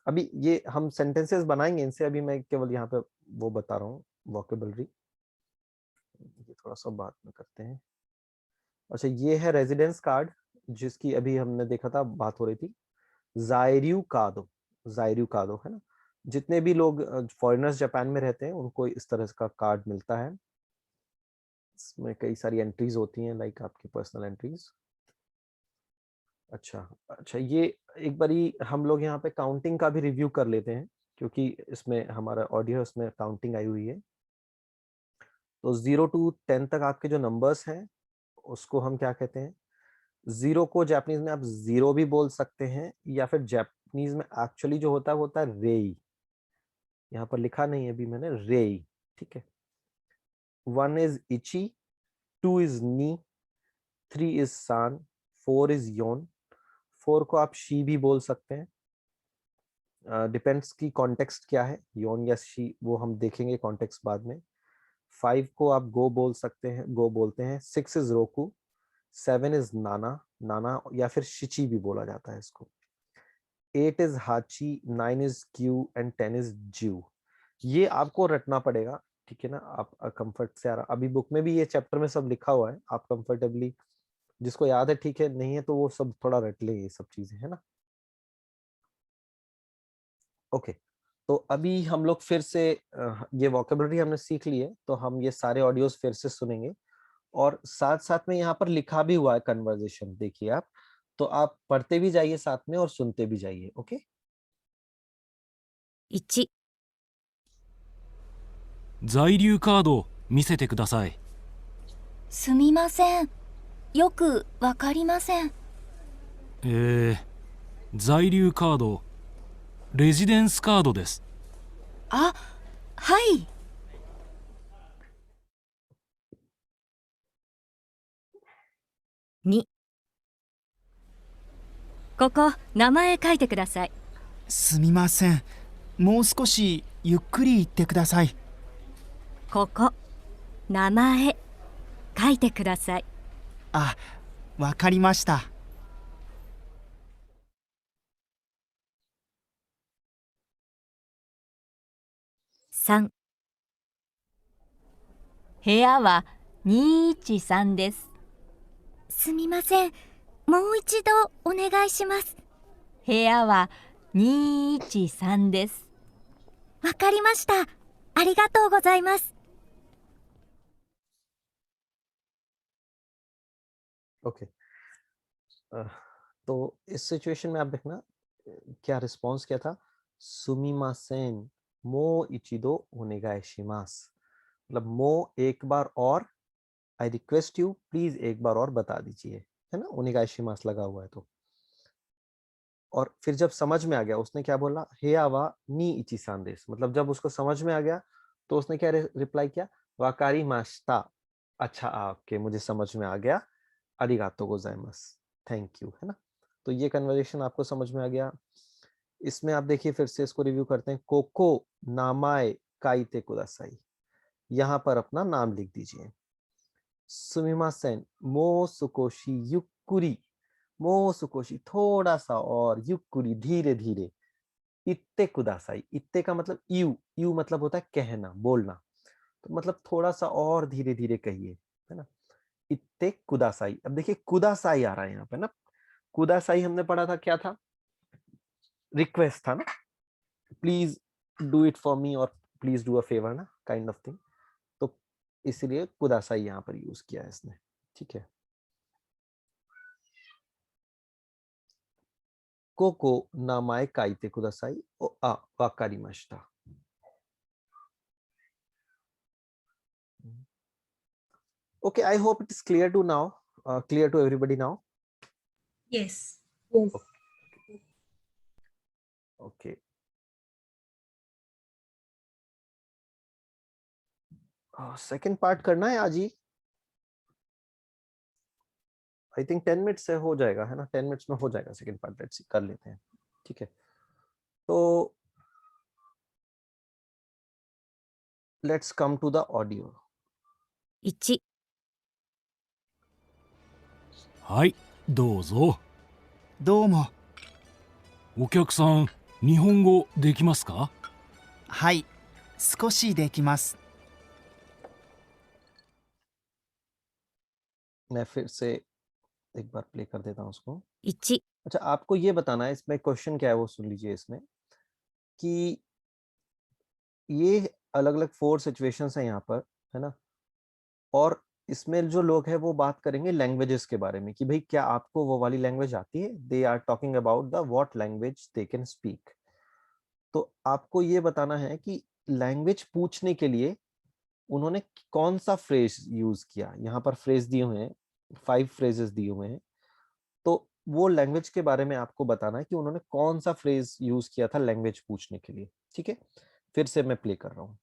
अभी ये हम सेंटेंसेस बनाएंगे इनसे, अभी मैं केवल यहाँ पे वो बता रहा हूँ वोकेबलरी, ये थोड़ा सा बाद में करते हैं। अच्छा, ये है रेजिडेंस कार्ड, जिसकी अभी हमने देखा था, बात हो रही थी, जायरियू कादो, जायरियू कादो, है ना। जितने भी लोग फॉरेनर्स जापान में रहते हैं उनको इस तरह का कार्ड मिलता है। इसमें कई सारी एंट्रीज होती हैं, लाइक आपकी पर्सनल एंट्रीज। अच्छा अच्छा, ये एक बारी हम लोग यहाँ पे काउंटिंग का भी रिव्यू कर लेते हैं, क्योंकि इसमें हमारा ऑडियो, उसमें काउंटिंग आई हुई है। तो 0 to 10 तक आपके जो नंबर्स हैं उसको हम क्या कहते हैं? 0 को जापानीज में आप जीरो भी बोल सकते हैं, या फिर जापानीज में एक्चुअली जो होता है वो होता है रेई। यहाँ पर लिखा नहीं है अभी मैंने, रेई, ठीक है। 1 is इची, 2 is नी, 3 is सान, 4 is योन। 4 को आप शी भी बोल सकते हैं, डिपेंड्स की कॉन्टेक्स्ट क्या है, योन या शी, वो हम देखेंगे कॉन्टेक्स्ट बाद में। 5 को आप गो बोल सकते हैं, गो बोलते हैं। 6 इज रोकू, 7 इज नाना, नाना या फिर शिची भी बोला जाता है इसको। 8 इज हाची, 9 इज क्यू एंड 10 इज ज्यू। ये आपको रटना पड़ेगा, ठीक है ना। आप कंफर्ट से आ रहा, अभी बुक में भी ये चैप्टर में सब लिखा हुआ है, आप कंफर्टेबली, जिसको याद है ठीक है, नहीं है तो वो सब थोड़ा रट ले, ये सब चीजें, है ना। ओके, तो अभी हम लोग फिर से ये वोकेबलरी हमने सीख ली है, तो हम ये सारे ऑडियोज फिर से सुनेंगे, और साथ साथ में यहाँ पर लिखा भी हुआ है कन्वर्सेशन, देखिए आप, तो आप पढ़ते भी जाइए साथ में और सुनते भी जाइए। ओके, 1、在留カードを見せてください。すみません。よくわかりません。在留カード、レジデンスカードです。あ、はい。2、ここ名前書いてください。すみません、もう少しゆっくり言ってください。ここ名前書いてください。あ、わかりました。3。部屋は213です。すみません。もう一度お願いします。部屋は213です。わかりました。ありがとうございます。ओके तो इस सिचुएशन में आप देखना क्या रिस्पॉन्स क्या था, सुमिमासेन मो इचिदो ओनेगाई शिमास, मतलब मो एक बार और, आई रिक्वेस्ट यू प्लीज एक बार और बता दीजिए, है ना, ओनेगाई शिमास लगा हुआ है तो। और फिर जब समझ में आ गया उसने क्या बोला, हेयावा नी इची सांदेस, मतलब जब उसको समझ में आ गया तो उसने क्या रिप्लाई किया, वाकारी मास्ता, अच्छा आपके मुझे समझ में आ गया, अरिगातो गोजाइमास, थैंक यू, है ना। तो ये कन्वर्सेशन आपको समझ में आ गया। इसमें आप देखिए फिर से इसको रिव्यू करते हैं, कोको नामाए काइते कुदासाई, यहाँ पर अपना नाम लिख दीजिए। सुमिमासेन मो सुकोशी युक्कुरी, मो सुकोशी थोड़ा सा और, युक्कुरी धीरे धीरे, इत्ते कुदासाई, इत्ते का मतलब यू, यू मतलब होता है कहना बोलना, तो मतलब थोड़ा सा और धीरे धीरे कहिए, है ना। इत्ते कुदासाई, अब देखिए कुदासाई आ रहा है यहाँ पे ना, कुदासाई हमने पढ़ा था क्या था, रिक्वेस्ट था ना, please do it for me और प्लीज डू अ फेवर ना, काइंड ऑफ थिंग, तो इसलिए कुदासाई यहाँ पर यूज किया है इसने, ठीक है। कोको नामाए काइते कुदासाई ओ आ वाकारिमाशिता। Okay, I hope it is clear to now, clear to everybody now. Yes. Yes. Okay. Second part करना है आज ही, आई थिंक 10 मिनट से हो जाएगा, है ना, 10 मिनट्स में हो जाएगा सेकंड पार्ट, लेट्स कर लेते हैं, ठीक है। तो let's come to the audio. 1、はい、どうぞ。どうも。お客さん、日本語できますか？はい、少しできます。 मैं फिर से एक बार प्ले कर देता हूँ उसको। 1、अच्छा, आपको ये बताना है इसमें क्वेश्चन क्या है, वो सुन लीजिए इसमें, कि ये अलग अलग 4 सिचुएशंस हैं यहाँ पर, है ना, और इसमें जो लोग हैं वो बात करेंगे लैंग्वेजेस के बारे में, कि भाई क्या आपको वो वाली लैंग्वेज आती है, they are talking about the what language they can speak. तो आपको ये बताना है कि लैंग्वेज पूछने के लिए उन्होंने कौन सा फ्रेज यूज किया। यहाँ पर फ्रेज दिए हुए हैं, 5 फ्रेजेस दिए हुए हैं, तो वो लैंग्वेज के बारे में आपको बताना है कि उन्होंने कौन सा फ्रेज यूज किया था लैंग्वेज पूछने के लिए, ठीक है। फिर से मैं प्ले कर रहा हूँ।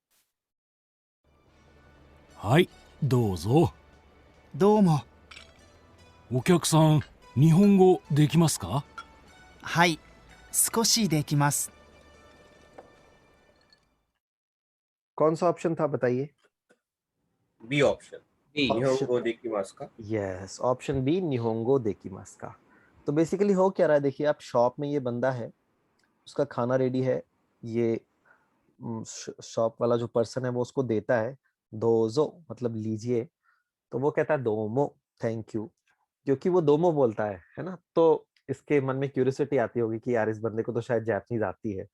はい、どうぞ。どうも。お客さん、日本語できますか？はい、少しできます。 कौन सा ऑप्शन था बताइए? बी ऑप्शन, निहोंगो देकिमासु का। यस, ऑप्शन बी, निहोंगो देकिमासु का। तो बेसिकली हो क्या रहा है, देखिए आप शॉप में, ये बंदा है, उसका खाना रेडी है, ये शॉप वाला जो पर्सन है वो उसको देता है, दोजो मतलब लीजिए, तो वो कहता है दोमो, थैंक यू, क्योंकि वो दोमो बोलता है ना, तो इसके मन में क्यूरियोसिटी आती होगी कि यार इस बंदे को तो शायद जापानीज आती है,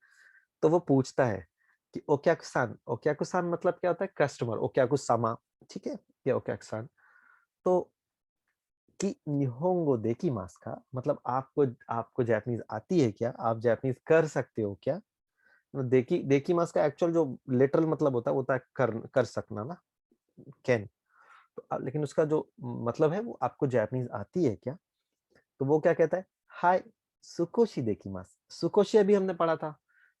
तो वो पूछता है कि ओक्याकुसान, ओक्याकुसान मतलब क्या होता है, कस्टमर, ओक्याकुसामा, ठीक है, या ओक्याकुसान, तो कि निहोंगो देकिमासु का मतलब आपको जापानीज आती है क्या, आप जापानीज कर सकते हो क्या। देकिमासु का एक्चुअल जो लिटरल मतलब होता है कर सकना ना, कैन, तो लेकिन उसका जो मतलब है वो आपको जापानीज आती है क्या, तो वो क्या कहता है, हाय सुकोशी देकिमासु। सुकोशी अभी हमने पढ़ा था,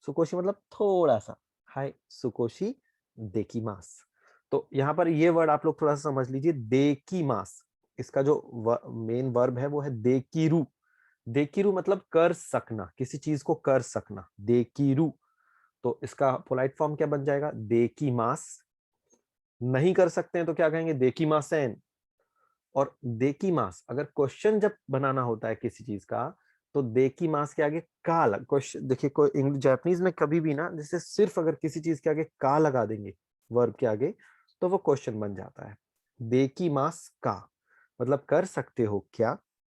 सुकोशी मतलब थोड़ा सा, हाय सुकोशी देकिमासु। तो यहाँ पर ये वर्ड आप लोग थोड़ा सा समझ लीजिए, देकिमासु, इसका जो मेन वर्ब है वो है देकिरु। देकिरु मतलब कर सकना, किसी चीज को कर सकना, देकिरु। तो इसका पोलाइट फॉर्म क्या बन जाएगा, देकिमासु। नहीं कर सकते हैं तो क्या कहेंगे, देकिमासेन। और देकिमासु अगर क्वेश्चन जब बनाना होता है किसी चीज का, तो देकी मास के आगे का लग क्वेश्चन देखिए, कोई इंग्लिश जापानीज में कभी भी ना, जैसे सिर्फ अगर किसी चीज के आगे का लगा देंगे वर्ब के आगे, तो वो क्वेश्चन बन जाता है। देकी मास का मतलब कर सकते हो क्या,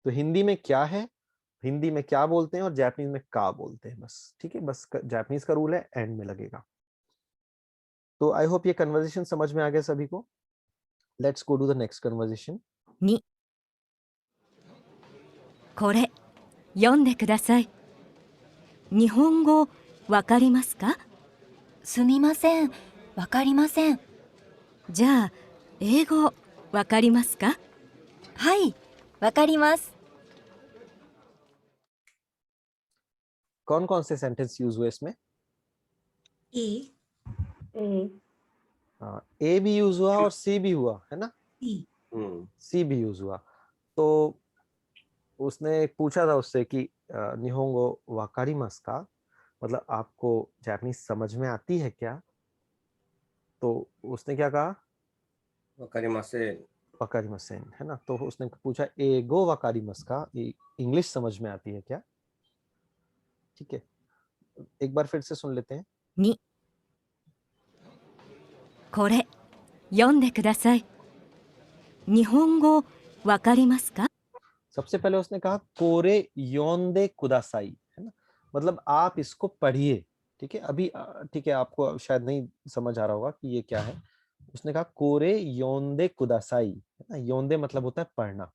तो हिंदी में क्या है, हिंदी में क्या बोलते हैं और जापानीज में का बोलते हैं, बस ठीक है। बस जापानीज का रूल है एंड में लगेगा। तो आई होप ये कन्वर्सेशन समझ में आ गया सभी को। Let's go to the next conversation. 2、これ読んでください。日本語わかりますか？すみません、わかりません。じゃあ英語わかりますか？はい、わかります。 कौन कौन से सेंटेंस यूज हुए इसमें? A, A, ए भी यूज हुआ और सी भी हुआ है ना, C. सी भी यूज हुआ। तो उसने पूछा था उससे कि निहोंगो वाकारिमासु का, मतलब आपको जापानीज समझ में आती है क्या? तो उसने क्या कहा? वकारिमासेन। वाकारिमासेन, है ना। तो उसने पूछा एगो वाकारिमासु का, इंग्लिश समझ में आती है क्या? ठीक है, एक बार फिर से सुन लेते हैं। 2、これ読んでください。日本語わかりますか？ सबसे पहले उसने कहा कोरे योंदे कुदासाई, है ना, मतलब आप इसको पढ़िए। ठीक है, अभी ठीक है, आपको शायद नहीं समझ आ रहा होगा कि ये क्या है। उसने कहा कोरे योंदे कुदासाई, है ना, योंदे मतलब होता है पढ़ना,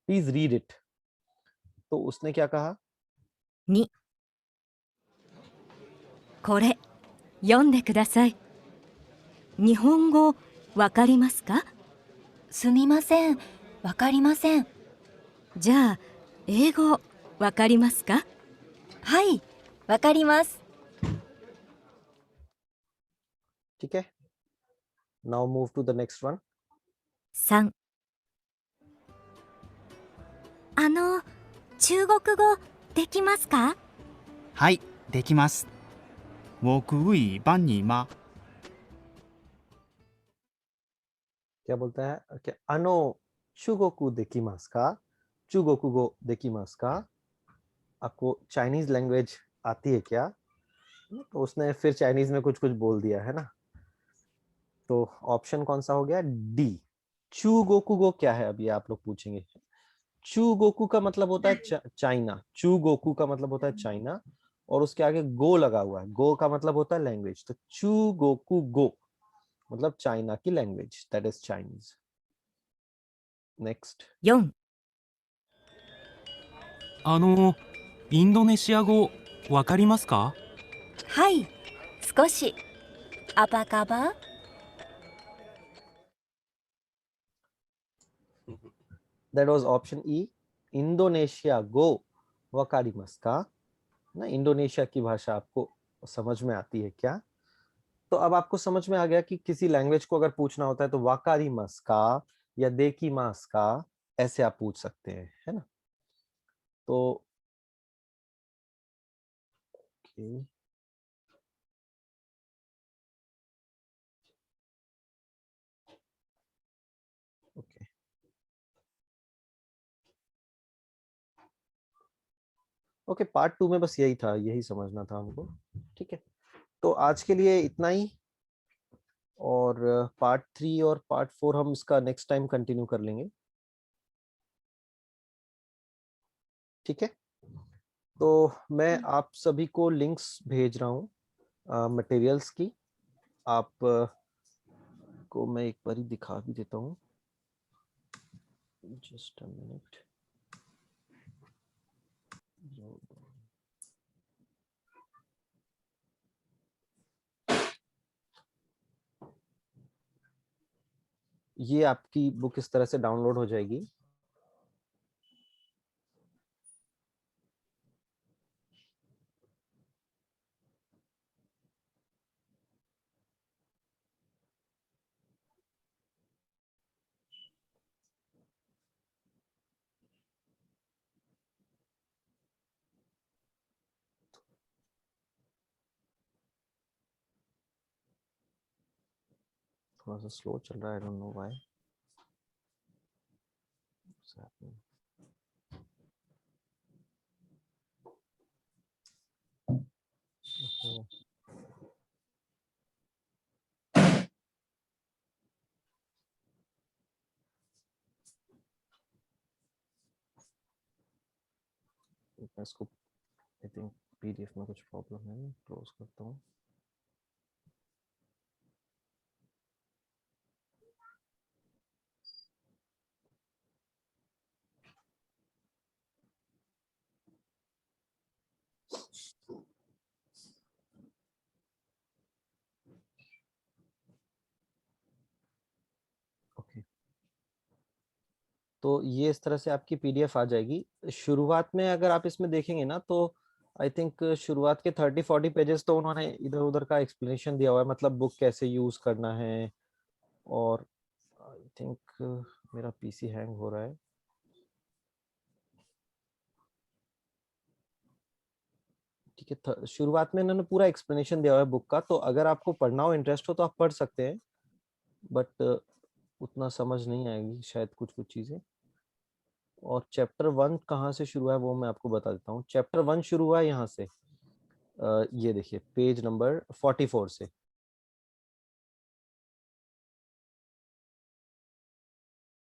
प्लीज रीड इट। तो उसने क्या कहा? 2、これ読んでください。日本語わかりますか？すみません、わかりません。じゃあ英語わかりますか？はい、わかります。 ठीक है, now move to the next one. 3、中国語できますか？はいできます。我可以帮你吗？ क्या बोलता है? क्या अनो चुगोकु देकिमासु का, चुगोकु गो देकिमासु का, आपको चाइनीज लैंग्वेज आती है क्या? तो उसने फिर चाइनीज में कुछ कुछ बोल दिया, है ना। तो ऑप्शन कौन सा हो गया? डी, चुगोकुगो क्या है, अभी आप लोग पूछेंगे। चुगोकु का मतलब होता है चाइना, चुगोकु का मतलब होता है चाइना, और उसके आगे गो लगा हुआ है, गो का मतलब होता है लैंग्वेज। तो चुगोकु गो मतलब चाइना की language, that is Chinese. Next. 4、インドネシア語わかりますか？はい、少し。アパカバ？ that was option E, इंडोनेशिया गो वकारिमासु का, ना, इंडोनेशिया की भाषा आपको समझ में आती है क्या? तो अब आपको समझ में आ गया कि किसी लैंग्वेज को अगर पूछना होता है तो वाकारिमासु का या देकिमासु का ऐसे आप पूछ सकते हैं, है ना। तो okay. ओके, ओके, पार्ट 2 में बस यही था, यही समझना था हमको। ठीक है, तो आज के लिए इतना ही, और पार्ट 3 और पार्ट 4 हम इसका नेक्स्ट टाइम कंटिन्यू कर लेंगे। ठीक है, तो मैं आप सभी को लिंक्स भेज रहा हूँ मटेरियल्स की। आप को मैं एक बार ही दिखा भी देता हूँ, जस्ट अ मिनट। ये आपकी बुक इस तरह से डाउनलोड हो जाएगी। थोड़ा सा स्लो चल रहा है, आई डोंट नो व्हाई। इसको आई थिंक पीडीएफ में कुछ प्रॉब्लम है, क्लोज करता हूँ। ओके, तो ये इस तरह से आपकी पीडीएफ आ जाएगी। शुरुआत में अगर आप इसमें देखेंगे ना तो आई थिंक शुरुआत के 30-40 पेजेस तो उन्होंने इधर उधर का एक्सप्लेनेशन दिया हुआ है, मतलब बुक कैसे यूज करना है। और आई थिंक मेरा पीसी हैंग हो रहा है। ठीक है, शुरुआत में इन्होंने पूरा एक्सप्लेनेशन दिया हुआ है बुक का, तो अगर आपको पढ़ना हो, इंटरेस्ट हो तो आप पढ़ सकते हैं, बट उतना समझ नहीं आएगी शायद कुछ कुछ चीजें। और चैप्टर 1 कहाँ से शुरू है वो मैं आपको बता देता हूँ। चैप्टर 1 शुरू हुआ है यहाँ से, ये देखिए पेज नंबर 44 से।